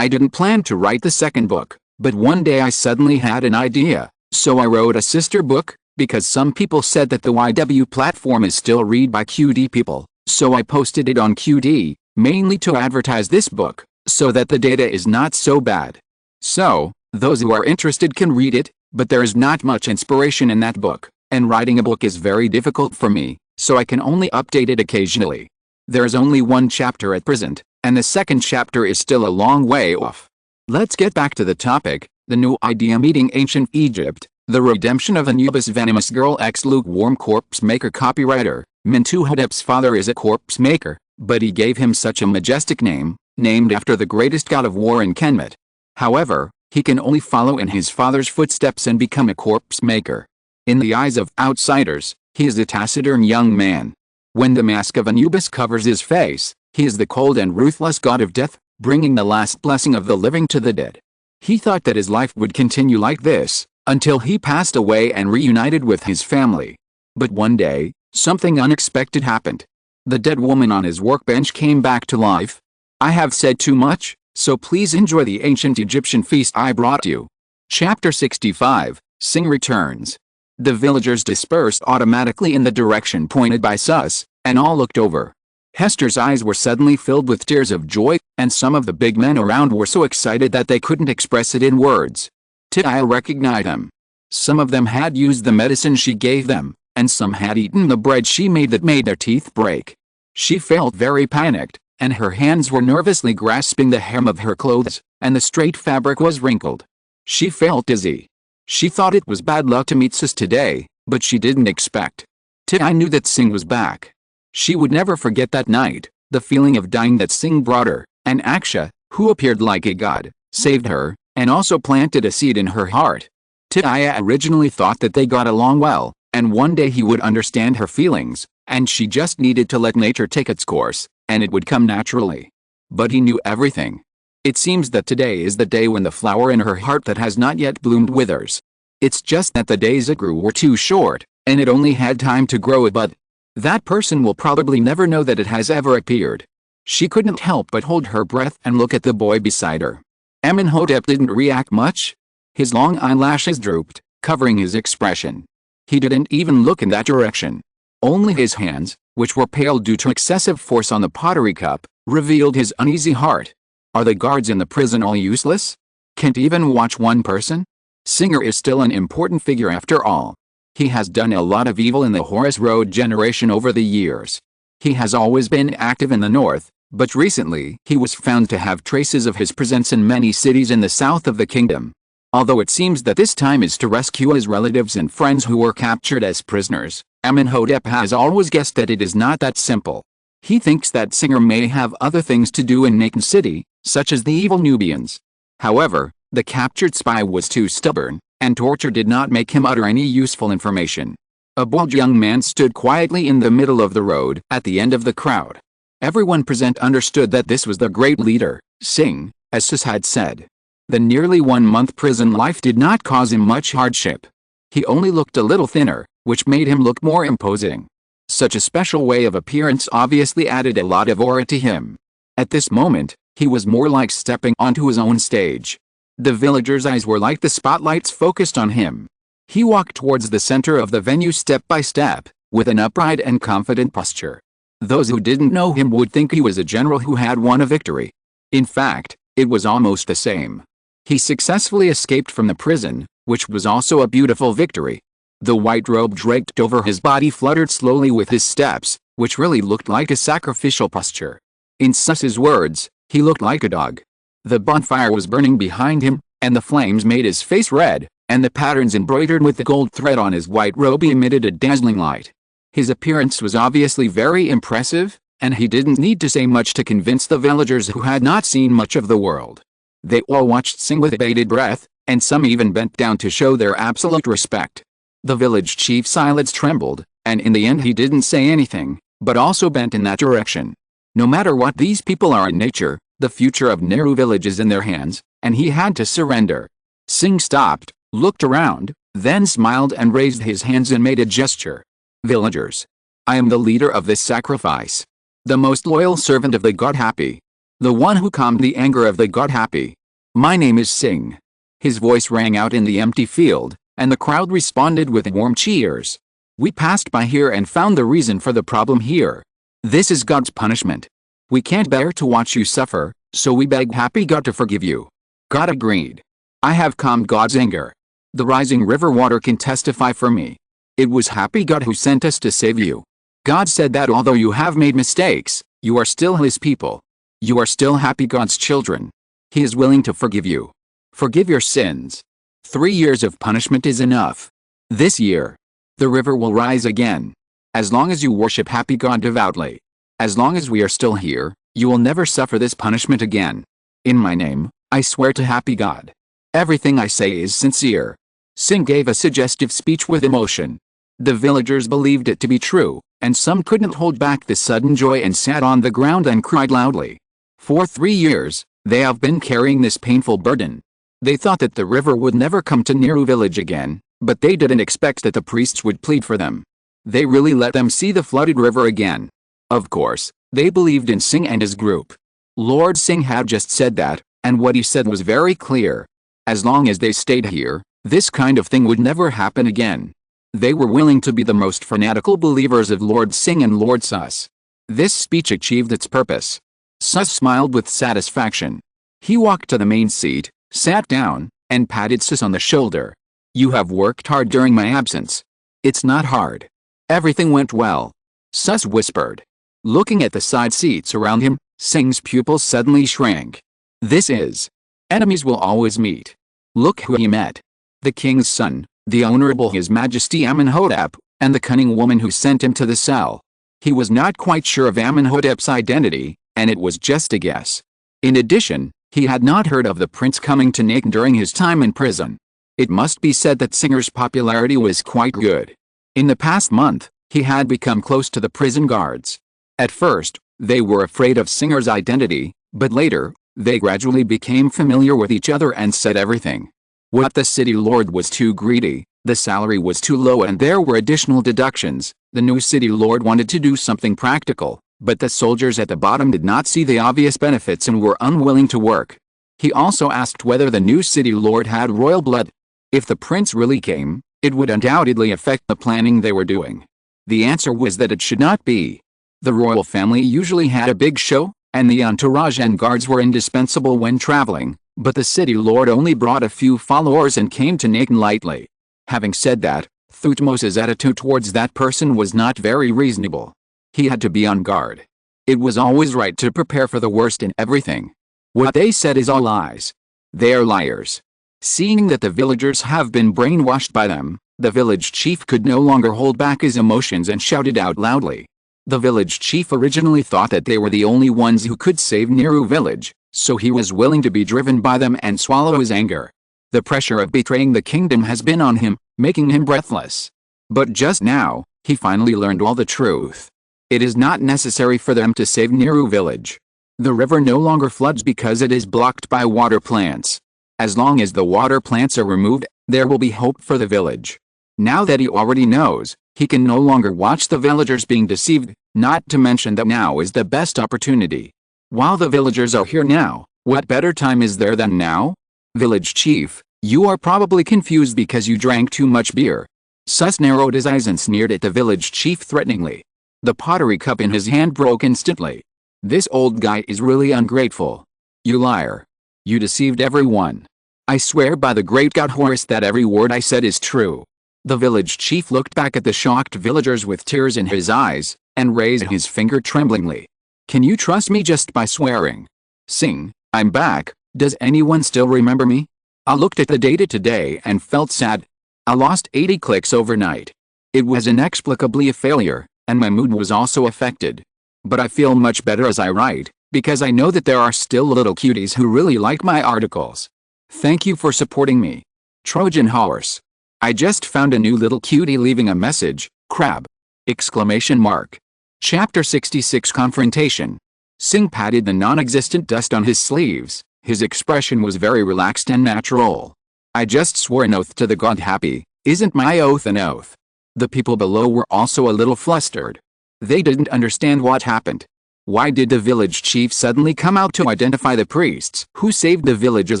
I didn't plan to write the second book, but one day I suddenly had an idea, so I wrote a sister book, because some people said that the YW platform is still read by QD people, so I posted it on QD, mainly to advertise this book, so that the data is not so bad. So, those who are interested can read it, but there is not much inspiration in that book, and writing a book is very difficult for me, so I can only update it occasionally. There is only one chapter at present, and the second chapter is still a long way off. Let's get back to the topic, the new idea meeting ancient Egypt, the redemption of Anubis venomous girl lukewarm corpse maker copywriter. Amenhotep's father is a corpse maker, but he gave him such a majestic name, named after the greatest god of war in Kemet. However, he can only follow in his father's footsteps and become a corpse maker. In the eyes of outsiders, he is a taciturn young man. When the mask of Anubis covers his face, he is the cold and ruthless god of death, bringing the last blessing of the living to the dead. He thought that his life would continue like this, until he passed away and reunited with his family. But one day, something unexpected happened. The dead woman on his workbench came back to life. I have said too much, so please enjoy the ancient Egyptian feast I brought you. Chapter 65, Sing returns. The villagers dispersed automatically in the direction pointed by Sus, and all looked over. Hester's eyes were suddenly filled with tears of joy, and some of the big men around were so excited that they couldn't express it in words. Tia recognized them. Some of them had used the medicine she gave them, and some had eaten the bread she made that made their teeth break. She felt very panicked, and her hands were nervously grasping the hem of her clothes, and the straight fabric was wrinkled. She felt dizzy. She thought it was bad luck to meet Sus today, but she didn't expect. Tia knew that Sing was back. She would never forget that night, the feeling of dying that Sing brought her, and Aksha, who appeared like a god, saved her, and also planted a seed in her heart. Tia originally thought that they got along well, and one day he would understand her feelings, and she just needed to let nature take its course, and it would come naturally. But he knew everything. It seems that today is the day when the flower in her heart that has not yet bloomed withers. It's just that the days it grew were too short, and it only had time to grow a bud. That person will probably never know that it has ever appeared. She couldn't help but hold her breath and look at the boy beside her. Amónhotep didn't react much. His long eyelashes drooped, covering his expression. He didn't even look in that direction. Only his hands, which were pale due to excessive force on the pottery cup, revealed his uneasy heart. Are the guards in the prison all useless? Can't even watch one person? Singer is still an important figure after all. He has done a lot of evil in the Horus Road generation over the years. He has always been active in the north, but recently he was found to have traces of his presence in many cities in the south of the kingdom. Although it seems that this time is to rescue his relatives and friends who were captured as prisoners, Amónhotep has always guessed that it is not that simple. He thinks that Singer may have other things to do in Nakan City, such as the evil Nubians. However, the captured spy was too stubborn, and torture did not make him utter any useful information. A bold young man stood quietly in the middle of the road, at the end of the crowd. Everyone present understood that this was the great leader, Sing, as Sus had said. The nearly 1 month prison life did not cause him much hardship. He only looked a little thinner, which made him look more imposing. Such a special way of appearance obviously added a lot of aura to him. At this moment, he was more like stepping onto his own stage. The villagers' eyes were like the spotlights focused on him. He walked towards the center of the venue step by step, with an upright and confident posture. Those who didn't know him would think he was a general who had won a victory. In fact, it was almost the same. He successfully escaped from the prison, which was also a beautiful victory. The white robe draped over his body fluttered slowly with his steps, which really looked like a sacrificial posture. In Sus's words, he looked like a dog. The bonfire was burning behind him, and the flames made his face red, and the patterns embroidered with the gold thread on his white robe emitted a dazzling light. His appearance was obviously very impressive, and he didn't need to say much to convince the villagers who had not seen much of the world. They all watched Singh with bated breath, and some even bent down to show their absolute respect. The village chief's eyelids trembled, and in the end he didn't say anything, but also bent in that direction. No matter what these people are in nature, the future of Nehru village is in their hands, and he had to surrender. Singh stopped, looked around, then smiled and raised his hands and made a gesture. Villagers, I am the leader of this sacrifice. The most loyal servant of the god Happy. The one who calmed the anger of the god Happy. My name is Singh. His voice rang out in the empty field, and the crowd responded with warm cheers. We passed by here and found the reason for the problem here. This is God's punishment. We can't bear to watch you suffer, so we beg Happy God to forgive you. God agreed. I have calmed God's anger. The rising river water can testify for me. It was Happy God who sent us to save you. God said that although you have made mistakes, you are still His people. You are still Happy God's children. He is willing to forgive you. Forgive your sins. 3 years of punishment is enough. This year, the river will rise again. As long as you worship Happy God devoutly. As long as we are still here, you will never suffer this punishment again. In my name, I swear to Happy God. Everything I say is sincere. Singh gave a suggestive speech with emotion. The villagers believed it to be true, and some couldn't hold back the sudden joy and sat on the ground and cried loudly. For 3 years, they have been carrying this painful burden. They thought that the river would never come to Nehru village again, but they didn't expect that the priests would plead for them. They really let them see the flooded river again. Of course, they believed in Singh and his group. Lord Singh had just said that, and what he said was very clear. As long as they stayed here, this kind of thing would never happen again. They were willing to be the most fanatical believers of Lord Singh and Lord Sus. This speech achieved its purpose. Sus smiled with satisfaction. He walked to the main seat, sat down, and patted Sus on the shoulder. You have worked hard during my absence. It's not hard. Everything went well. Sus whispered. Looking at the side seats around him, Singh's pupils suddenly shrank. This is. Enemies will always meet. Look who he met. The king's son, the Honorable His Majesty Amónhotep, and the cunning woman who sent him to the cell. He was not quite sure of Amónhotep's identity, and it was just a guess. In addition, he had not heard of the prince coming to Nain during his time in prison. It must be said that Singh's popularity was quite good. In the past month, he had become close to the prison guards. At first, they were afraid of Singh's identity, but later, they gradually became familiar with each other and said everything. What the city lord was too greedy, the salary was too low and there were additional deductions. The new city lord wanted to do something practical, but the soldiers at the bottom did not see the obvious benefits and were unwilling to work. He also asked whether the new city lord had royal blood. If the prince really came, it would undoubtedly affect the planning they were doing. The answer was that it should not be. The royal family usually had a big show, and the entourage and guards were indispensable when traveling, but the city lord only brought a few followers and came to Nain lightly. Having said that, Thutmose's attitude towards that person was not very reasonable. He had to be on guard. It was always right to prepare for the worst in everything. What they said is all lies. They are liars. Seeing that the villagers have been brainwashed by them, the village chief could no longer hold back his emotions and shouted out loudly. The village chief originally thought that they were the only ones who could save Nehru village, so he was willing to be driven by them and swallow his anger. The pressure of betraying the kingdom has been on him, making him breathless. But just now, he finally learned all the truth. It is not necessary for them to save Nehru village. The river no longer floods because it is blocked by water plants. As long as the water plants are removed, there will be hope for the village. Now that he already knows, he can no longer watch the villagers being deceived, not to mention that now is the best opportunity. While the villagers are here now, what better time is there than now? Village chief, you are probably confused because you drank too much beer. Sus narrowed his eyes and sneered at the village chief threateningly. The pottery cup in his hand broke instantly. This old guy is really ungrateful. You liar. You deceived everyone. I swear by the great god Horus that every word I said is true. The village chief looked back at the shocked villagers with tears in his eyes, and raised his finger tremblingly. Can you trust me just by swearing? Sing, I'm back. Does anyone still remember me? I looked at the data today and felt sad. I lost 80 clicks overnight. It was inexplicably a failure, and my mood was also affected. But I feel much better as I write, because I know that there are still little cuties who really like my articles. Thank you for supporting me. Trojan horse. I just found a new little cutie leaving a message, crab! Exclamation mark. Chapter 66 Confrontation. Singh patted the non-existent dust on his sleeves. His expression was very relaxed and natural. I just swore an oath to the god Happy. Isn't my oath an oath? The people below were also a little flustered. They didn't understand what happened. Why did the village chief suddenly come out to identify the priests who saved the village as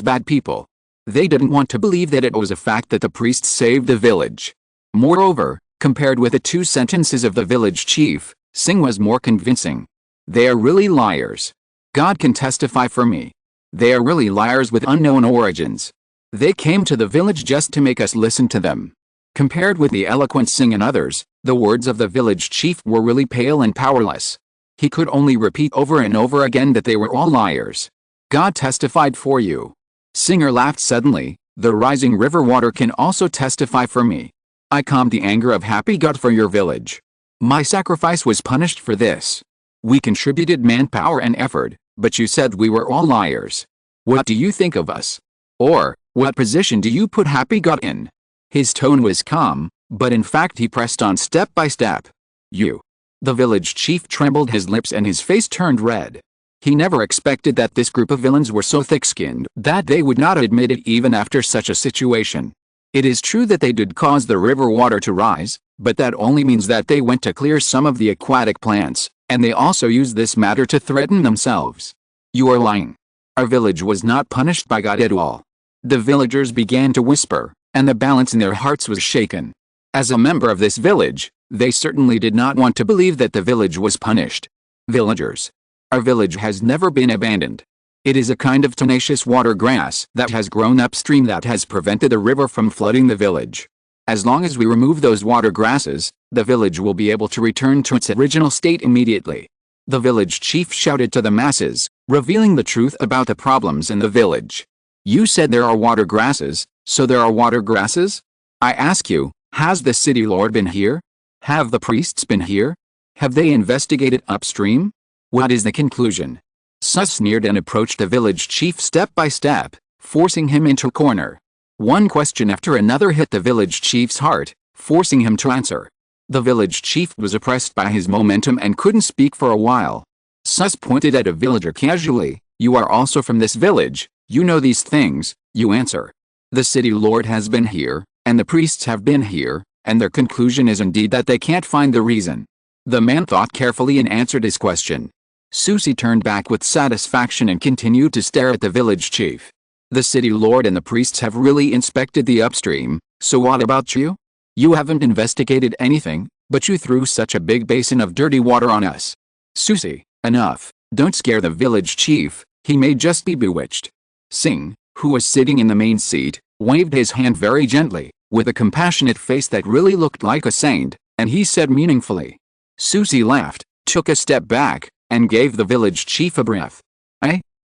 bad people? They didn't want to believe that it was a fact that the priests saved the village. Moreover, compared with the 2 sentences of the village chief, Singh was more convincing. They are really liars. God can testify for me. They are really liars with unknown origins. They came to the village just to make us listen to them. Compared with the eloquent Singh and others, the words of the village chief were really pale and powerless. He could only repeat over and over again that they were all liars. God testified for you. Singer laughed suddenly. The rising river water can also testify for me. I calmed the anger of Happy God for your village. My sacrifice was punished for this. We contributed manpower and effort, but you said we were all liars. What do you think of us? Or, what position do you put Happy God in? His tone was calm, but in fact he pressed on step by step. You. The village chief trembled his lips and his face turned red. He never expected that this group of villains were so thick-skinned that they would not admit it even after such a situation. It is true that they did cause the river water to rise, but that only means that they went to clear some of the aquatic plants, and they also used this matter to threaten themselves. You are lying. Our village was not punished by God at all. The villagers began to whisper, and the balance in their hearts was shaken. As a member of this village, they certainly did not want to believe that the village was punished. Villagers. Our village has never been abandoned. It is a kind of tenacious water grass that has grown upstream that has prevented the river from flooding the village. As long as we remove those water grasses, the village will be able to return to its original state immediately. The village chief shouted to the masses, revealing the truth about the problems in the village. You said there are water grasses, so there are water grasses? I ask you, has the city lord been here? Have the priests been here? Have they investigated upstream? What is the conclusion? Sus sneered and approached the village chief step by step, forcing him into a corner. One question after another hit the village chief's heart, forcing him to answer. The village chief was oppressed by his momentum and couldn't speak for a while. Sus pointed at a villager casually. You are also from this village, you know these things, you answer. The city lord has been here, and the priests have been here, and their conclusion is indeed that they can't find the reason. The man thought carefully and answered his question. Susie turned back with satisfaction and continued to stare at the village chief. The city lord and the priests have really inspected the upstream, so what about you? You haven't investigated anything, but you threw such a big basin of dirty water on us. Susie, enough, don't scare the village chief, he may just be bewitched. Singh, who was sitting in the main seat, waved his hand very gently, with a compassionate face that really looked like a saint, and he said meaningfully. Susie laughed, took a step back, and gave the village chief a breath.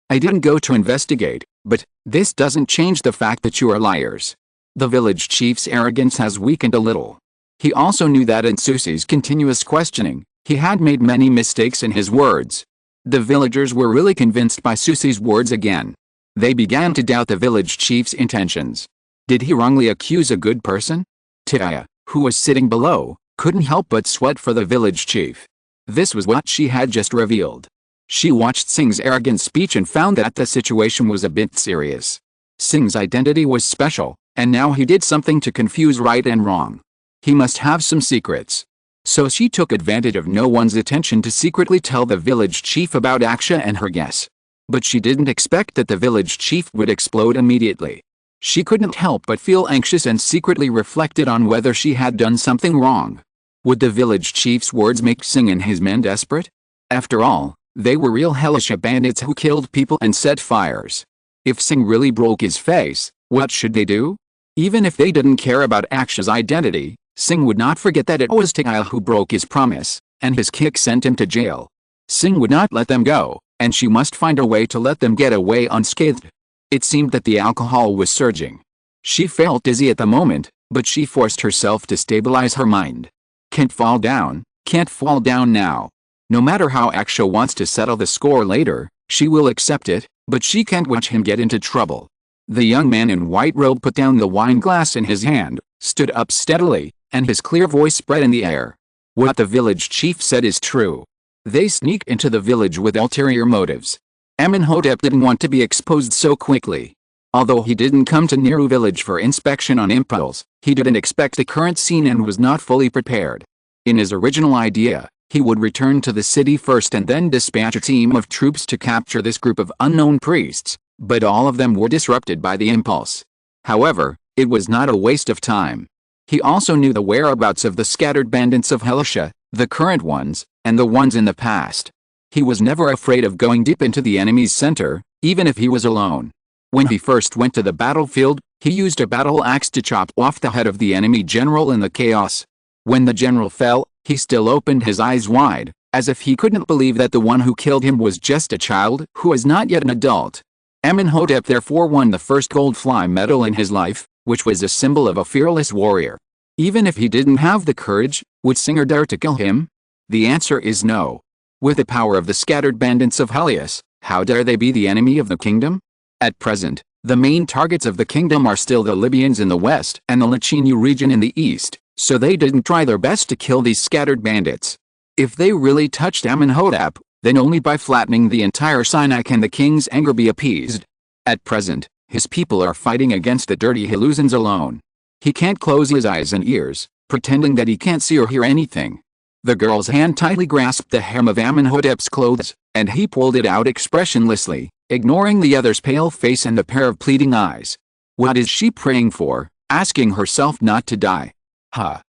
I didn't go to investigate, but this doesn't change the fact that you are liars. The village chief's arrogance has weakened a little. He also knew that in Susie's continuous questioning, he had made many mistakes in his words. The villagers were really convinced by Susie's words again. They began to doubt the village chief's intentions. Did he wrongly accuse a good person? Tia, who was sitting below, couldn't help but sweat for the village chief. This was what she had just revealed. She watched Singh's arrogant speech and found that the situation was a bit serious. Sing's identity was special, and now he did something to confuse right and wrong. He must have some secrets. So she took advantage of no one's attention to secretly tell the village chief about Aksha and her guess. But she didn't expect that the village chief would explode immediately. She couldn't help but feel anxious and secretly reflected on whether she had done something wrong. Would the village chief's words make Sing and his men desperate? After all, they were real Hellish bandits who killed people and set fires. If Sing really broke his face, what should they do? Even if they didn't care about Aksha's identity, Sing would not forget that it was Tikaya who broke his promise, and his kick sent him to jail. Sing would not let them go, and she must find a way to let them get away unscathed. It seemed that the alcohol was surging. She felt dizzy at the moment, but she forced herself to stabilize her mind. Can't fall down now. No matter how Aksha wants to settle the score later, she will accept it, but she can't watch him get into trouble. The young man in white robe put down the wine glass in his hand, stood up steadily, and his clear voice spread in the air. What the village chief said is true. They sneaked into the village with ulterior motives. Amónhotep didn't want to be exposed so quickly. Although he didn't come to Niru village for inspection on impulse, he didn't expect the current scene and was not fully prepared. In his original idea, he would return to the city first and then dispatch a team of troops to capture this group of unknown priests, but all of them were disrupted by the impulse. However, it was not a waste of time. He also knew the whereabouts of the scattered bandits of Helisha, the current ones, and the ones in the past. He was never afraid of going deep into the enemy's center, even if he was alone. When he first went to the battlefield, he used a battle axe to chop off the head of the enemy general in the chaos. When the general fell, he still opened his eyes wide, as if he couldn't believe that the one who killed him was just a child who was not yet an adult. Amónhotep therefore won the first gold fly medal in his life, which was a symbol of a fearless warrior. Even if he didn't have the courage, would Singer dare to kill him? The answer is no. With the power of the scattered bandits of Helios, how dare they be the enemy of the kingdom? At present, the main targets of the kingdom are still the Libyans in the west and the Lachinu region in the east, so they didn't try their best to kill these scattered bandits. If they really touched Amónhotep, then only by flattening the entire Sinai can the king's anger be appeased. At present, his people are fighting against the dirty Helusans alone. He can't close his eyes and ears, pretending that he can't see or hear anything. The girl's hand tightly grasped the hem of Amónhotep's clothes, and he pulled it out expressionlessly, ignoring the other's pale face and the pair of pleading eyes. What is she praying for, asking herself not to die?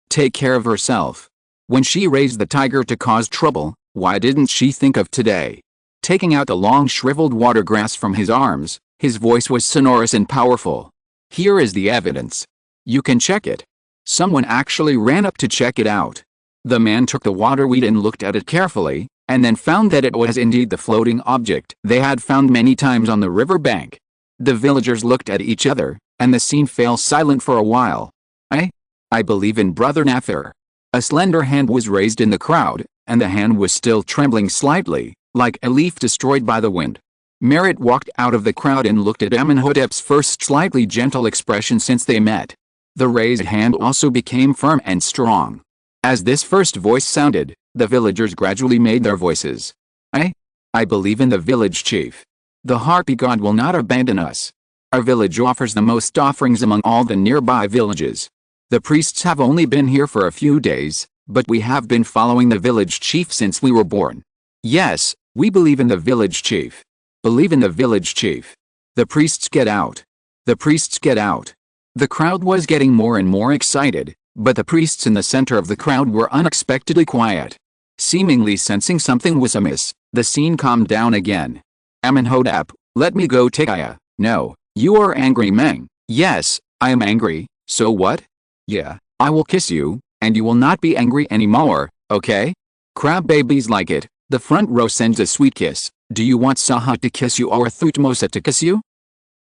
Take care of herself. When she raised the tiger to cause trouble, why didn't she think of today? Taking out the long shriveled water grass from his arms, his voice was sonorous and powerful. Here is the evidence. You can check it. Someone actually ran up to check it out. The man took the waterweed and looked at it carefully, and then found that it was indeed the floating object they had found many times on the river bank. The villagers looked at each other, and the scene fell silent for a while. I believe in Brother Nather. A slender hand was raised in the crowd, and the hand was still trembling slightly, like a leaf destroyed by the wind. Merit walked out of the crowd and looked at Amónhotep's first slightly gentle expression since they met. The raised hand also became firm and strong. As this first voice sounded, the villagers gradually made their voices. I believe in the village chief. The Harpy god will not abandon us. Our village offers the most offerings among all the nearby villages. The priests have only been here for a few days, but we have been following the village chief since we were born. Yes, we believe in the village chief. Believe in the village chief. The priests get out. The priests get out. The crowd was getting more and more excited, but the priests in the center of the crowd were unexpectedly quiet. Seemingly sensing something was amiss, the scene calmed down again. Amónhotep, let me go. Tikaya, no, you are angry. Meng, yes, I am angry, so what? Yeah, I will kiss you, and you will not be angry anymore, okay? Crab babies like it. The front row sends a sweet kiss. Do you want Saha to kiss you or Thutmose to kiss you?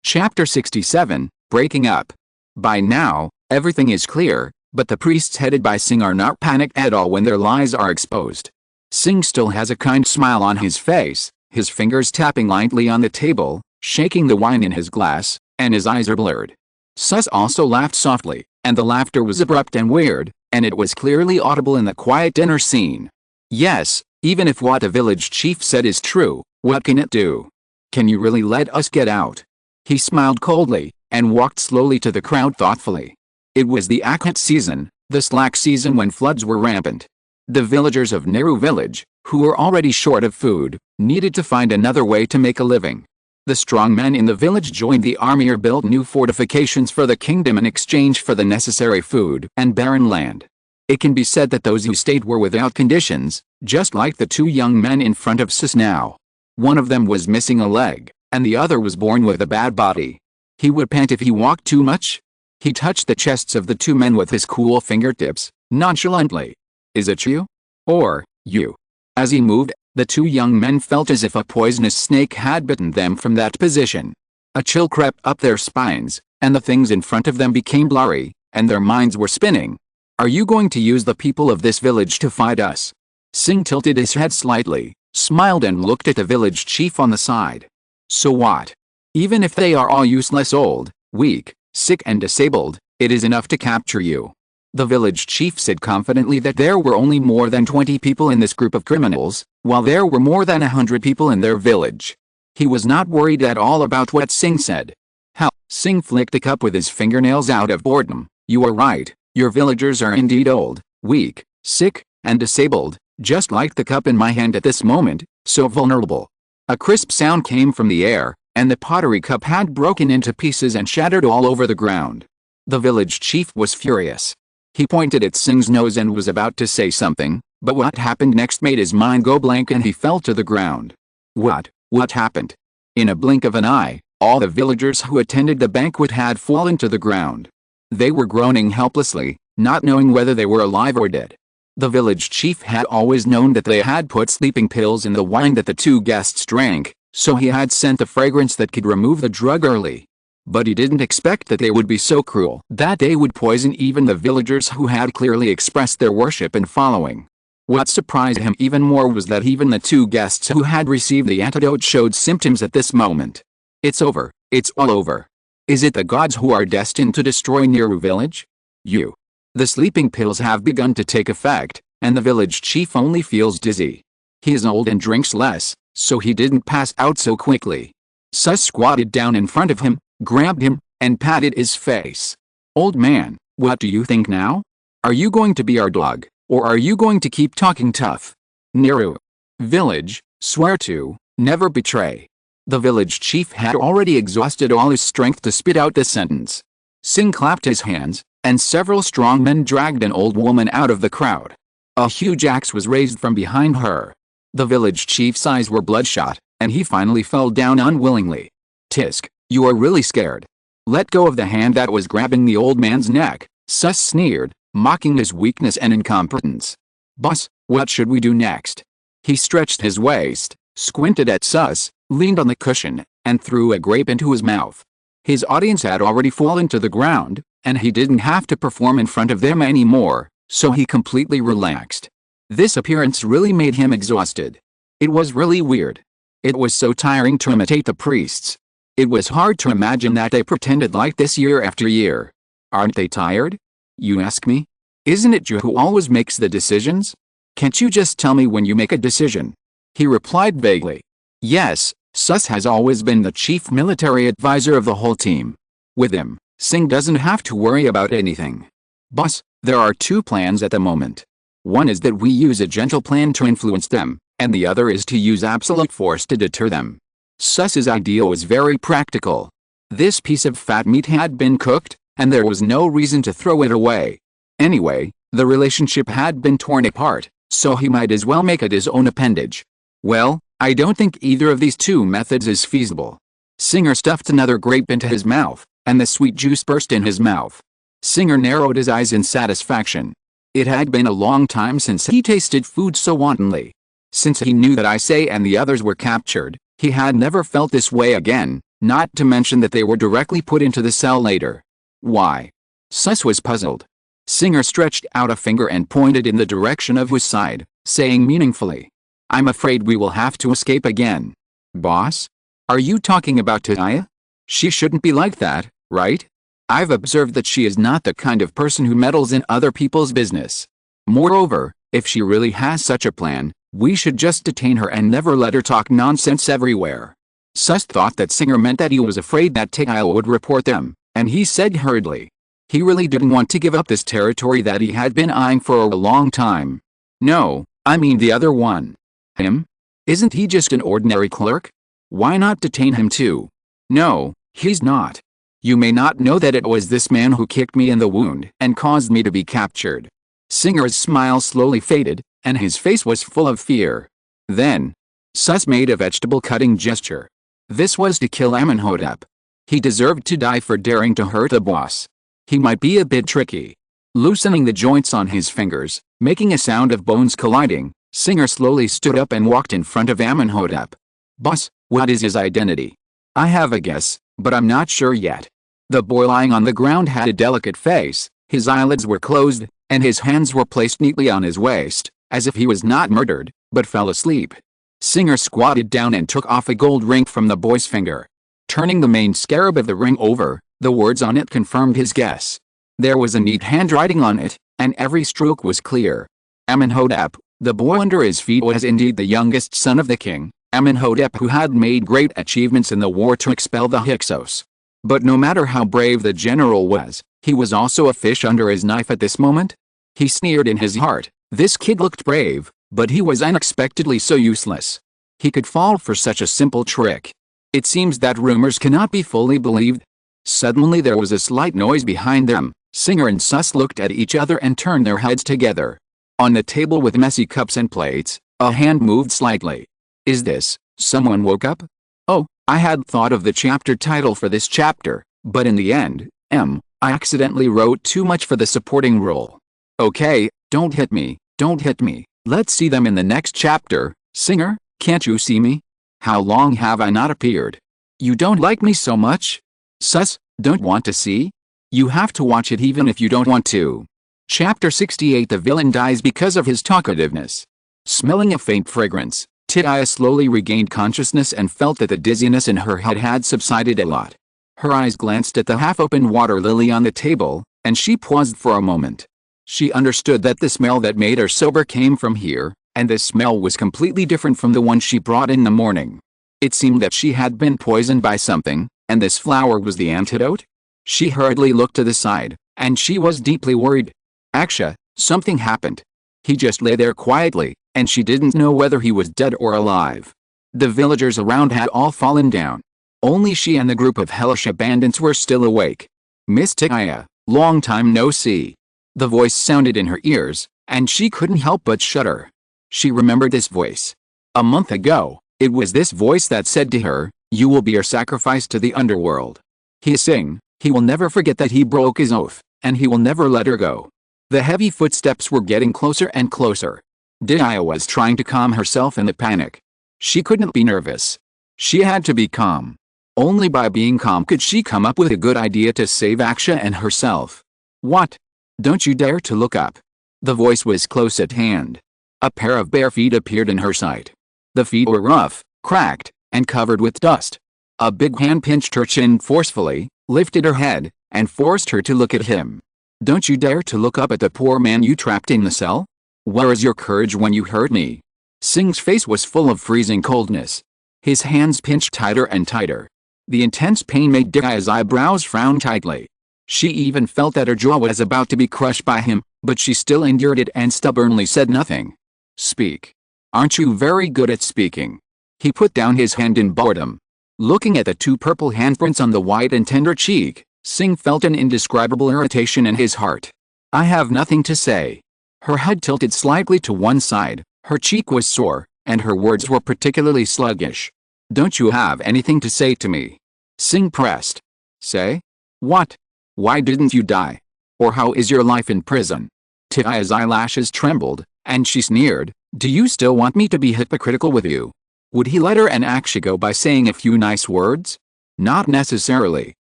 Chapter 67, Breaking Up. By now, everything is clear, but the priests headed by Sing are not panicked at all when their lies are exposed. Sing still has a kind smile on his face, his fingers tapping lightly on the table, shaking the wine in his glass, and his eyes are blurred. Sus also laughed softly, and the laughter was abrupt and weird, and it was clearly audible in the quiet dinner scene. Yes, even if what the village chief said is true, what can it do? Can you really let us get out? He smiled coldly, and walked slowly to the crowd thoughtfully. It was the Akhet season, the slack season when floods were rampant. The villagers of Nehru village, who were already short of food, needed to find another way to make a living. The strong men in the village joined the army or built new fortifications for the kingdom in exchange for the necessary food and barren land. It can be said that those who stayed were without conditions, just like the two young men in front of Sis now. One of them was missing a leg, and the other was born with a bad body. He would pant if he walked too much. He touched the chests of the two men with his cool fingertips, nonchalantly. Is it you? Or, you? As he moved, the two young men felt as if a poisonous snake had bitten them from that position. A chill crept up their spines, and the things in front of them became blurry, and their minds were spinning. Are you going to use the people of this village to fight us? Singh tilted his head slightly, smiled and looked at the village chief on the side. So what? Even if they are all useless, old, weak, sick and disabled, it is enough to capture you. The village chief said confidently that there were only more than 20 people in this group of criminals, while there were more than 100 people in their village. He was not worried at all about what Singh said. How? Singh flicked a cup with his fingernails out of boredom. You are right, your villagers are indeed old, weak, sick, and disabled, just like the cup in my hand at this moment, so vulnerable. A crisp sound came from the air, and the pottery cup had broken into pieces and shattered all over the ground. The village chief was furious. He pointed at Singh's nose and was about to say something, but what happened next made his mind go blank and he fell to the ground. What happened? In a blink of an eye, all the villagers who attended the banquet had fallen to the ground. They were groaning helplessly, not knowing whether they were alive or dead. The village chief had always known that they had put sleeping pills in the wine that the two guests drank, so he had sent a fragrance that could remove the drug early. But he didn't expect that they would be so cruel that they would poison even the villagers who had clearly expressed their worship and following. What surprised him even more was that even the two guests who had received the antidote showed symptoms at this moment. It's over, it's all over. Is it the gods who are destined to destroy Nehru village? The sleeping pills have begun to take effect, and the village chief only feels dizzy. He is old and drinks less, so he didn't pass out so quickly. Sus squatted down in front of him, grabbed him, and patted his face. Old man, what do you think now? Are you going to be our dog, or are you going to keep talking tough? Nehru village, swear to never betray. The village chief had already exhausted all his strength to spit out the sentence. Singh clapped his hands, and several strong men dragged an old woman out of the crowd. A huge axe was raised from behind her. The village chief's eyes were bloodshot, and he finally fell down unwillingly. Tisk, you are really scared. Let go of the hand that was grabbing the old man's neck, Sus sneered, mocking his weakness and incompetence. Boss, what should we do next? He stretched his waist, squinted at Sus, leaned on the cushion, and threw a grape into his mouth. His audience had already fallen to the ground, and he didn't have to perform in front of them anymore, so he completely relaxed. This appearance really made him exhausted. It was really weird. It was so tiring to imitate the priests. It was hard to imagine that they pretended like this year after year. Aren't they tired? You ask me? Isn't it you who always makes the decisions? Can't you just tell me when you make a decision? He replied vaguely. Yes, Sus has always been the chief military advisor of the whole team. With him, Singh doesn't have to worry about anything. Boss, there are two plans at the moment. One is that we use a gentle plan to influence them, and the other is to use absolute force to deter them. Sus's idea was very practical. This piece of fat meat had been cooked, and there was no reason to throw it away. Anyway, the relationship had been torn apart, so he might as well make it his own appendage. Well, I don't think either of these two methods is feasible. Singer stuffed another grape into his mouth, and the sweet juice burst in his mouth. Singer narrowed his eyes in satisfaction. It had been a long time since he tasted food so wantonly. Since he knew that Isay and the others were captured, he had never felt this way again, not to mention that they were directly put into the cell later. Why? Sus was puzzled. Singer stretched out a finger and pointed in the direction of his side, saying meaningfully, I'm afraid we will have to escape again. Boss? Are you talking about Taya? She shouldn't be like that, right? I've observed that she is not the kind of person who meddles in other people's business. Moreover, if she really has such a plan, we should just detain her and never let her talk nonsense everywhere. Sus thought that Singer meant that he was afraid that Tiaia would report them, and he said hurriedly. He really didn't want to give up this territory that he had been eyeing for a long time. No, I mean the other one. Him? Isn't he just an ordinary clerk? Why not detain him too? No, he's not. You may not know that it was this man who kicked me in the wound and caused me to be captured. Singer's smile slowly faded, and his face was full of fear. Then, Sus made a vegetable-cutting gesture. This was to kill Amónhotep. He deserved to die for daring to hurt the boss. He might be a bit tricky. Loosening the joints on his fingers, making a sound of bones colliding, Singer slowly stood up and walked in front of Amónhotep. Boss, what is his identity? I have a guess, but I'm not sure yet. The boy lying on the ground had a delicate face, his eyelids were closed, and his hands were placed neatly on his waist, as if he was not murdered, but fell asleep. Singer squatted down and took off a gold ring from the boy's finger. Turning the main scarab of the ring over, the words on it confirmed his guess. There was a neat handwriting on it, and every stroke was clear. Amónhotep, the boy under his feet, was indeed the youngest son of the king, Amónhotep, who had made great achievements in the war to expel the Hyksos. But no matter how brave the general was, he was also a fish under his knife at this moment. He sneered in his heart. This kid looked brave, but he was unexpectedly so useless. He could fall for such a simple trick. It seems that rumors cannot be fully believed. Suddenly there was a slight noise behind them. Singer and Sus looked at each other and turned their heads together. On the table with messy cups and plates, a hand moved slightly. Is this, someone woke up? Oh, I had thought of the chapter title for this chapter, but in the end, I accidentally wrote too much for the supporting role. Okay, don't hit me, don't hit me. Let's see them in the next chapter. Singer, can't you see me? How long have I not appeared? You don't like me so much? Sus, don't want to see? You have to watch it even if you don't want to. Chapter 68. The villain dies because of his talkativeness. Smelling a faint fragrance, Tiaia slowly regained consciousness and felt that the dizziness in her head had subsided a lot. Her eyes glanced at the half-opened water lily on the table, and she paused for a moment. She understood that the smell that made her sober came from here, and the smell was completely different from the one she brought in the morning. It seemed that she had been poisoned by something, and this flower was the antidote? She hurriedly looked to the side, and she was deeply worried. Aksha, something happened. He just lay there quietly, and she didn't know whether he was dead or alive. The villagers around had all fallen down. Only she and the group of hellish bandits were still awake. Miss Tiaia, long time no see. The voice sounded in her ears, and she couldn't help but shudder. She remembered this voice. A month ago, it was this voice that said to her, "You will be our sacrifice to the underworld." Hissing, he will never forget that he broke his oath, and he will never let her go. The heavy footsteps were getting closer and closer. Tiaia was trying to calm herself in the panic. She couldn't be nervous. She had to be calm. Only by being calm could she come up with a good idea to save Aksha and herself. What? Don't you dare to look up. The voice was close at hand. A pair of bare feet appeared in her sight. The feet were rough, cracked, and covered with dust. A big hand pinched her chin forcefully, lifted her head, and forced her to look at him. Don't you dare to look up at the poor man you trapped in the cell? Where is your courage when you hurt me? Singh's face was full of freezing coldness. His hands pinched tighter and tighter. The intense pain made Tiaia's eyebrows frown tightly. She even felt that her jaw was about to be crushed by him, but she still endured it and stubbornly said nothing. Speak. Aren't you very good at speaking? He put down his hand in boredom. Looking at the two purple handprints on the white and tender cheek, Singh felt an indescribable irritation in his heart. I have nothing to say. Her head tilted slightly to one side, her cheek was sore, and her words were particularly sluggish. Don't you have anything to say to me? Singh pressed. Say? What? Why didn't you die? Or how is your life in prison? Tiaia's eyelashes trembled, and she sneered. Do you still want me to be hypocritical with you? Would he let her and Aksha go by saying a few nice words? Not necessarily.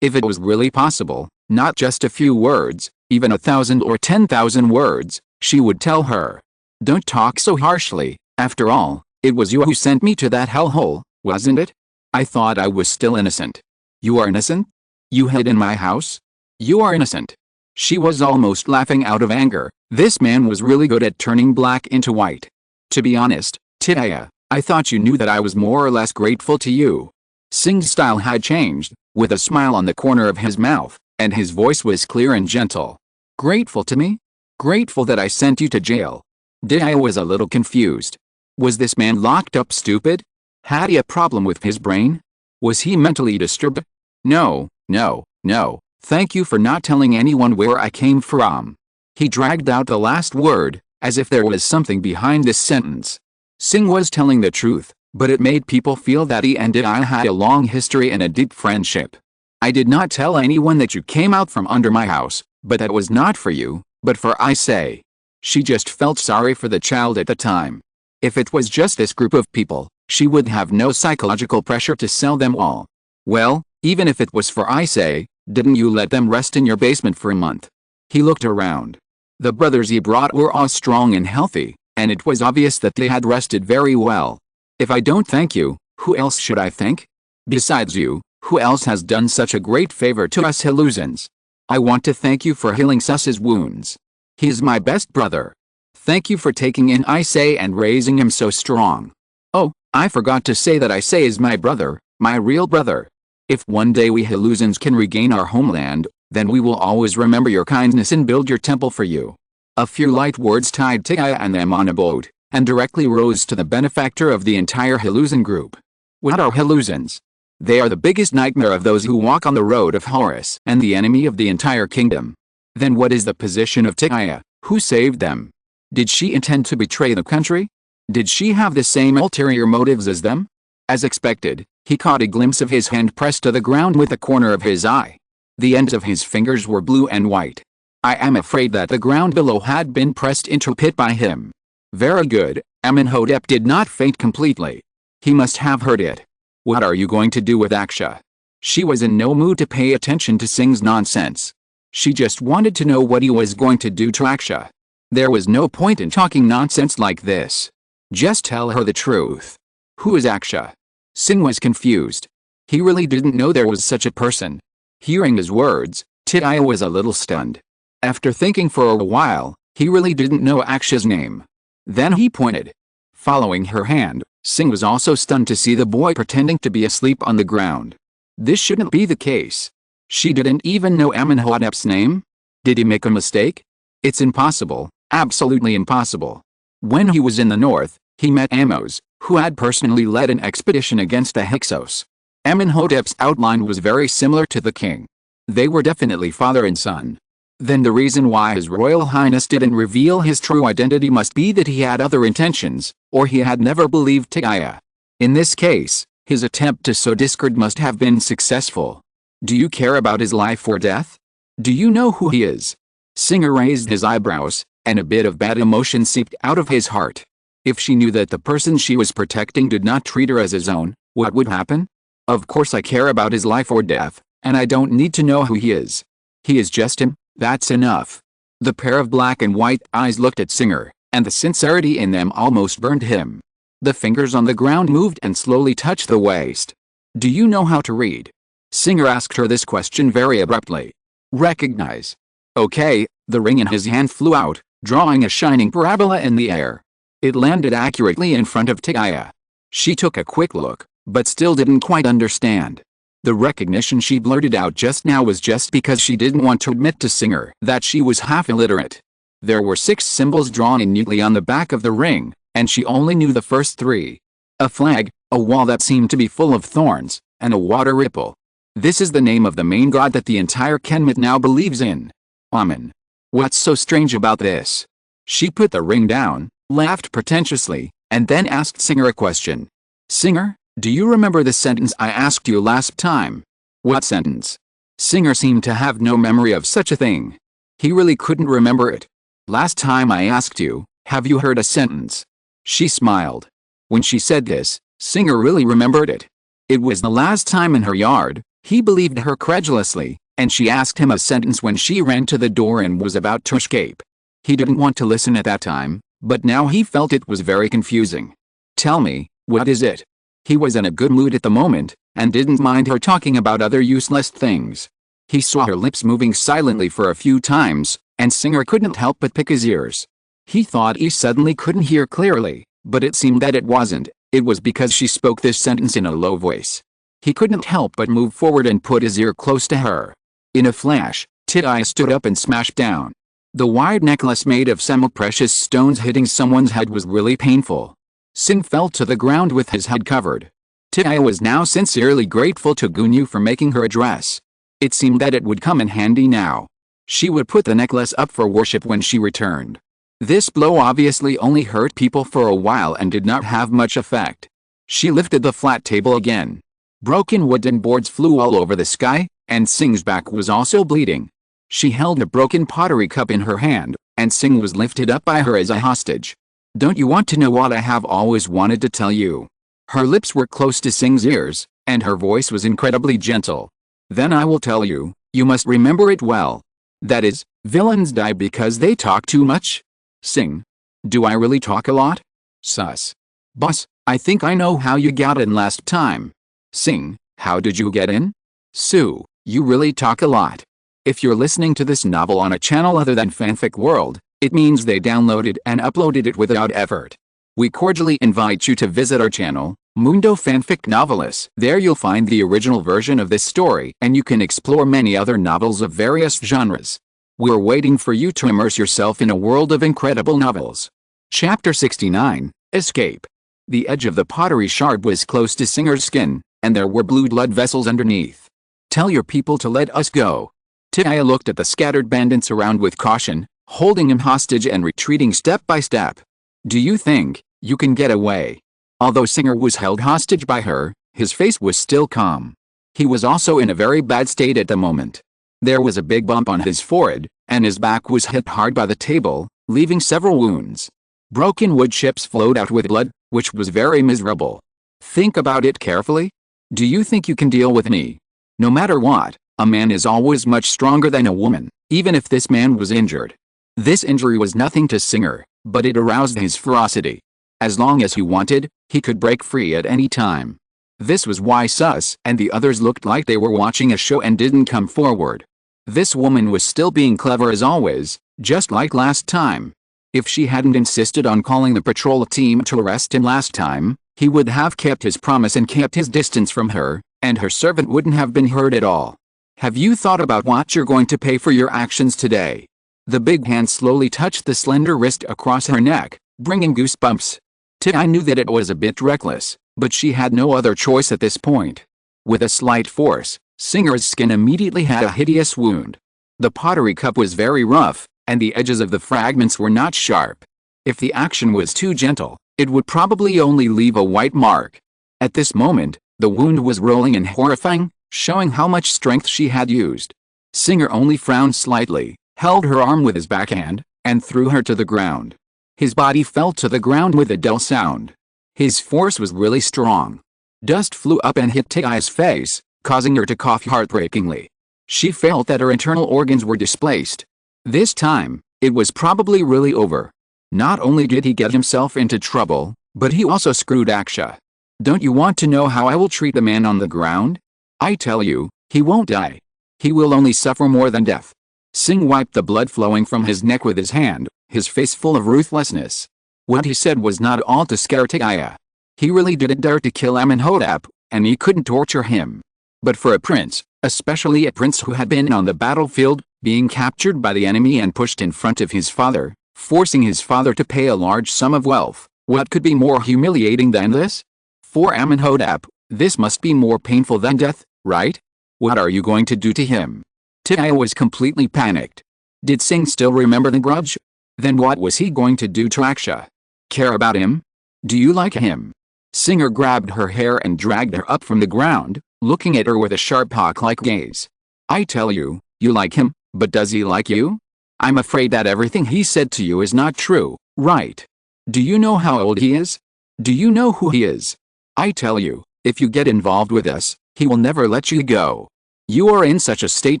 If it was really possible, not just a few words, even 1,000 or 10,000 words, she would tell her. Don't talk so harshly, after all, it was you who sent me to that hellhole, wasn't it? I thought I was still innocent. You are innocent? You hid in my house? You are innocent. She was almost laughing out of anger. This man was really good at turning black into white. To be honest, Tiaia, I thought you knew that I was more or less grateful to you. Sing's style had changed, with a smile on the corner of his mouth, and his voice was clear and gentle. Grateful to me? Grateful that I sent you to jail. Dia was a little confused. Was this man locked up stupid? Had he a problem with his brain? Was he mentally disturbed? No, no, no, thank you for not telling anyone where I came from. He dragged out the last word, as if there was something behind this sentence. Sing was telling the truth, but it made people feel that he and I had a long history and a deep friendship. I did not tell anyone that you came out from under my house, but that was not for you, but for I say. She just felt sorry for the child at the time. If it was just this group of people, she would have no psychological pressure to sell them all. Well, even if it was for I say, didn't you let them rest in your basement for a month? He looked around. The brothers he brought were all strong and healthy, and it was obvious that they had rested very well. If I don't thank you, who else should I thank? Besides you, who else has done such a great favor to us Helusans? I want to thank you for healing Sus's wounds. He is my best brother. Thank you for taking in I say and raising him so strong. Oh, I forgot to say that I say is my brother, my real brother. If one day we Helusans can regain our homeland, then we will always remember your kindness and build your temple for you. A few light words tied Tia and them on a boat, and directly rose to the benefactor of the entire Helusan group. What are Helusans? They are the biggest nightmare of those who walk on the road of Horus and the enemy of the entire kingdom. Then what is the position of Tia, who saved them? Did she intend to betray the country? Did she have the same ulterior motives as them? As expected, he caught a glimpse of his hand pressed to the ground with the corner of his eye. The ends of his fingers were blue and white. I am afraid that the ground below had been pressed into a pit by him. Very good, Amónhotep did not faint completely. He must have heard it. What are you going to do with Aksha? She was in no mood to pay attention to Sing's nonsense. She just wanted to know what he was going to do to Aksha. There was no point in talking nonsense like this. Just tell her the truth. Who is Aksha? Sing was confused. He really didn't know there was such a person. Hearing his words, Tia was a little stunned. After thinking for a while, he really didn't know Aksha's name. Then he pointed. Following her hand, Sing was also stunned to see the boy pretending to be asleep on the ground. This shouldn't be the case. She didn't even know Amónhotep's name? Did he make a mistake? It's impossible, absolutely impossible. When he was in the north, he met Amos, who had personally led an expedition against the Hyksos. Amónhotep's outline was very similar to the king. They were definitely father and son. Then the reason why His Royal Highness didn't reveal his true identity must be that he had other intentions, or he had never believed Tia. In this case, his attempt to sow discord must have been successful. Do you care about his life or death? Do you know who he is? Singer raised his eyebrows, and a bit of bad emotion seeped out of his heart. If she knew that the person she was protecting did not treat her as his own, what would happen? Of course I care about his life or death, and I don't need to know who he is. He is just him, that's enough. The pair of black and white eyes looked at Singer, and the sincerity in them almost burned him. The fingers on the ground moved and slowly touched the waist. Do you know how to read? Singer asked her this question very abruptly. Recognize. Okay, the ring in his hand flew out, drawing a shining parabola in the air. It landed accurately in front of Tia. She took a quick look, but still didn't quite understand. The recognition she blurted out just now was just because she didn't want to admit to Singer that she was half illiterate. There were 6 symbols drawn in neatly on the back of the ring, and she only knew the first 3. A flag, a wall that seemed to be full of thorns, and a water ripple. This is the name of the main god that the entire Kemet now believes in. Amon. What's so strange about this? She put the ring down, laughed pretentiously, and then asked Singer a question. Singer, do you remember the sentence I asked you last time? What sentence? Singer seemed to have no memory of such a thing. He really couldn't remember it. Last time I asked you, have you heard a sentence? She smiled. When she said this, Singer really remembered it. It was the last time in her yard. He believed her credulously, and she asked him a sentence when she ran to the door and was about to escape. He didn't want to listen at that time, but now he felt it was very confusing. Tell me, what is it? He was in a good mood at the moment, and didn't mind her talking about other useless things. He saw her lips moving silently for a few times, and Singer couldn't help but pick his ears. He thought he suddenly couldn't hear clearly, but it seemed that it wasn't. It was because she spoke this sentence in a low voice. He couldn't help but move forward and put his ear close to her. In a flash, Titai stood up and smashed down. The wide necklace made of semi-precious stones hitting someone's head was really painful. Sing fell to the ground with his head covered. Titai was now sincerely grateful to Gunyu for making her a dress. It seemed that it would come in handy now. She would put the necklace up for worship when she returned. This blow obviously only hurt people for a while and did not have much effect. She lifted the flat table again. Broken wooden boards flew all over the sky, and Sing's back was also bleeding. She held a broken pottery cup in her hand, and Sing was lifted up by her as a hostage. Don't you want to know what I have always wanted to tell you? Her lips were close to Sing's ears, and her voice was incredibly gentle. Then I will tell you, you must remember it well. That is, villains die because they talk too much? Sing. Do I really talk a lot? Sus. Boss, I think I know how you got in last time. Sing, how did you get in? Sue, you really talk a lot. If you're listening to this novel on a channel other than Fanfic World, it means they downloaded and uploaded it without effort. We cordially invite you to visit our channel, Mundo Fanfic Novelis. There you'll find the original version of this story and you can explore many other novels of various genres. We're waiting for you to immerse yourself in a world of incredible novels. Chapter 69, Escape. The edge of the pottery shard was close to Singer's skin, and there were blue blood vessels underneath. Tell your people to let us go. Titai looked at the scattered bandits around with caution, holding him hostage and retreating step by step. Do you think you can get away? Although Singer was held hostage by her, his face was still calm. He was also in a very bad state at the moment. There was a big bump on his forehead, and his back was hit hard by the table, leaving several wounds. Broken wood chips flowed out with blood, which was very miserable. Think about it carefully. Do you think you can deal with me? No matter what, a man is always much stronger than a woman, even if this man was injured. This injury was nothing to Singer, but it aroused his ferocity. As long as he wanted, he could break free at any time. This was why Sus and the others looked like they were watching a show and didn't come forward. This woman was still being clever as always, just like last time. If she hadn't insisted on calling the patrol team to arrest him last time, he would have kept his promise and kept his distance from her, and her servant wouldn't have been hurt at all. Have you thought about what you're going to pay for your actions today? The big hand slowly touched the slender wrist across her neck, bringing goosebumps. Titai knew that it was a bit reckless, but she had no other choice at this point. With a slight force, Singer's skin immediately had a hideous wound. The pottery cup was very rough, and the edges of the fragments were not sharp. If the action was too gentle, it would probably only leave a white mark. At this moment, the wound was rolling and horrifying, showing how much strength she had used. Singer only frowned slightly, held her arm with his backhand, and threw her to the ground. His body fell to the ground with a dull sound. His force was really strong. Dust flew up and hit Tai's face, causing her to cough heartbreakingly. She felt that her internal organs were displaced. This time, it was probably really over. Not only did he get himself into trouble, but he also screwed Aksha. Don't you want to know how I will treat the man on the ground? I tell you, he won't die. He will only suffer more than death. Sing wiped the blood flowing from his neck with his hand, his face full of ruthlessness. What he said was not all to scare Titai. He really didn't dare to kill Amónhotep, and he couldn't torture him. But for a prince, especially a prince who had been on the battlefield, being captured by the enemy and pushed in front of his father, forcing his father to pay a large sum of wealth, what could be more humiliating than this? For Amónhotep, this must be more painful than death, right? What are you going to do to him? Titai was completely panicked. Did Sing still remember the grudge? Then what was he going to do to Aksha? Care about him? Do you like him? Singer grabbed her hair and dragged her up from the ground, looking at her with a sharp hawk-like gaze. I tell you, you like him, but does he like you? I'm afraid that everything he said to you is not true, right? Do you know how old he is? Do you know who he is? I tell you, if you get involved with us, he will never let you go. You are in such a state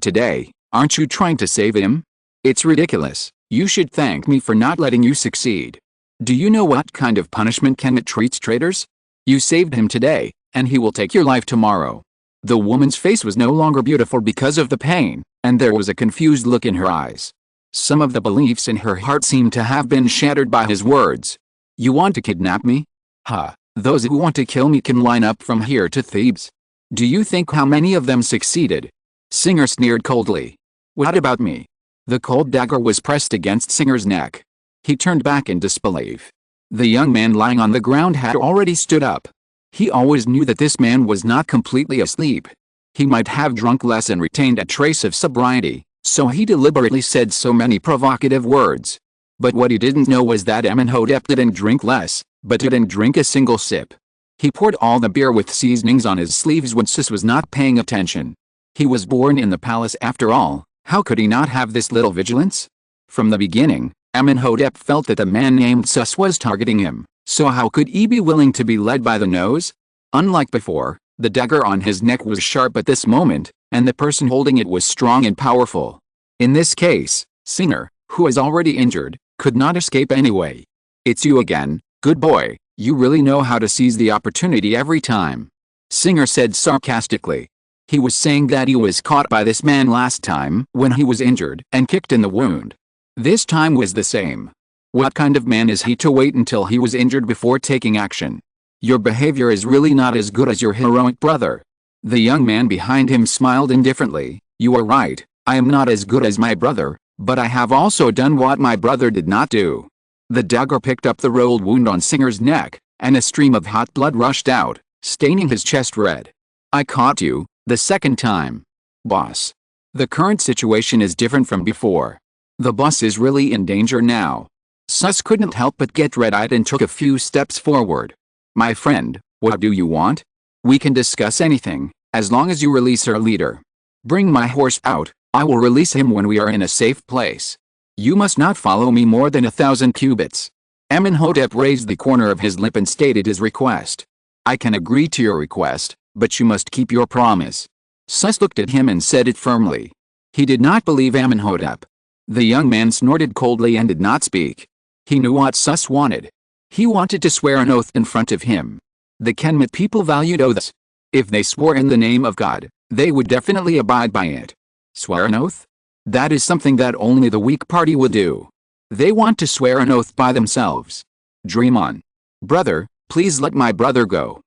today, aren't you trying to save him? It's ridiculous. You should thank me for not letting you succeed. Do you know what kind of punishment Kemet treats traitors? You saved him today, and he will take your life tomorrow. The woman's face was no longer beautiful because of the pain, and there was a confused look in her eyes. Some of the beliefs in her heart seemed to have been shattered by his words. You want to kidnap me? Those who want to kill me can line up from here to Thebes. Do you think how many of them succeeded? Singer sneered coldly. What about me? The cold dagger was pressed against Singer's neck. He turned back in disbelief. The young man lying on the ground had already stood up. He always knew that this man was not completely asleep. He might have drunk less and retained a trace of sobriety, so he deliberately said so many provocative words. But what he didn't know was that Amónhotep didn't drink less, but didn't drink a single sip. He poured all the beer with seasonings on his sleeves when Sis was not paying attention. He was born in the palace after all, how could he not have this little vigilance? From the beginning, Amónhotep felt that the man named Sus was targeting him, so how could he be willing to be led by the nose? Unlike before, the dagger on his neck was sharp at this moment, and the person holding it was strong and powerful. In this case, Singer, who was already injured, could not escape anyway. It's you again, good boy, you really know how to seize the opportunity every time. Singer said sarcastically. He was saying that he was caught by this man last time when he was injured and kicked in the wound. This time was the same. What kind of man is he to wait until he was injured before taking action? Your behavior is really not as good as your heroic brother. The young man behind him smiled indifferently. You are right, I am not as good as my brother, but I have also done what my brother did not do. The dagger picked up the rolled wound on Singer's neck, and a stream of hot blood rushed out, staining his chest red. I caught you, the second time. Boss. The current situation is different from before. The boss is really in danger now. Sus couldn't help but get red-eyed and took a few steps forward. My friend, what do you want? We can discuss anything, as long as you release our leader. Bring my horse out, I will release him when we are in a safe place. You must not follow me more than 1,000 cubits. Amónhotep raised the corner of his lip and stated his request. I can agree to your request, but you must keep your promise. Sus looked at him and said it firmly. He did not believe Amónhotep. The young man snorted coldly and did not speak. He knew what Sus wanted. He wanted to swear an oath in front of him. The Kemet people valued oaths. If they swore in the name of God, they would definitely abide by it. Swear an oath? That is something that only the weak party would do. They want to swear an oath by themselves. Dream on. Brother, please let my brother go.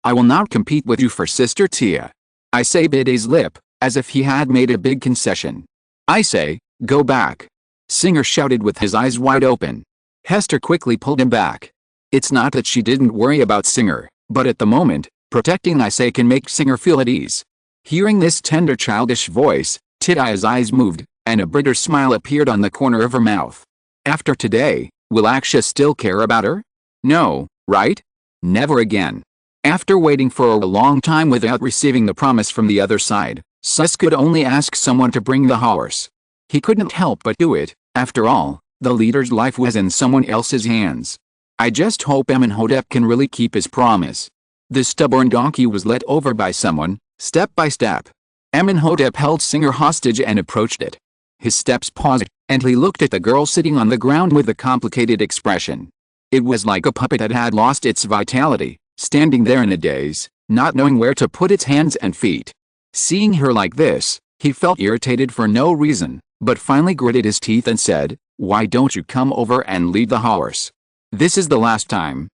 I will not compete with you for Sister Tia. I say bit his lip, as if he had made a big concession. I say, go back. Singer shouted with his eyes wide open. Hester quickly pulled him back. It's not that she didn't worry about Singer, but at the moment, protecting Isay can make Singer feel at ease. Hearing this tender childish voice, Tia's eyes moved, and a bitter smile appeared on the corner of her mouth. After today, will Aksha still care about her? No, right? Never again. After waiting for a long time without receiving the promise from the other side, Sus could only ask someone to bring the horse. He couldn't help but do it, after all, the leader's life was in someone else's hands. I just hope Amónhotep can really keep his promise. The stubborn donkey was led over by someone, step by step. Amónhotep held Singer hostage and approached it. His steps paused, and he looked at the girl sitting on the ground with a complicated expression. It was like a puppet that had lost its vitality, standing there in a daze, not knowing where to put its hands and feet. Seeing her like this, he felt irritated for no reason, but finally gritted his teeth and said, why don't you come over and lead the horse? This is the last time,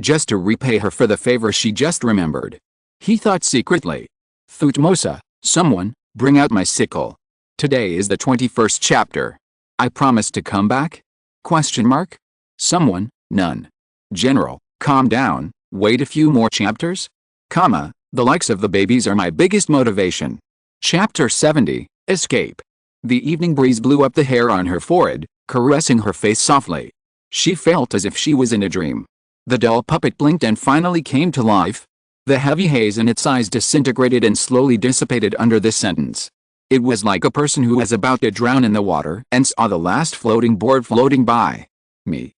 just to repay her for the favor she just remembered. He thought secretly. Thutmosa, someone, bring out my sickle. Today is the 21st chapter. I promise to come back? Question mark? Someone, none. General, calm down, wait a few more chapters? Comma, the likes of the babies are my biggest motivation. Chapter 70, Escape. The evening breeze blew up the hair on her forehead, caressing her face softly. She felt as if she was in a dream. The doll puppet blinked and finally came to life. The heavy haze in its eyes disintegrated and slowly dissipated under this sentence. It was like a person who was about to drown in the water and saw the last floating board floating by. Me.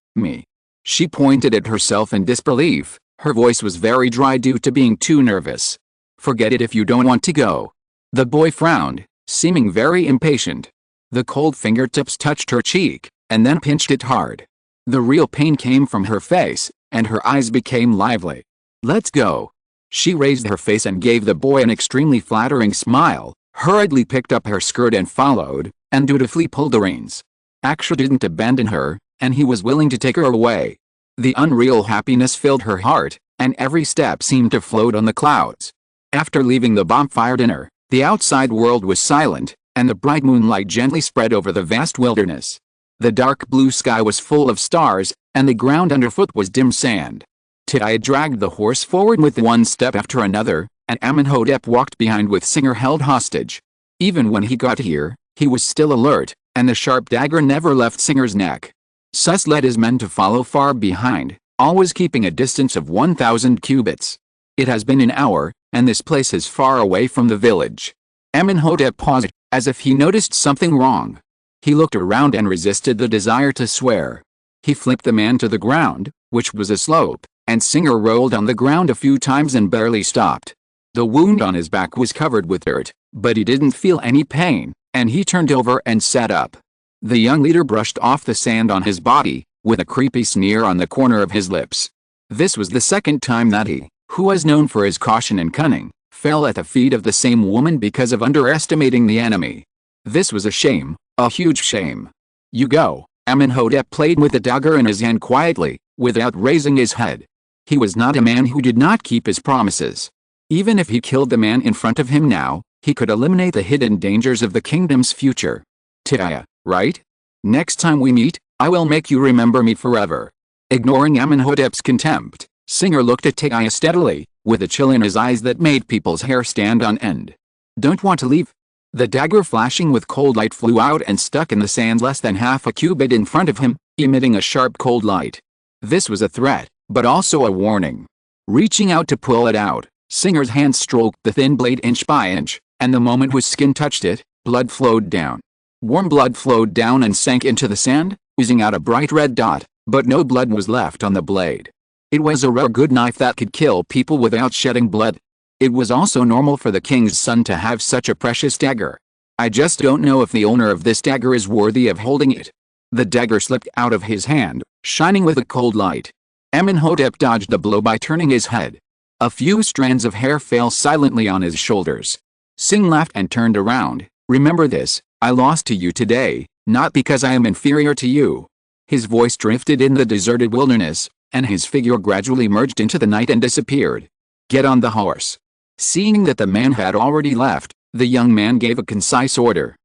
She pointed at herself in disbelief. Her voice was very dry due to being too nervous. Forget it if you don't want to go. The boy frowned, seeming very impatient. The cold fingertips touched her cheek, and then pinched it hard. The real pain came from her face, and her eyes became lively. Let's go. She raised her face and gave the boy an extremely flattering smile, hurriedly picked up her skirt and followed, and dutifully pulled the reins. Aksha didn't abandon her, and he was willing to take her away. The unreal happiness filled her heart, and every step seemed to float on the clouds. After leaving the bonfire dinner, the outside world was silent, and the bright moonlight gently spread over the vast wilderness. The dark blue sky was full of stars, and the ground underfoot was dim sand. Tiaia dragged the horse forward with one step after another, and Amónhotep walked behind with Singer held hostage. Even when he got here, he was still alert, and the sharp dagger never left Singer's neck. Sus led his men to follow far behind, always keeping a distance of 1,000 cubits. It has been an hour, and this place is far away from the village. Amónhotep paused, as if he noticed something wrong. He looked around and resisted the desire to swear. He flipped the man to the ground, which was a slope, and Singer rolled on the ground a few times and barely stopped. The wound on his back was covered with dirt, but he didn't feel any pain, and he turned over and sat up. The young leader brushed off the sand on his body, with a creepy sneer on the corner of his lips. This was the second time that he, who was known for his caution and cunning, fell at the feet of the same woman because of underestimating the enemy. This was a shame, a huge shame. You go. Amónhotep played with the dagger in his hand quietly, without raising his head. He was not a man who did not keep his promises. Even if he killed the man in front of him now, he could eliminate the hidden dangers of the kingdom's future. Tiaia, right? Next time we meet, I will make you remember me forever. Ignoring Amónhotep's contempt, Singer looked at Tiaia steadily, with a chill in his eyes that made people's hair stand on end. Don't want to leave? The dagger flashing with cold light flew out and stuck in the sand less than half a cubit in front of him, emitting a sharp cold light. This was a threat, but also a warning. Reaching out to pull it out, Singer's hand stroked the thin blade inch by inch, and the moment his skin touched it, blood flowed down. Warm blood flowed down and sank into the sand, oozing out a bright red dot, but no blood was left on the blade. It was a rare good knife that could kill people without shedding blood. It was also normal for the king's son to have such a precious dagger. I just don't know if the owner of this dagger is worthy of holding it. The dagger slipped out of his hand, shining with a cold light. Amónhotep dodged the blow by turning his head. A few strands of hair fell silently on his shoulders. Sing laughed and turned around. Remember this, I lost to you today, not because I am inferior to you. His voice drifted in the deserted wilderness, and his figure gradually merged into the night and disappeared. Get on the horse. Seeing that the man had already left, the young man gave a concise order.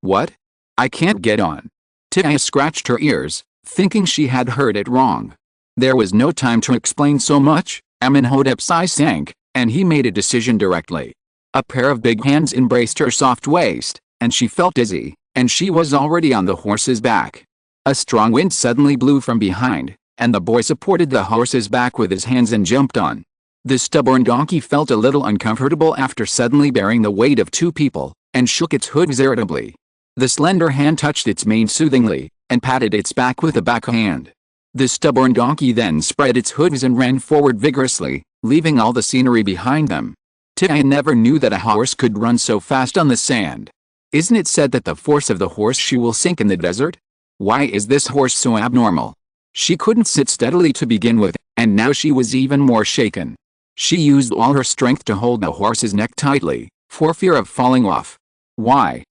What? I can't get on. Tiaia scratched her ears, thinking she had heard it wrong. There was no time to explain so much. Amónhotep's eye sank, and he made a decision directly. A pair of big hands embraced her soft waist, and she felt dizzy, and she was already on the horse's back. A strong wind suddenly blew from behind, and the boy supported the horse's back with his hands and jumped on. The stubborn donkey felt a little uncomfortable after suddenly bearing the weight of two people, and shook its hooves irritably. The slender hand touched its mane soothingly, and patted its back with a backhand. The stubborn donkey then spread its hooves and ran forward vigorously, leaving all the scenery behind them. Tiaia never knew that a horse could run so fast on the sand. Isn't it said that the force of the horseshoe will sink in the desert? Why is this horse so abnormal? She couldn't sit steadily to begin with, and now she was even more shaken. She used all her strength to hold the horse's neck tightly, for fear of falling off. Why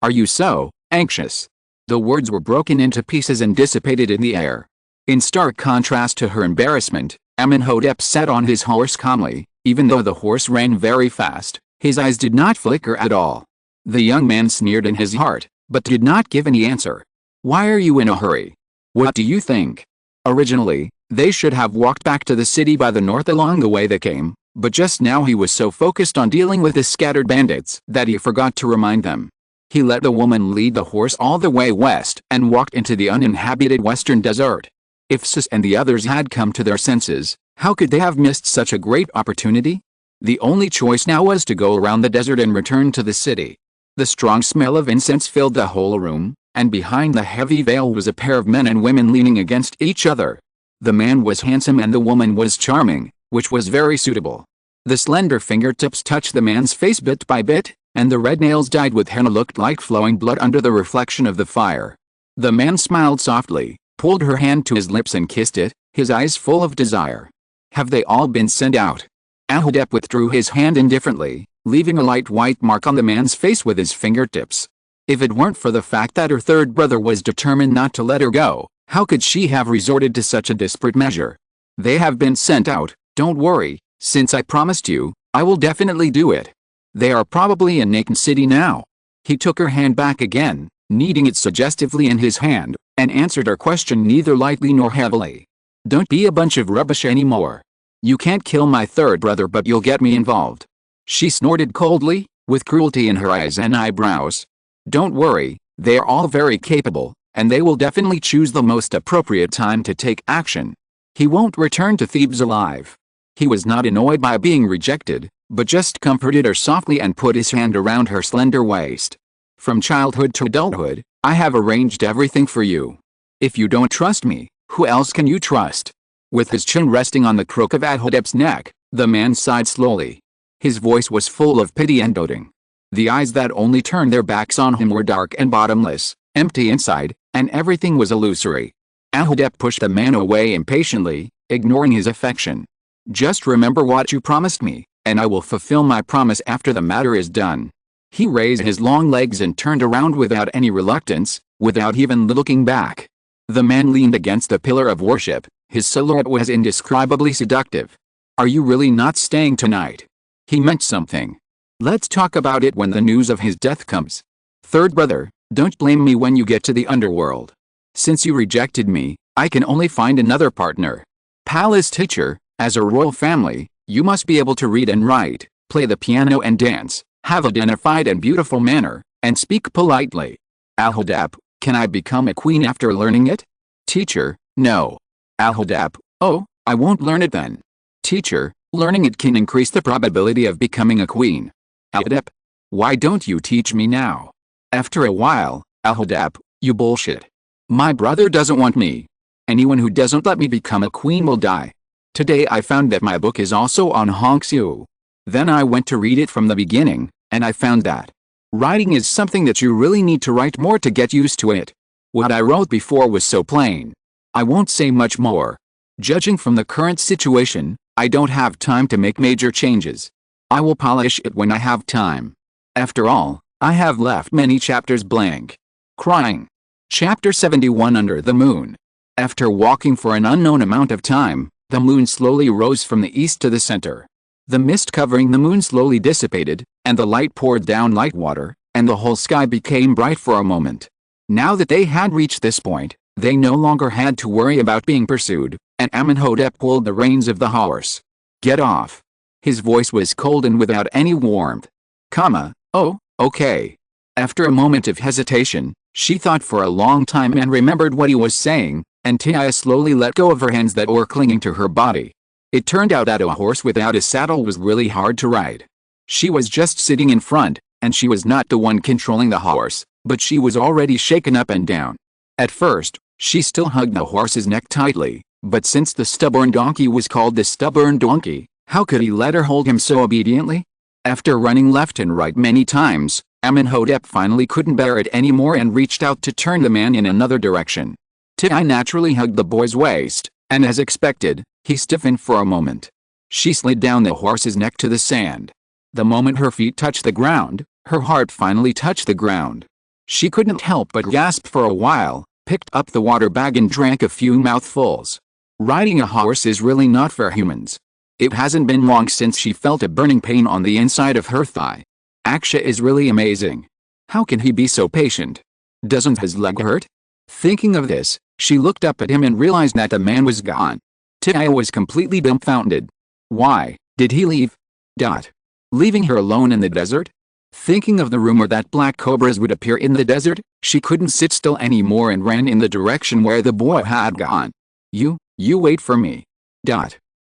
are you so anxious? The words were broken into pieces and dissipated in the air. In stark contrast to her embarrassment, Amónhotep sat on his horse calmly. Even though the horse ran very fast, his eyes did not flicker at all. The young man sneered in his heart, but did not give any answer. Why are you in a hurry? What do you think? Originally, they should have walked back to the city by the north along the way they came, but just now he was so focused on dealing with the scattered bandits that he forgot to remind them. He let the woman lead the horse all the way west and walked into the uninhabited western desert. If Sus and the others had come to their senses, how could they have missed such a great opportunity? The only choice now was to go around the desert and return to the city. The strong smell of incense filled the whole room, and behind the heavy veil was a pair of men and women leaning against each other. The man was handsome and the woman was charming, which was very suitable. The slender fingertips touched the man's face bit by bit, and the red nails dyed with henna looked like flowing blood under the reflection of the fire. The man smiled softly, pulled her hand to his lips and kissed it, his eyes full of desire. Have they all been sent out? Amónhotep withdrew his hand indifferently, leaving a light white mark on the man's face with his fingertips. If it weren't for the fact that her third brother was determined not to let her go, how could she have resorted to such a desperate measure? They have been sent out, don't worry, since I promised you, I will definitely do it. They are probably in Naken City now. He took her hand back again, kneading it suggestively in his hand, and answered her question neither lightly nor heavily. Don't be a bunch of rubbish anymore. You can't kill my third brother, but you'll get me involved. She snorted coldly, with cruelty in her eyes and eyebrows. Don't worry, they are all very capable, and they will definitely choose the most appropriate time to take action. He won't return to Thebes alive. He was not annoyed by being rejected, but just comforted her softly and put his hand around her slender waist. From childhood to adulthood, I have arranged everything for you. If you don't trust me, who else can you trust? With his chin resting on the crook of Amónhotep's neck, the man sighed slowly. His voice was full of pity and doting. The eyes that only turned their backs on him were dark and bottomless, empty inside, and everything was illusory. Amónhotep pushed the man away impatiently, ignoring his affection. Just remember what you promised me, and I will fulfill my promise after the matter is done. He raised his long legs and turned around without any reluctance, without even looking back. The man leaned against a pillar of worship. His silhouette was indescribably seductive. Are you really not staying tonight? He meant something. Let's talk about it when the news of his death comes. Third brother, don't blame me when you get to the underworld. Since you rejected me, I can only find another partner. Palace teacher, as a royal family, you must be able to read and write, play the piano and dance, have a dignified and beautiful manner, and speak politely. Amónhotep, can I become a queen after learning it? Teacher, no. Amónhotep, oh, I won't learn it then. Teacher, learning it can increase the probability of becoming a queen. Amónhotep, why don't you teach me now? After a while, Amónhotep, you bullshit. My brother doesn't want me. Anyone who doesn't let me become a queen will die. Today I found that my book is also on Hongxiu. Then I went to read it from the beginning, and I found that writing is something that you really need to write more to get used to it. What I wrote before was so plain. I won't say much more. Judging from the current situation, I don't have time to make major changes. I will polish it when I have time. After all, I have left many chapters blank. Crying. Chapter 71 Under the Moon. After walking for an unknown amount of time, the moon slowly rose from the east to the center. The mist covering the moon slowly dissipated, and the light poured down like water, and the whole sky became bright for a moment. Now that they had reached this point, they no longer had to worry about being pursued, and Amónhotep pulled the reins of the horse. Get off. His voice was cold and without any warmth. Oh, okay. After a moment of hesitation, she thought for a long time and remembered what he was saying, and Tia slowly let go of her hands that were clinging to her body. It turned out that a horse without a saddle was really hard to ride. She was just sitting in front, and she was not the one controlling the horse, but she was already shaken up and down. At first, she still hugged the horse's neck tightly, but since the stubborn donkey was called the stubborn donkey, how could he let her hold him so obediently? After running left and right many times, Amónhotep finally couldn't bear it anymore and reached out to turn the man in another direction. Tia naturally hugged the boy's waist, and as expected, he stiffened for a moment. She slid down the horse's neck to the sand. The moment her feet touched the ground, her heart finally touched the ground. She couldn't help but gasp for a while, picked up the water bag and drank a few mouthfuls. Riding a horse is really not for humans. It hasn't been long since she felt a burning pain on the inside of her thigh. Aksha is really amazing. How can he be so patient? Doesn't his leg hurt? Thinking of this, she looked up at him and realized that the man was gone. Tia was completely dumbfounded. Why did he leave? Leaving her alone in the desert? Thinking of the rumor that black cobras would appear in the desert, she couldn't sit still anymore and ran in the direction where the boy had gone. You wait for me.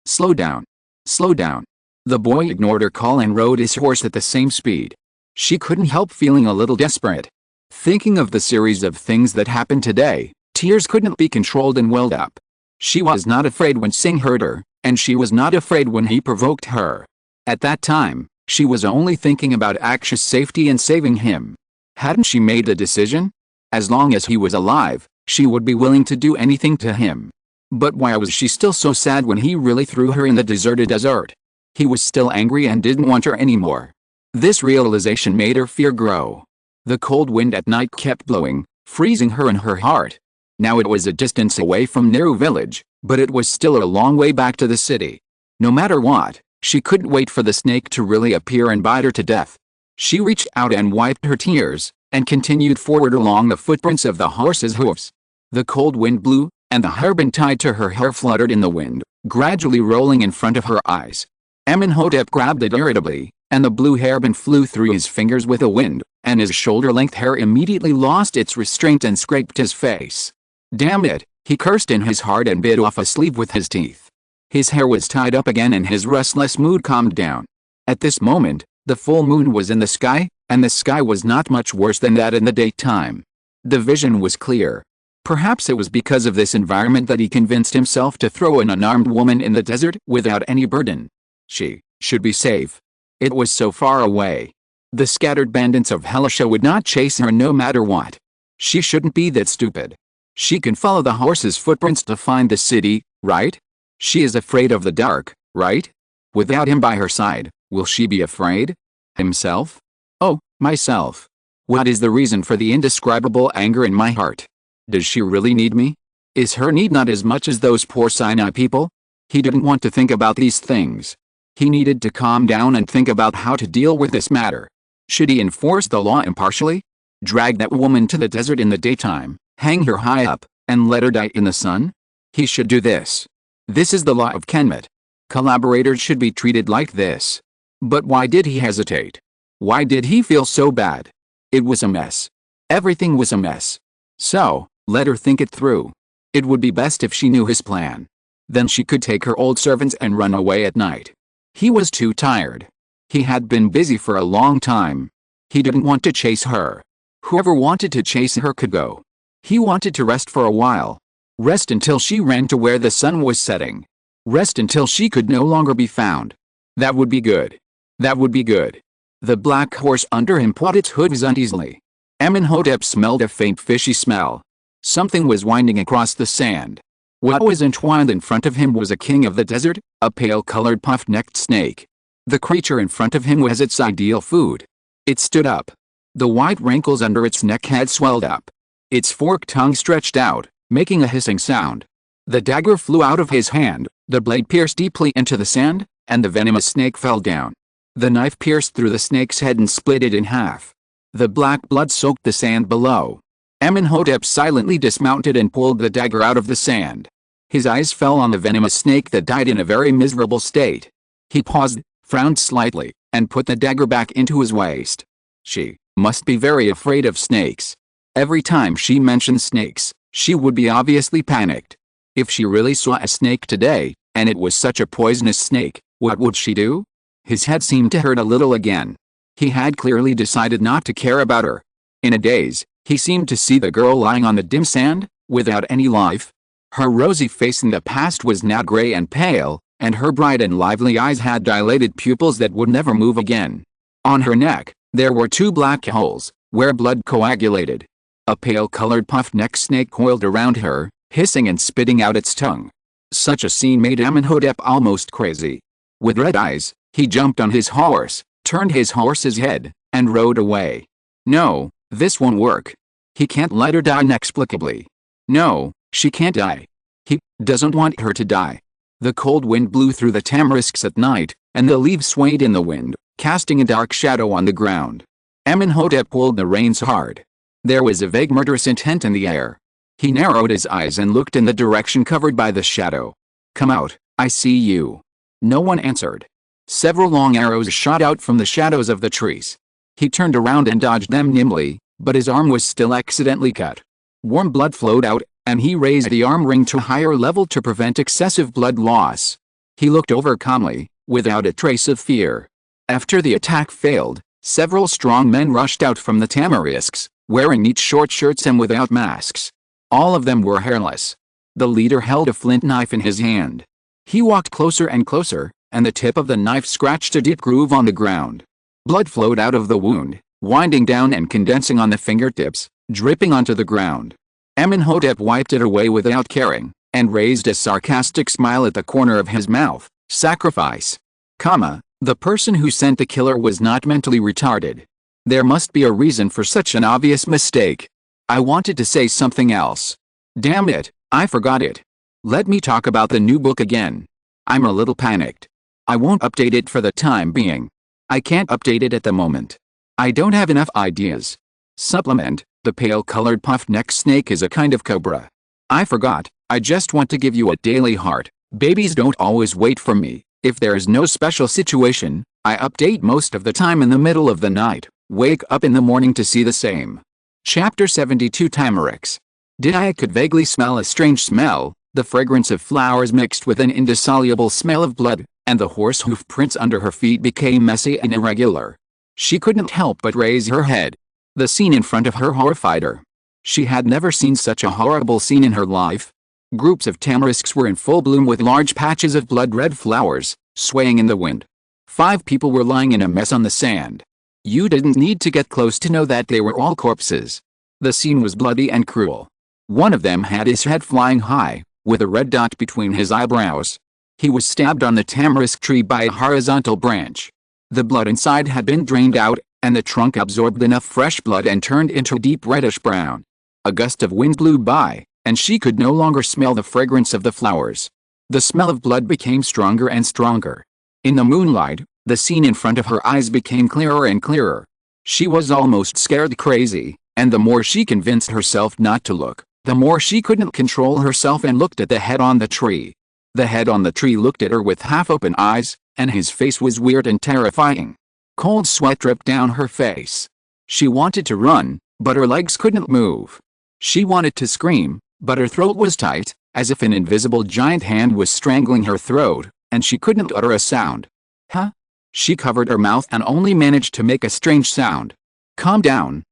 Slow down. Slow down. The boy ignored her call and rode his horse at the same speed. She couldn't help feeling a little desperate. Thinking of the series of things that happened today, tears couldn't be controlled and welled up. She was not afraid when Singh hurt her, and she was not afraid when he provoked her. At that time, she was only thinking about Aksha's safety and saving him. Hadn't she made a decision? As long as he was alive, she would be willing to do anything to him. But why was she still so sad when he really threw her in the deserted desert? He was still angry and didn't want her anymore. This realization made her fear grow. The cold wind at night kept blowing, freezing her in her heart. Now it was a distance away from Nehru village, But it was still a long way back to the city. No matter what, she couldn't wait for the snake to really appear and bite her to death. She reached out and wiped her tears, and continued forward along the footprints of the horse's hooves. The cold wind blew, and the hairband tied to her hair fluttered in the wind, gradually rolling in front of her eyes. Amónhotep grabbed it irritably, and the blue hairband flew through his fingers with the wind, and his shoulder-length hair immediately lost its restraint and scraped his face. Damn it, he cursed in his heart and bit off a sleeve with his teeth. His hair was tied up again and his restless mood calmed down. At this moment, the full moon was in the sky, and the sky was not much worse than that in the daytime. The vision was clear. Perhaps it was because of this environment that he convinced himself to throw an unarmed woman in the desert without any burden. She should be safe. It was so far away. The scattered bandits of Helisha would not chase her no matter what. She shouldn't be that stupid. She can follow the horse's footprints to find the city, right? She is afraid of the dark, right? Without him by her side, will she be afraid? Himself? Oh, myself. What is the reason for the indescribable anger in my heart? Does she really need me? Is her need not as much as those poor Sinai people? He didn't want to think about these things. He needed to calm down and think about how to deal with this matter. Should he enforce the law impartially? Drag that woman to the desert in the daytime, hang her high up, and let her die in the sun? He should do this. This is the law of Kemet. Collaborators should be treated like this. But why did he hesitate? Why did he feel so bad? It was a mess. Everything was a mess. So, let her think it through. It would be best if she knew his plan. Then she could take her old servants and run away at night. He was too tired. He had been busy for a long time. He didn't want to chase her. Whoever wanted to chase her could go. He wanted to rest for a while. Rest until she ran to where the sun was setting. Rest until she could no longer be found. That would be good. That would be good. The black horse under him pawed its hooves uneasily. Amónhotep smelled a faint fishy smell. Something was winding across the sand. What was entwined in front of him was a king of the desert, a pale-colored puff-necked snake. The creature in front of him was its ideal food. It stood up. The white wrinkles under its neck had swelled up. Its forked tongue stretched out, making a hissing sound. The dagger flew out of his hand, the blade pierced deeply into the sand, and the venomous snake fell down. The knife pierced through the snake's head and split it in half. The black blood soaked the sand below. Amónhotep silently dismounted and pulled the dagger out of the sand. His eyes fell on the venomous snake that died in a very miserable state. He paused, frowned slightly, and put the dagger back into his waist. She must be very afraid of snakes. Every time she mentioned snakes, she would be obviously panicked. If she really saw a snake today, and it was such a poisonous snake, what would she do? His head seemed to hurt a little again. He had clearly decided not to care about her. In a daze, he seemed to see the girl lying on the dim sand, without any life. Her rosy face in the past was now gray and pale, and her bright and lively eyes had dilated pupils that would never move again. On her neck, there were two black holes, where blood coagulated. A pale-colored puff-necked snake coiled around her, hissing and spitting out its tongue. Such a scene made Amónhotep almost crazy. With red eyes, he jumped on his horse, turned his horse's head, and rode away. No, this won't work. He can't let her die inexplicably. No, she can't die. He doesn't want her to die. The cold wind blew through the tamarisks at night, and the leaves swayed in the wind, casting a dark shadow on the ground. Amónhotep pulled the reins hard. There was a vague murderous intent in the air. He narrowed his eyes and looked in the direction covered by the shadow. Come out, I see you. No one answered. Several long arrows shot out from the shadows of the trees. He turned around and dodged them nimbly, but his arm was still accidentally cut. Warm blood flowed out, and he raised the arm ring to a higher level to prevent excessive blood loss. He looked over calmly, without a trace of fear. After the attack failed, several strong men rushed out from the tamarisks, wearing neat short shirts and without masks. All of them were hairless. The leader held a flint knife in his hand. He walked closer and closer, and the tip of the knife scratched a deep groove on the ground. Blood flowed out of the wound, winding down and condensing on the fingertips, dripping onto the ground. Amónhotep wiped it away without caring, and raised a sarcastic smile at the corner of his mouth. Sacrifice. The person who sent the killer was not mentally retarded. There must be a reason for such an obvious mistake. I wanted to say something else. Damn it, I forgot it. Let me talk about the new book again. I'm a little panicked. I won't update it for the time being. I can't update it at the moment. I don't have enough ideas. Supplement, the pale-colored puff-neck snake is a kind of cobra. I forgot, I just want to give you a daily heart. Babies don't always wait for me. If there is no special situation, I update most of the time in the middle of the night. Wake up in the morning to see the same. Chapter 72 Tamarix. I could vaguely smell a strange smell, the fragrance of flowers mixed with an indissoluble smell of blood, and the horse hoof prints under her feet became messy and irregular. She couldn't help but raise her head. The scene in front of her horrified her. She had never seen such a horrible scene in her life. Groups of tamarisks were in full bloom with large patches of blood-red flowers, swaying in the wind. 5 people were lying in a mess on the sand. You didn't need to get close to know that they were all corpses. The scene was bloody and cruel. One of them had his head flying high, with a red dot between his eyebrows. He was stabbed on the tamarisk tree by a horizontal branch. The blood inside had been drained out, and the trunk absorbed enough fresh blood and turned into deep reddish brown. A gust of wind blew by, and she could no longer smell the fragrance of the flowers. The smell of blood became stronger and stronger. In the moonlight, the scene in front of her eyes became clearer and clearer. She was almost scared crazy, and the more she convinced herself not to look, the more she couldn't control herself and looked at the head on the tree. The head on the tree looked at her with half-open eyes, and his face was weird and terrifying. Cold sweat dripped down her face. She wanted to run, but her legs couldn't move. She wanted to scream, but her throat was tight, as if an invisible giant hand was strangling her throat, and she couldn't utter a sound. Huh? She covered her mouth and only managed to make a strange sound. Calm down,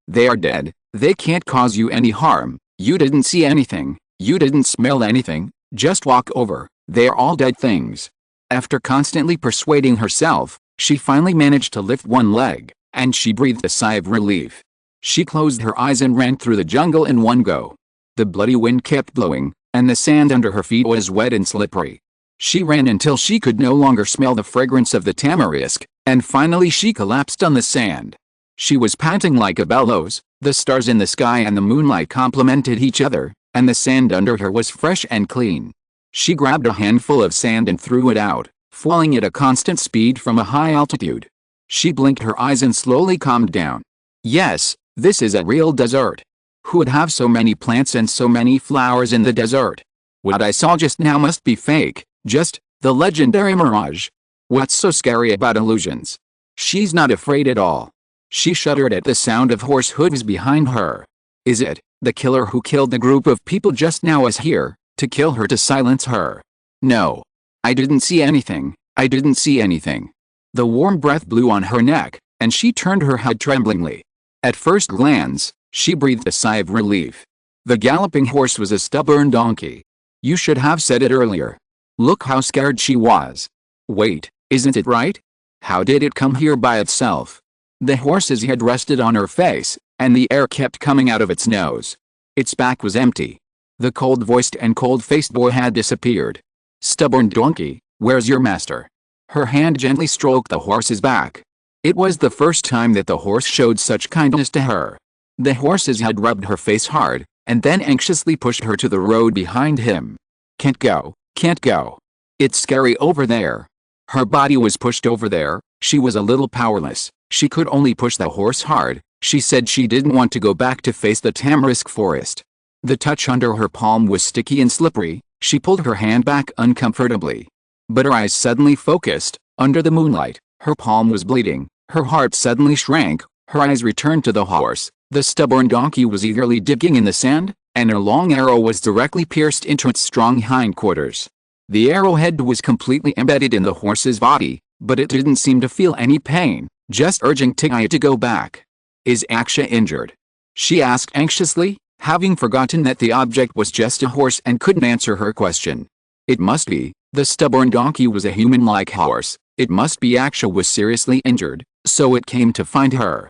they are dead, they can't cause you any harm, you didn't see anything, you didn't smell anything, just walk over, they're all dead things. After constantly persuading herself, she finally managed to lift one leg, and she breathed a sigh of relief. She closed her eyes and ran through the jungle in one go. The bloody wind kept blowing, and the sand under her feet was wet and slippery. She ran until she could no longer smell the fragrance of the tamarisk, and finally she collapsed on the sand. She was panting like a bellows, the stars in the sky and the moonlight complemented each other, and the sand under her was fresh and clean. She grabbed a handful of sand and threw it out, falling at a constant speed from a high altitude. She blinked her eyes and slowly calmed down. Yes, this is a real desert. Who would have so many plants and so many flowers in the desert? What I saw just now must be fake, just the legendary mirage. What's so scary about illusions? She's not afraid at all. She shuddered at the sound of horse hooves behind her. Is it, the killer who killed the group of people just now is here, to kill her, to silence her? No. I didn't see anything, I didn't see anything. The warm breath blew on her neck, and she turned her head tremblingly. At first glance, she breathed a sigh of relief. The galloping horse was a stubborn donkey. You should have said it earlier. Look how scared she was. Wait, isn't it right? How did it come here by itself? The horse's head rested on her face, and the air kept coming out of its nose. Its back was empty. The cold-voiced and cold-faced boy had disappeared. Stubborn donkey, where's your master? Her hand gently stroked the horse's back. It was the first time that the horse showed such kindness to her. The horse's head rubbed her face hard, and then anxiously pushed her to the road behind him. Can't go, can't go. It's scary over there. Her body was pushed over there, she was a little powerless, she could only push the horse hard. She said she didn't want to go back to face the tamarisk forest. The touch under her palm was sticky and slippery, she pulled her hand back uncomfortably. But her eyes suddenly focused, under the moonlight, her palm was bleeding, her heart suddenly shrank, her eyes returned to the horse. The stubborn donkey was eagerly digging in the sand, and a long arrow was directly pierced into its strong hindquarters. The arrowhead was completely embedded in the horse's body, but it didn't seem to feel any pain, just urging Tigaya to go back. Is Aksha injured? She asked anxiously, having forgotten that the object was just a horse and couldn't answer her question. It must be, the stubborn donkey was a human-like horse, it must be Aksha was seriously injured, so it came to find her.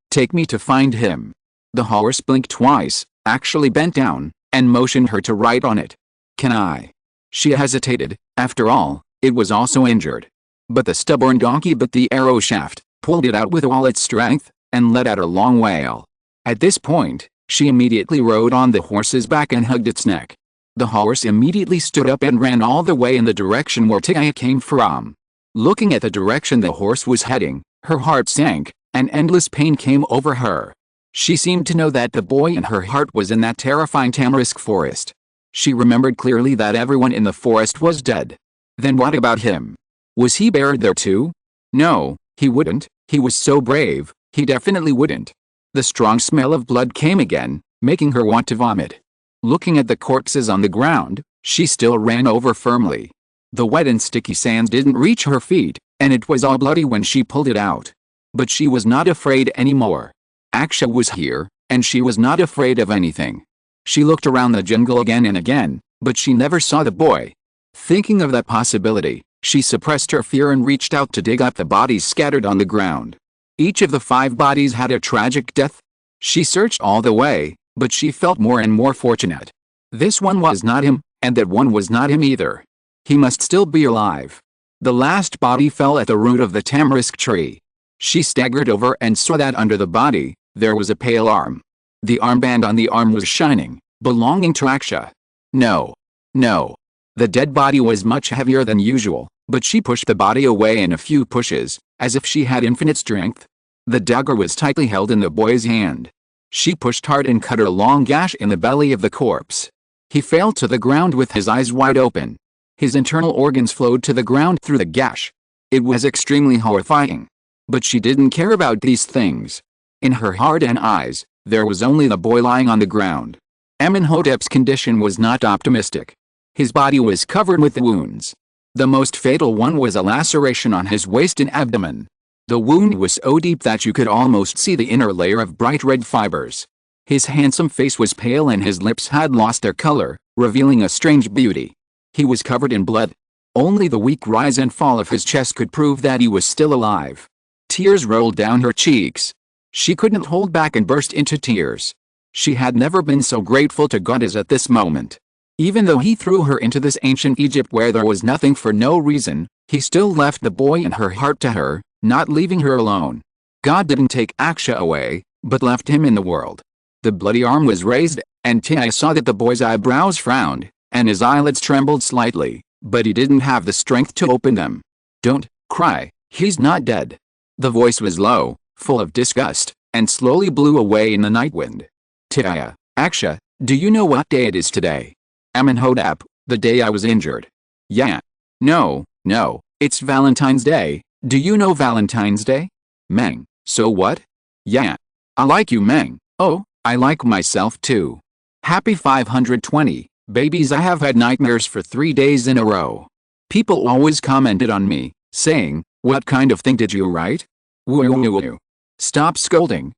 Take me to find him. The horse blinked twice, actually bent down, and motioned her to ride on it. Can I? She hesitated, after all, it was also injured. But the stubborn donkey bit the arrow shaft, pulled it out with all its strength, and let out a long wail. At this point, she immediately rode on the horse's back and hugged its neck. The horse immediately stood up and ran all the way in the direction where Tia came from. Looking at the direction the horse was heading, her heart sank, and endless pain came over her. She seemed to know that the boy in her heart was in that terrifying tamarisk forest. She remembered clearly that everyone in the forest was dead. Then what about him? Was he buried there too? No, he wouldn't. He was so brave, he definitely wouldn't. The strong smell of blood came again, making her want to vomit. Looking at the corpses on the ground, she still ran over firmly. The wet and sticky sands didn't reach her feet, and it was all bloody when she pulled it out. But she was not afraid anymore. Aksha was here, and she was not afraid of anything. She looked around the jungle again and again, but she never saw the boy. Thinking of that possibility, she suppressed her fear and reached out to dig up the bodies scattered on the ground. Each of the 5 bodies had a tragic death. She searched all the way, but she felt more and more fortunate. This one was not him, and that one was not him either. He must still be alive. The last body fell at the root of the tamarisk tree. She staggered over and saw that under the body, there was a pale arm. The armband on the arm was shining, belonging to Aksha. No. No. The dead body was much heavier than usual, but she pushed the body away in a few pushes, as if she had infinite strength. The dagger was tightly held in the boy's hand. She pushed hard and cut a long gash in the belly of the corpse. He fell to the ground with his eyes wide open. His internal organs flowed to the ground through the gash. It was extremely horrifying. But she didn't care about these things. In her heart and eyes, there was only the boy lying on the ground. Amónhotep's condition was not optimistic. His body was covered with wounds. The most fatal one was a laceration on his waist and abdomen. The wound was so deep that you could almost see the inner layer of bright red fibers. His handsome face was pale and his lips had lost their color, revealing a strange beauty. He was covered in blood. Only the weak rise and fall of his chest could prove that he was still alive. Tears rolled down her cheeks. She couldn't hold back and burst into tears. She had never been so grateful to God as at this moment. Even though he threw her into this ancient Egypt where there was nothing for no reason, he still left the boy in her heart to her, not leaving her alone. God didn't take Aksha away, but left him in the world. The bloody arm was raised, and Tia saw that the boy's eyebrows frowned, and his eyelids trembled slightly, but he didn't have the strength to open them. Don't cry, he's not dead. The voice was low, full of disgust, and slowly blew away in the night wind. Tia, Aksha, do you know what day it is today? Amónhotep, the day I was injured. Yeah. No, it's Valentine's Day. Do you know Valentine's Day? Meng, so what? Yeah. I like you, Meng. Oh, I like myself too. Happy 520, babies. I have had nightmares for 3 days in a row. People always commented on me, saying, what kind of thing did you write? Woo. Stop scolding,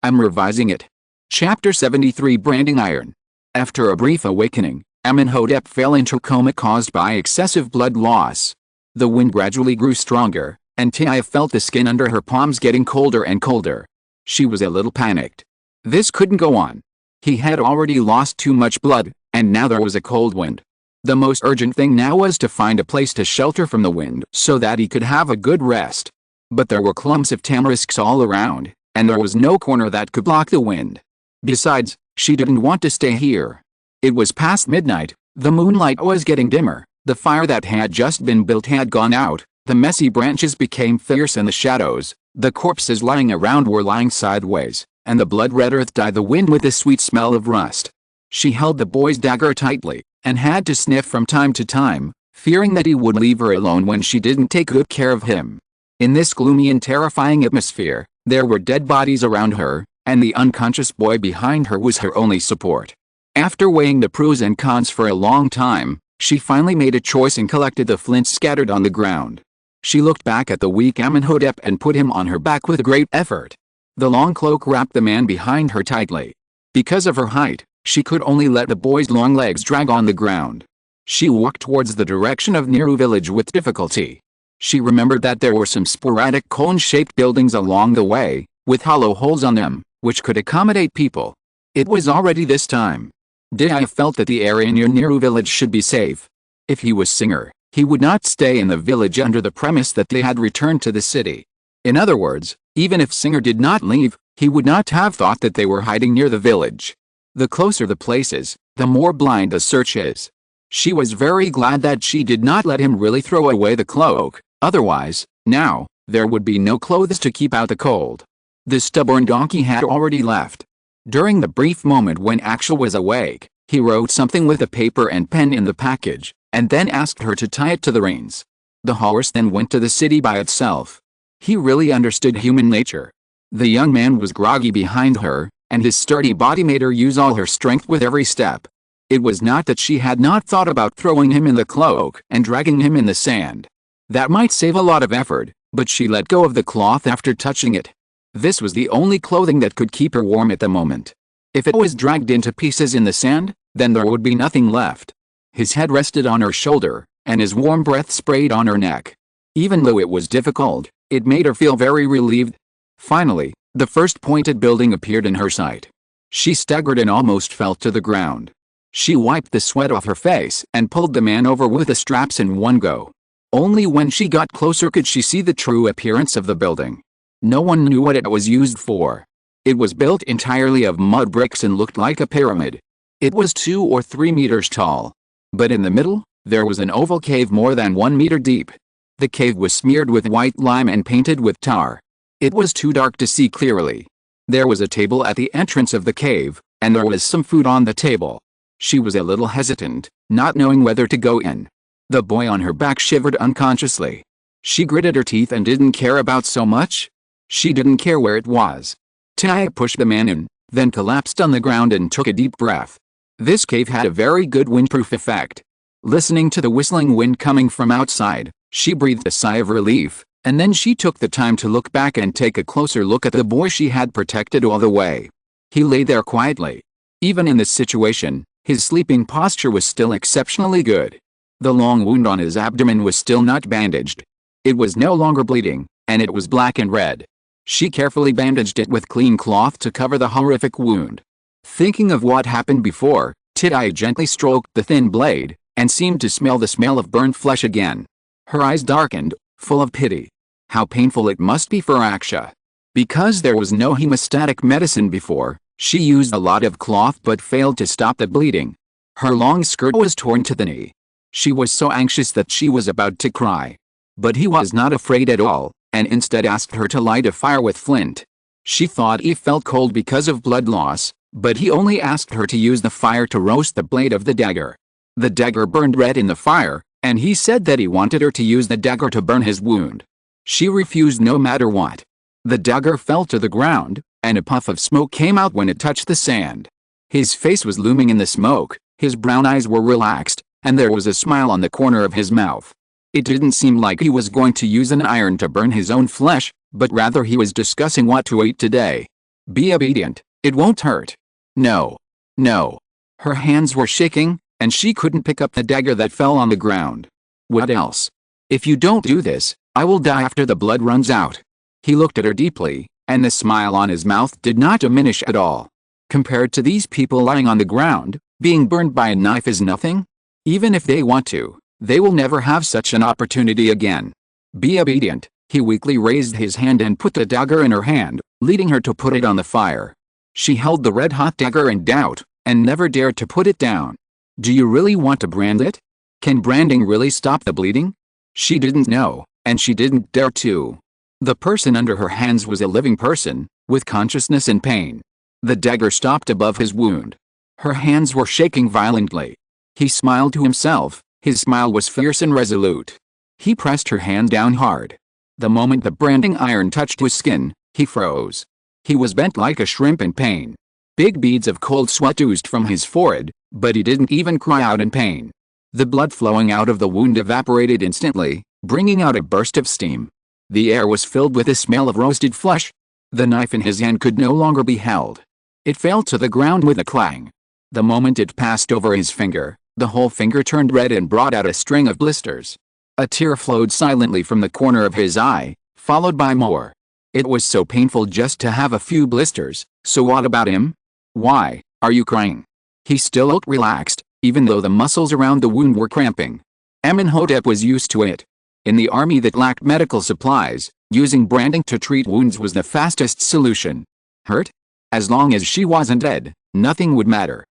I'm revising it. Chapter 73 Branding Iron. After a brief awakening, Amónhotep fell into coma caused by excessive blood loss. The wind gradually grew stronger, and Tia felt the skin under her palms getting colder and colder. She was a little panicked. This couldn't go on. He had already lost too much blood, and now there was a cold wind. The most urgent thing now was to find a place to shelter from the wind so that he could have a good rest. But there were clumps of tamarisks all around, and there was no corner that could block the wind. Besides, she didn't want to stay here. It was past midnight, the moonlight was getting dimmer, the fire that had just been built had gone out, the messy branches became fierce in the shadows, the corpses lying around were lying sideways, and the blood-red earth dyed the wind with the sweet smell of rust. She held the boy's dagger tightly, and had to sniff from time to time, fearing that he would leave her alone when she didn't take good care of him. In this gloomy and terrifying atmosphere, there were dead bodies around her, and the unconscious boy behind her was her only support. After weighing the pros and cons for a long time, she finally made a choice and collected the flints scattered on the ground. She looked back at the weak Amónhotep and put him on her back with great effort. The long cloak wrapped the man behind her tightly. Because of her height, she could only let the boy's long legs drag on the ground. She walked towards the direction of Niru village with difficulty. She remembered that there were some sporadic cone-shaped buildings along the way, with hollow holes on them, which could accommodate people. It was already this time. Tia felt that the area near Niru village should be safe. If he was Singer, he would not stay in the village under the premise that they had returned to the city. In other words, even if Singer did not leave, he would not have thought that they were hiding near the village. The closer the places, the more blind the search is. She was very glad that she did not let him really throw away the cloak, otherwise, now, there would be no clothes to keep out the cold. The stubborn donkey had already left. During the brief moment when Axel was awake, he wrote something with a paper and pen in the package, and then asked her to tie it to the reins. The horse then went to the city by itself. He really understood human nature. The young man was groggy behind her, and his sturdy body made her use all her strength with every step. It was not that she had not thought about throwing him in the cloak and dragging him in the sand. That might save a lot of effort, but she let go of the cloth after touching it. This was the only clothing that could keep her warm at the moment. If it was dragged into pieces in the sand, then there would be nothing left. His head rested on her shoulder, and his warm breath sprayed on her neck. Even though it was difficult, it made her feel very relieved. Finally, the first pointed building appeared in her sight. She staggered and almost fell to the ground. She wiped the sweat off her face and pulled the man over with the straps in one go. Only when she got closer could she see the true appearance of the building. No one knew what it was used for. It was built entirely of mud bricks and looked like a pyramid. It was 2 or 3 meters tall. But in the middle, there was an oval cave more than 1 meter deep. The cave was smeared with white lime and painted with tar. It was too dark to see clearly. There was a table at the entrance of the cave, and there was some food on the table. She was a little hesitant, not knowing whether to go in. The boy on her back shivered unconsciously. She gritted her teeth and didn't care about so much. She didn't care where it was. Tia pushed the man in, then collapsed on the ground and took a deep breath. This cave had a very good windproof effect. Listening to the whistling wind coming from outside, she breathed a sigh of relief, and then she took the time to look back and take a closer look at the boy she had protected all the way. He lay there quietly. Even in this situation, his sleeping posture was still exceptionally good. The long wound on his abdomen was still not bandaged. It was no longer bleeding, and it was black and red. She carefully bandaged it with clean cloth to cover the horrific wound. Thinking of what happened before, Tia gently stroked the thin blade, and seemed to smell the smell of burnt flesh again. Her eyes darkened, full of pity. How painful it must be for Aksha. Because there was no hemostatic medicine before, she used a lot of cloth but failed to stop the bleeding. Her long skirt was torn to the knee. She was so anxious that she was about to cry. But he was not afraid at all, and instead asked her to light a fire with flint. She thought he felt cold because of blood loss, but he only asked her to use the fire to roast the blade of the dagger. The dagger burned red in the fire, and he said that he wanted her to use the dagger to burn his wound. She refused no matter what. The dagger fell to the ground, and a puff of smoke came out when it touched the sand. His face was looming in the smoke, his brown eyes were relaxed, and there was a smile on the corner of his mouth. It didn't seem like he was going to use an iron to burn his own flesh, but rather he was discussing what to eat today. Be obedient, it won't hurt. No. No. Her hands were shaking, and she couldn't pick up the dagger that fell on the ground. What else? If you don't do this, I will die after the blood runs out. He looked at her deeply, and the smile on his mouth did not diminish at all. Compared to these people lying on the ground, being burned by a knife is nothing. Even if they want to, they will never have such an opportunity again. Be obedient. He weakly raised his hand and put the dagger in her hand, leading her to put it on the fire. She held the red-hot dagger in doubt, and never dared to put it down. Do you really want to brand it? Can branding really stop the bleeding? She didn't know, and she didn't dare to. The person under her hands was a living person, with consciousness and pain. The dagger stopped above his wound. Her hands were shaking violently. He smiled to himself. His smile was fierce and resolute. He pressed her hand down hard. The moment the branding iron touched his skin, he froze. He was bent like a shrimp in pain. Big beads of cold sweat oozed from his forehead, but he didn't even cry out in pain. The blood flowing out of the wound evaporated instantly, bringing out a burst of steam. The air was filled with the smell of roasted flesh. The knife in his hand could no longer be held. It fell to the ground with a clang. The moment it passed over his finger, the whole finger turned red and brought out a string of blisters. A tear flowed silently from the corner of his eye, followed by more. It was so painful just to have a few blisters, so what about him? Why are you crying? He still looked relaxed, even though the muscles around the wound were cramping. Amónhotep was used to it. In the army that lacked medical supplies, using branding to treat wounds was the fastest solution. Hurt? As long as she wasn't dead, nothing would matter.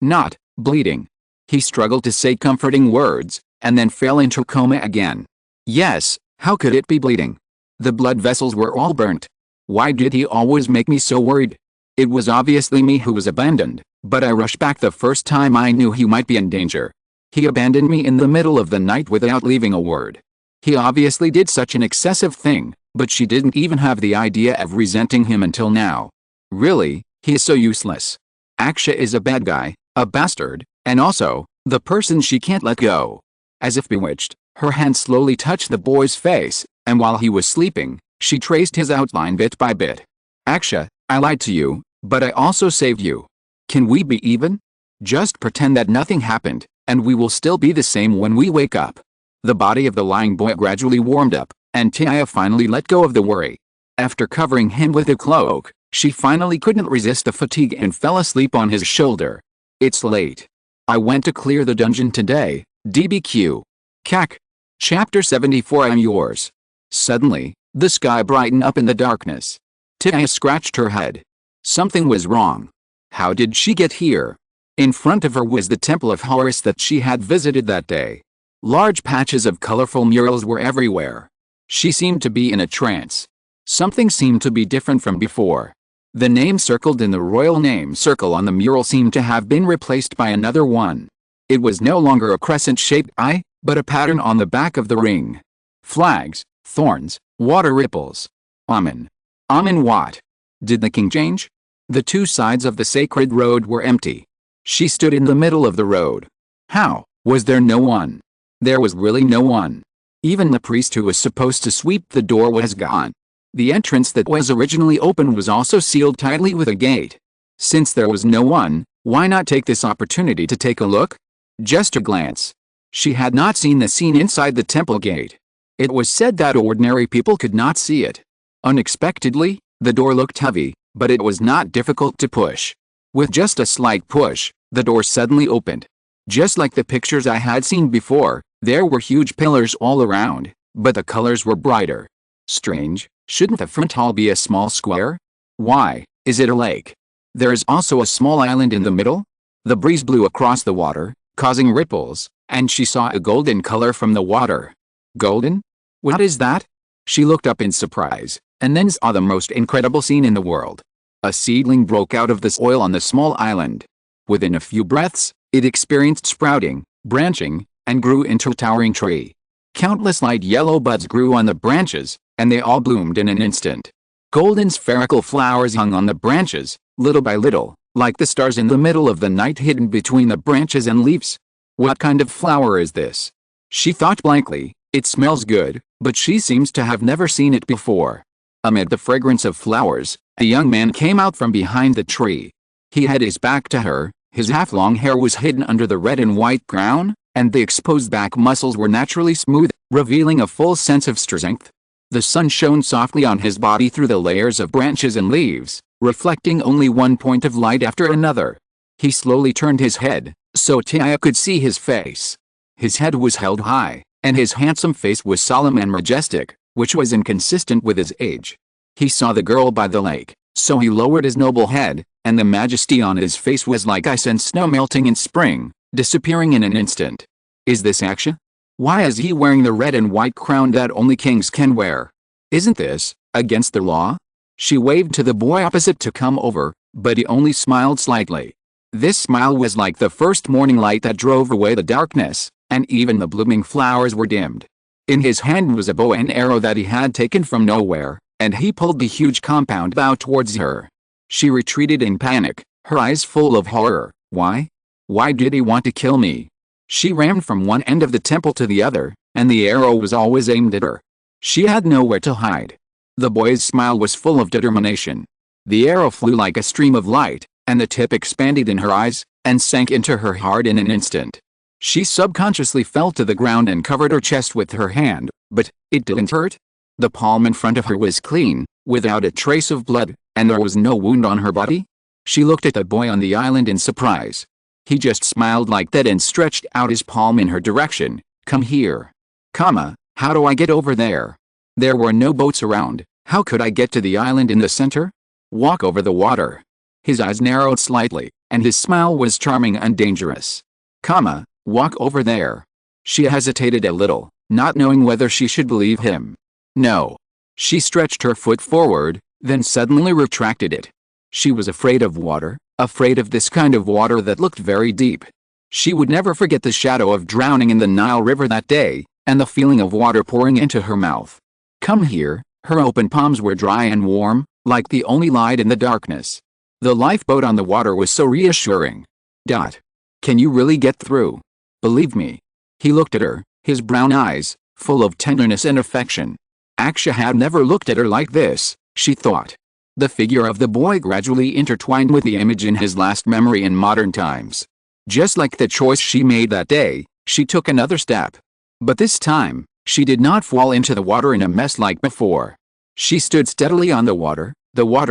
Not bleeding. He struggled to say comforting words, and then fell into coma again. Yes, how could it be bleeding? The blood vessels were all burnt. Why did he always make me so worried? It was obviously me who was abandoned, but I rushed back the first time I knew he might be in danger. He abandoned me in the middle of the night without leaving a word. He obviously did such an excessive thing, but she didn't even have the idea of resenting him until now. Really, he is so useless. Aksha is a bad guy, a bastard, and also, the person she can't let go. As if bewitched, her hand slowly touched the boy's face, and while he was sleeping, she traced his outline bit by bit. Aksha, I lied to you, but I also saved you. Can we be even? Just pretend that nothing happened, and we will still be the same when we wake up. The body of the lying boy gradually warmed up, and Tia finally let go of the worry. After covering him with a cloak, she finally couldn't resist the fatigue and fell asleep on his shoulder. It's late. I went to clear the dungeon today, DBQ. Cac. Chapter 74. I'm yours. Suddenly, the sky brightened up in the darkness. Tia scratched her head. Something was wrong. How did she get here? In front of her was the temple of Horus that she had visited that day. Large patches of colorful murals were everywhere. She seemed to be in a trance. Something seemed to be different from before. The name circled in the royal name circle on the mural seemed to have been replaced by another one. It was no longer a crescent-shaped eye, but a pattern on the back of the ring. Flags, thorns, water ripples. Amon. Amon what? Did the king change? The two sides of the sacred road were empty. She stood in the middle of the road. How? Was there no one? There was really no one. Even the priest who was supposed to sweep the door was gone. The entrance that was originally open was also sealed tightly with a gate. Since there was no one, why not take this opportunity to take a look? Just a glance. She had not seen the scene inside the temple gate. It was said that ordinary people could not see it. Unexpectedly, the door looked heavy, but it was not difficult to push. With just a slight push, the door suddenly opened. Just like the pictures I had seen before, there were huge pillars all around, but the colors were brighter. Strange, shouldn't the front hall be a small square? Why, is it a lake? There is also a small island in the middle? The breeze blew across the water, causing ripples, and she saw a golden color from the water. Golden? What is that? She looked up in surprise, and then saw the most incredible scene in the world. A seedling broke out of the soil on the small island. Within a few breaths, it experienced sprouting, branching, and grew into a towering tree. Countless light yellow buds grew on the branches, and they all bloomed in an instant. Golden spherical flowers hung on the branches, little by little, like the stars in the middle of the night hidden between the branches and leaves. What kind of flower is this? She thought blankly. It smells good, but she seems to have never seen it before. Amid the fragrance of flowers, a young man came out from behind the tree. He had his back to her, his half-long hair was hidden under the red and white crown, and the exposed back muscles were naturally smooth, revealing a full sense of strength. The sun shone softly on his body through the layers of branches and leaves, reflecting only one point of light after another. He slowly turned his head, so Tia could see his face. His head was held high, and his handsome face was solemn and majestic, which was inconsistent with his age. He saw the girl by the lake, so he lowered his noble head, and the majesty on his face was like ice and snow melting in spring, disappearing in an instant. Is this Aksha? Why is he wearing the red and white crown that only kings can wear? Isn't this against the law? She waved to the boy opposite to come over, but he only smiled slightly. This smile was like the first morning light that drove away the darkness, and even the blooming flowers were dimmed. In his hand was a bow and arrow that he had taken from nowhere, and he pulled the huge compound bow towards her. She retreated in panic, her eyes full of horror. Why? Why did he want to kill me? She ran from one end of the temple to the other, and the arrow was always aimed at her. She had nowhere to hide. The boy's smile was full of determination. The arrow flew like a stream of light, and the tip expanded in her eyes, and sank into her heart in an instant. She subconsciously fell to the ground and covered her chest with her hand, but it didn't hurt. The palm in front of her was clean, without a trace of blood, and there was no wound on her body. She looked at the boy on the island in surprise. He just smiled like that and stretched out his palm in her direction. Come here. How do I get over there? There were no boats around. How could I get to the island in the center? Walk over the water. His eyes narrowed slightly, and his smile was charming and dangerous. Walk over there. She hesitated a little, not knowing whether she should believe him. No. She stretched her foot forward, then suddenly retracted it. She was afraid of water, afraid of this kind of water that looked very deep. She would never forget the shadow of drowning in the Nile River that day, and the feeling of water pouring into her mouth. Come here. Her open palms were dry and warm, like the only light in the darkness. The lifeboat on the water was so reassuring. Can you really get through? Believe me. He looked at her, his brown eyes, full of tenderness and affection. Aksha had never looked at her like this, she thought. The figure of the boy gradually intertwined with the image in his last memory in modern times. Just like the choice she made that day, she took another step. But this time, she did not fall into the water in a mess like before. She stood steadily on the water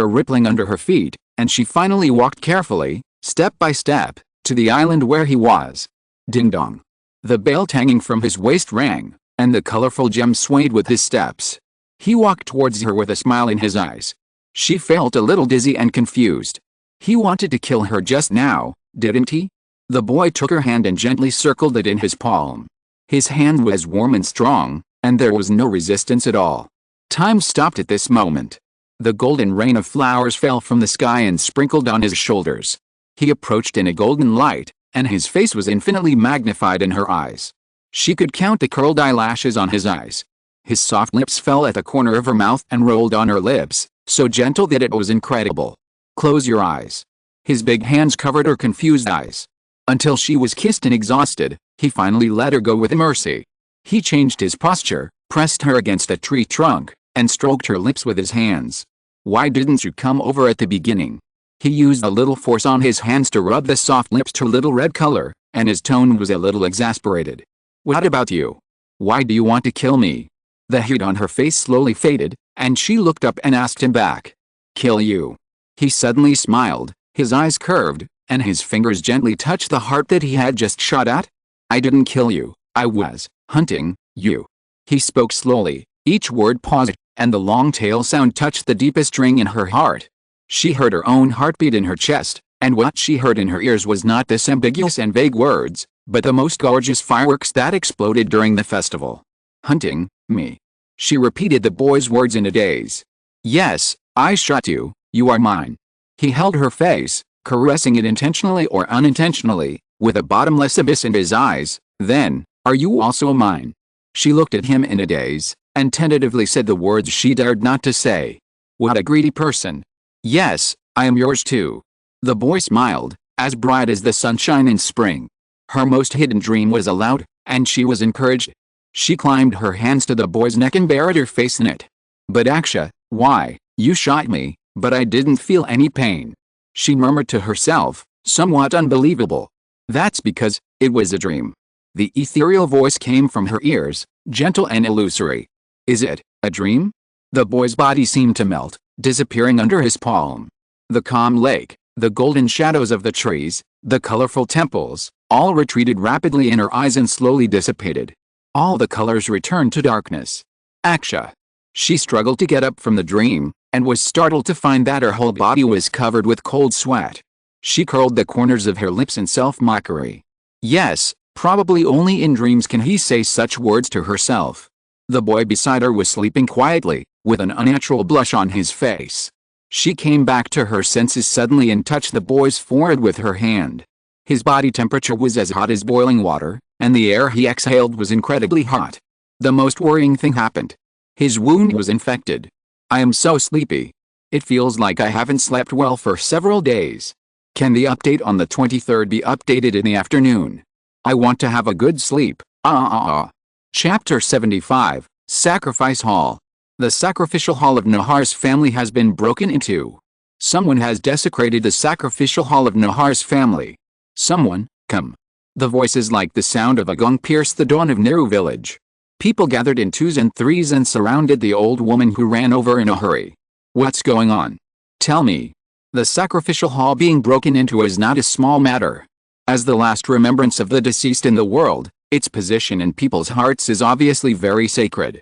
rippling under her feet, and she finally walked carefully, step by step, to the island where he was. Ding-dong. The bell hanging from his waist rang, and the colorful gem swayed with his steps. He walked towards her with a smile in his eyes. She felt a little dizzy and confused. He wanted to kill her just now, didn't he? The boy took her hand and gently circled it in his palm. His hand was warm and strong, and there was no resistance at all. Time stopped at this moment. The golden rain of flowers fell from the sky and sprinkled on his shoulders. He approached in a golden light, and his face was infinitely magnified in her eyes. She could count the curled eyelashes on his eyes. His soft lips fell at the corner of her mouth and rolled on her lips, so gentle that it was incredible. Close your eyes. His big hands covered her confused eyes. Until she was kissed and exhausted, he finally let her go with mercy. He changed his posture, pressed her against a tree trunk, and stroked her lips with his hands. Why didn't you come over at the beginning? He used a little force on his hands to rub the soft lips to a little red color, and his tone was a little exasperated. What about you? Why do you want to kill me? The heat on her face slowly faded, and she looked up and asked him back. Kill you? He suddenly smiled, his eyes curved, and his fingers gently touched the heart that he had just shot at. I didn't kill you, I was hunting you. He spoke slowly, each word paused, and the long tail sound touched the deepest ring in her heart. She heard her own heartbeat in her chest, and what she heard in her ears was not this ambiguous and vague words, but the most gorgeous fireworks that exploded during the festival. Hunting me. She repeated the boy's words in a daze. Yes, I shot you, you are mine. He held her face, caressing it intentionally or unintentionally, with a bottomless abyss in his eyes. Then, are you also mine? She looked at him in a daze, and tentatively said the words she dared not to say. What a greedy person. Yes, I am yours too. The boy smiled, as bright as the sunshine in spring. Her most hidden dream was allowed, and she was encouraged. She climbed her hands to the boy's neck and buried her face in it. But Aksha, why, you shot me, but I didn't feel any pain. She murmured to herself, somewhat unbelievable. That's because, it was a dream. The ethereal voice came from her ears, gentle and illusory. Is it a dream? The boy's body seemed to melt, disappearing under his palm. The calm lake, the golden shadows of the trees, the colorful temples, all retreated rapidly in her eyes and slowly dissipated. All the colors returned to darkness. Aksha. She struggled to get up from the dream, and was startled to find that her whole body was covered with cold sweat. She curled the corners of her lips in self-mockery. Yes, probably only in dreams can he say such words to herself. The boy beside her was sleeping quietly, with an unnatural blush on his face. She came back to her senses suddenly and touched the boy's forehead with her hand. His body temperature was as hot as boiling water, and the air he exhaled was incredibly hot. The most worrying thing happened. His wound was infected. I am so sleepy. It feels like I haven't slept well for several days. Can the update on the 23rd be updated in the afternoon? I want to have a good sleep. Chapter 75, Sacrifice Hall. The sacrificial hall of Nahar's family has been broken into. Someone has desecrated the sacrificial hall of Nahar's family. Someone, come. The voices like the sound of a gong pierced the dawn of Nehru village. People gathered in twos and threes and surrounded the old woman who ran over in a hurry. What's going on? Tell me. The sacrificial hall being broken into is not a small matter. As the last remembrance of the deceased in the world, its position in people's hearts is obviously very sacred.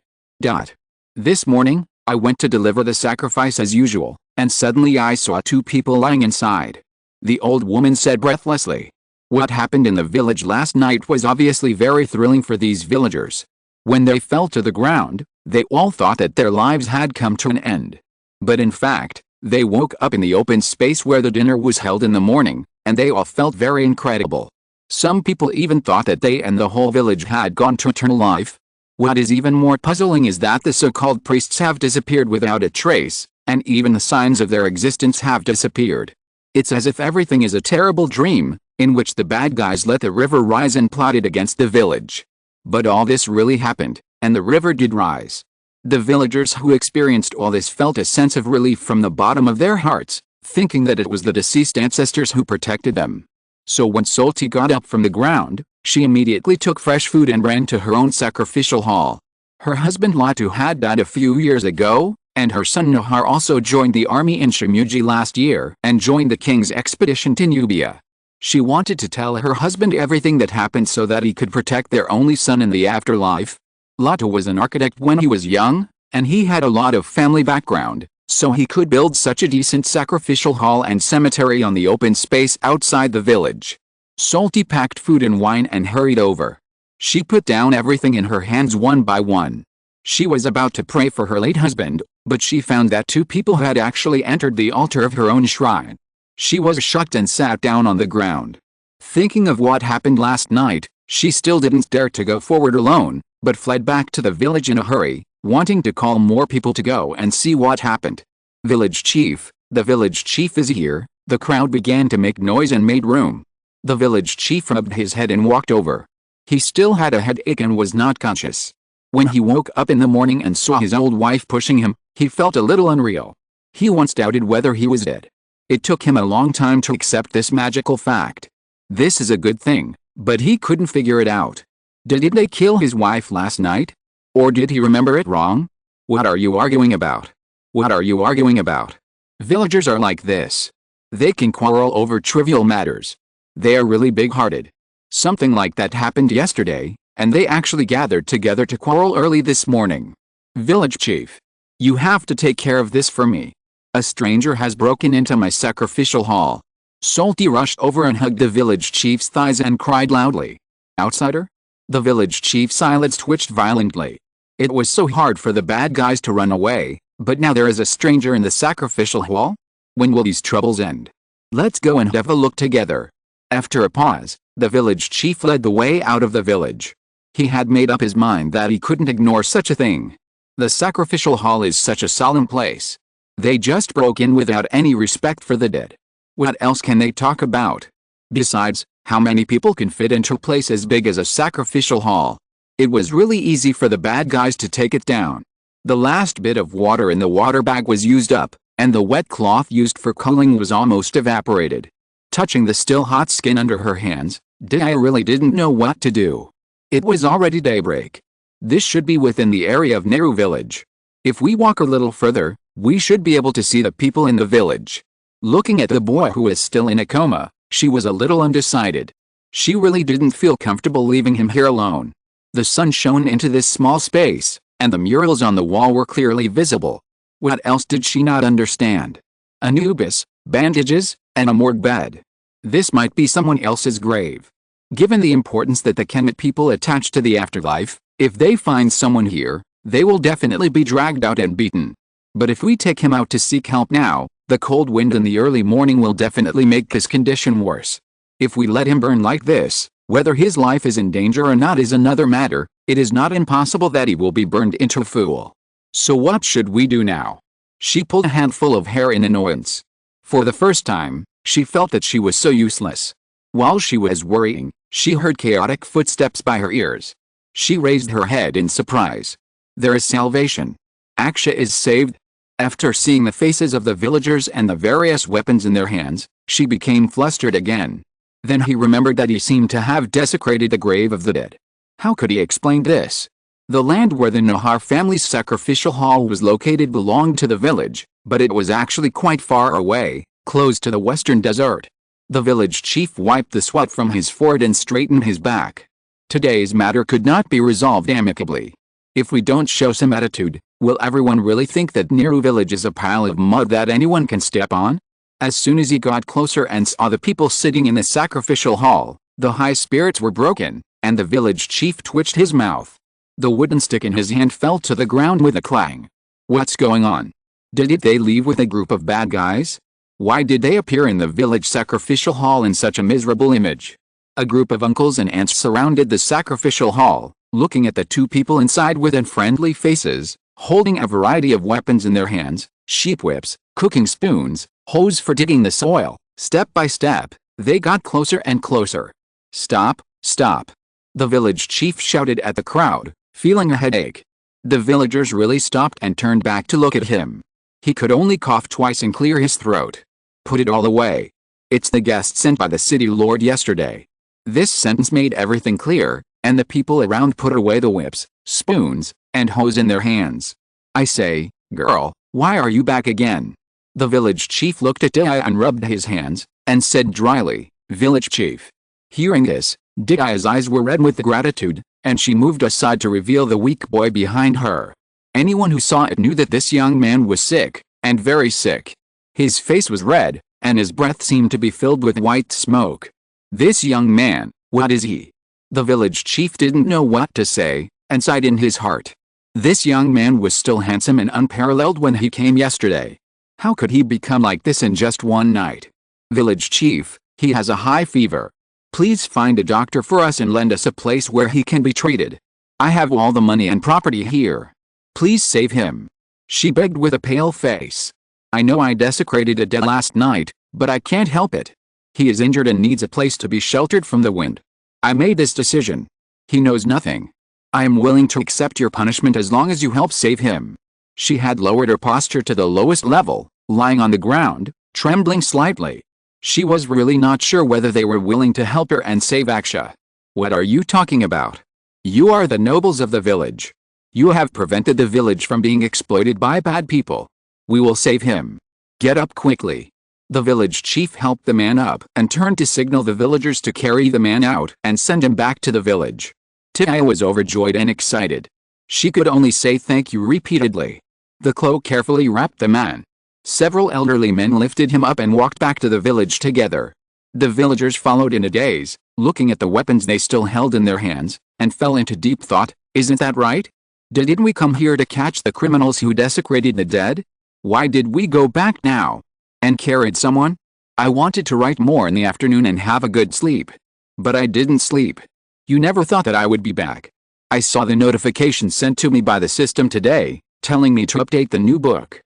This morning, I went to deliver the sacrifice as usual, and suddenly I saw two people lying inside. The old woman said breathlessly. What happened in the village last night was obviously very thrilling for these villagers. When they fell to the ground, they all thought that their lives had come to an end. But in fact, they woke up in the open space where the dinner was held in the morning, and they all felt very incredible. Some people even thought that they and the whole village had gone to eternal life. What is even more puzzling is that the so-called priests have disappeared without a trace, and even the signs of their existence have disappeared. It's as if everything is a terrible dream, in which the bad guys let the river rise and plotted against the village. But all this really happened, and the river did rise. The villagers who experienced all this felt a sense of relief from the bottom of their hearts, thinking that it was the deceased ancestors who protected them. So when Solti got up from the ground, she immediately took fresh food and ran to her own sacrificial hall. Her husband Latu had died a few years ago, and her son Nahar also joined the army in Shimuji last year and joined the king's expedition to Nubia. She wanted to tell her husband everything that happened so that he could protect their only son in the afterlife. Latu was an architect when he was young, and he had a lot of family background, so he could build such a decent sacrificial hall and cemetery on the open space outside the village. Solti packed food and wine and hurried over. She put down everything in her hands one by one. She was about to pray for her late husband, but she found that two people had actually entered the altar of her own shrine. She was shocked and sat down on the ground. Thinking of what happened last night, she still didn't dare to go forward alone, but fled back to the village in a hurry, wanting to call more people to go and see what happened. Village chief, the village chief is here. The crowd began to make noise and made room. The village chief rubbed his head and walked over. He still had a headache and was not conscious. When he woke up in the morning and saw his old wife pushing him, he felt a little unreal. He once doubted whether he was dead. It took him a long time to accept this magical fact. This is a good thing, but he couldn't figure it out. Did they kill his wife last night? Or did he remember it wrong? What are you arguing about? What are you arguing about? Villagers are like this. They can quarrel over trivial matters. They are really big-hearted. Something like that happened yesterday, and they actually gathered together to quarrel early this morning. Village chief. You have to take care of this for me. A stranger has broken into my sacrificial hall. Solti rushed over and hugged the village chief's thighs and cried loudly. Outsider? The village chief's eyelids twitched violently. It was so hard for the bad guys to run away, but now there is a stranger in the sacrificial hall? When will these troubles end? Let's go and have a look together. After a pause, the village chief led the way out of the village. He had made up his mind that he couldn't ignore such a thing. The sacrificial hall is such a solemn place. They just broke in without any respect for the dead. What else can they talk about? Besides, how many people can fit into a place as big as a sacrificial hall? It was really easy for the bad guys to take it down. The last bit of water in the water bag was used up, and the wet cloth used for cooling was almost evaporated. Touching the still hot skin under her hands, I really didn't know what to do. It was already daybreak. This should be within the area of Nehru village. If we walk a little further, we should be able to see the people in the village. Looking at the boy who is still in a coma, she was a little undecided. She really didn't feel comfortable leaving him here alone. The sun shone into this small space, and the murals on the wall were clearly visible. What else did she not understand? Anubis, bandages, and a morgue bed. This might be someone else's grave. Given the importance that the Kemet people attach to the afterlife, if they find someone here, they will definitely be dragged out and beaten. But if we take him out to seek help now, the cold wind in the early morning will definitely make his condition worse. If we let him burn like this, whether his life is in danger or not is another matter. It is not impossible that he will be burned into a fool. So what should we do now? She pulled a handful of hair in annoyance. For the first time, she felt that she was so useless. While she was worrying, she heard chaotic footsteps by her ears. She raised her head in surprise. There is salvation. Aksha is saved. After seeing the faces of the villagers and the various weapons in their hands, she became flustered again. Then he remembered that he seemed to have desecrated the grave of the dead. How could he explain this? The land where the Nahar family's sacrificial hall was located belonged to the village, but it was actually quite far away, close to the western desert. The village chief wiped the sweat from his forehead and straightened his back. Today's matter could not be resolved amicably. If we don't show some attitude, will everyone really think that Nehru village is a pile of mud that anyone can step on? As soon as he got closer and saw the people sitting in the sacrificial hall, the high spirits were broken, and the village chief twitched his mouth. The wooden stick in his hand fell to the ground with a clang. What's going on? Did they leave with a group of bad guys? Why did they appear in the village sacrificial hall in such a miserable image? A group of uncles and aunts surrounded the sacrificial hall, looking at the two people inside with unfriendly faces, holding a variety of weapons in their hands, sheep whips, cooking spoons, hoes for digging the soil. Step by step, they got closer and closer. Stop, stop. The village chief shouted at the crowd, feeling a headache. The villagers really stopped and turned back to look at him. He could only cough twice and clear his throat. Put it all away. It's the guest sent by the city lord yesterday. This sentence made everything clear, and the people around put away the whips, spoons, and hoes in their hands. I say, girl, why are you back again? The village chief looked at Dia and rubbed his hands, and said dryly, village chief. Hearing this, Dia's eyes were red with gratitude, and she moved aside to reveal the weak boy behind her. Anyone who saw it knew that this young man was sick, and very sick. His face was red, and his breath seemed to be filled with white smoke. This young man, what is he? The village chief didn't know what to say, and sighed in his heart. This young man was still handsome and unparalleled when he came yesterday. How could he become like this in just one night? Village chief, he has a high fever. Please find a doctor for us and lend us a place where he can be treated. I have all the money and property here. Please save him. She begged with a pale face. I know I desecrated a dead last night, but I can't help it. He is injured and needs a place to be sheltered from the wind. I made this decision. He knows nothing. I am willing to accept your punishment as long as you help save him. She had lowered her posture to the lowest level, lying on the ground, trembling slightly. She was really not sure whether they were willing to help her and save Aksha. What are you talking about? You are the nobles of the village. You have prevented the village from being exploited by bad people. We will save him. Get up quickly. The village chief helped the man up and turned to signal the villagers to carry the man out and send him back to the village. Tia was overjoyed and excited. She could only say thank you repeatedly. The cloak carefully wrapped the man. Several elderly men lifted him up and walked back to the village together. The villagers followed in a daze, looking at the weapons they still held in their hands, and fell into deep thought. Isn't that right? Didn't we come here to catch the criminals who desecrated the dead? Why did we go back now? And carried someone? I wanted to write more in the afternoon and have a good sleep. But I didn't sleep. You never thought that I would be back. I saw the notification sent to me by the system today, telling me to update the new book.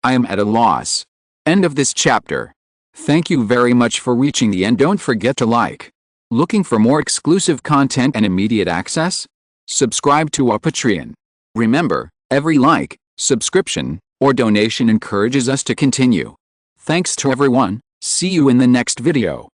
I am at a loss. End of this chapter. Thank you very much for reaching the end. Don't forget to like. Looking for more exclusive content and immediate access? Subscribe to our Patreon. Remember, every like, subscription, or donation encourages us to continue. Thanks to everyone. See you in the next video.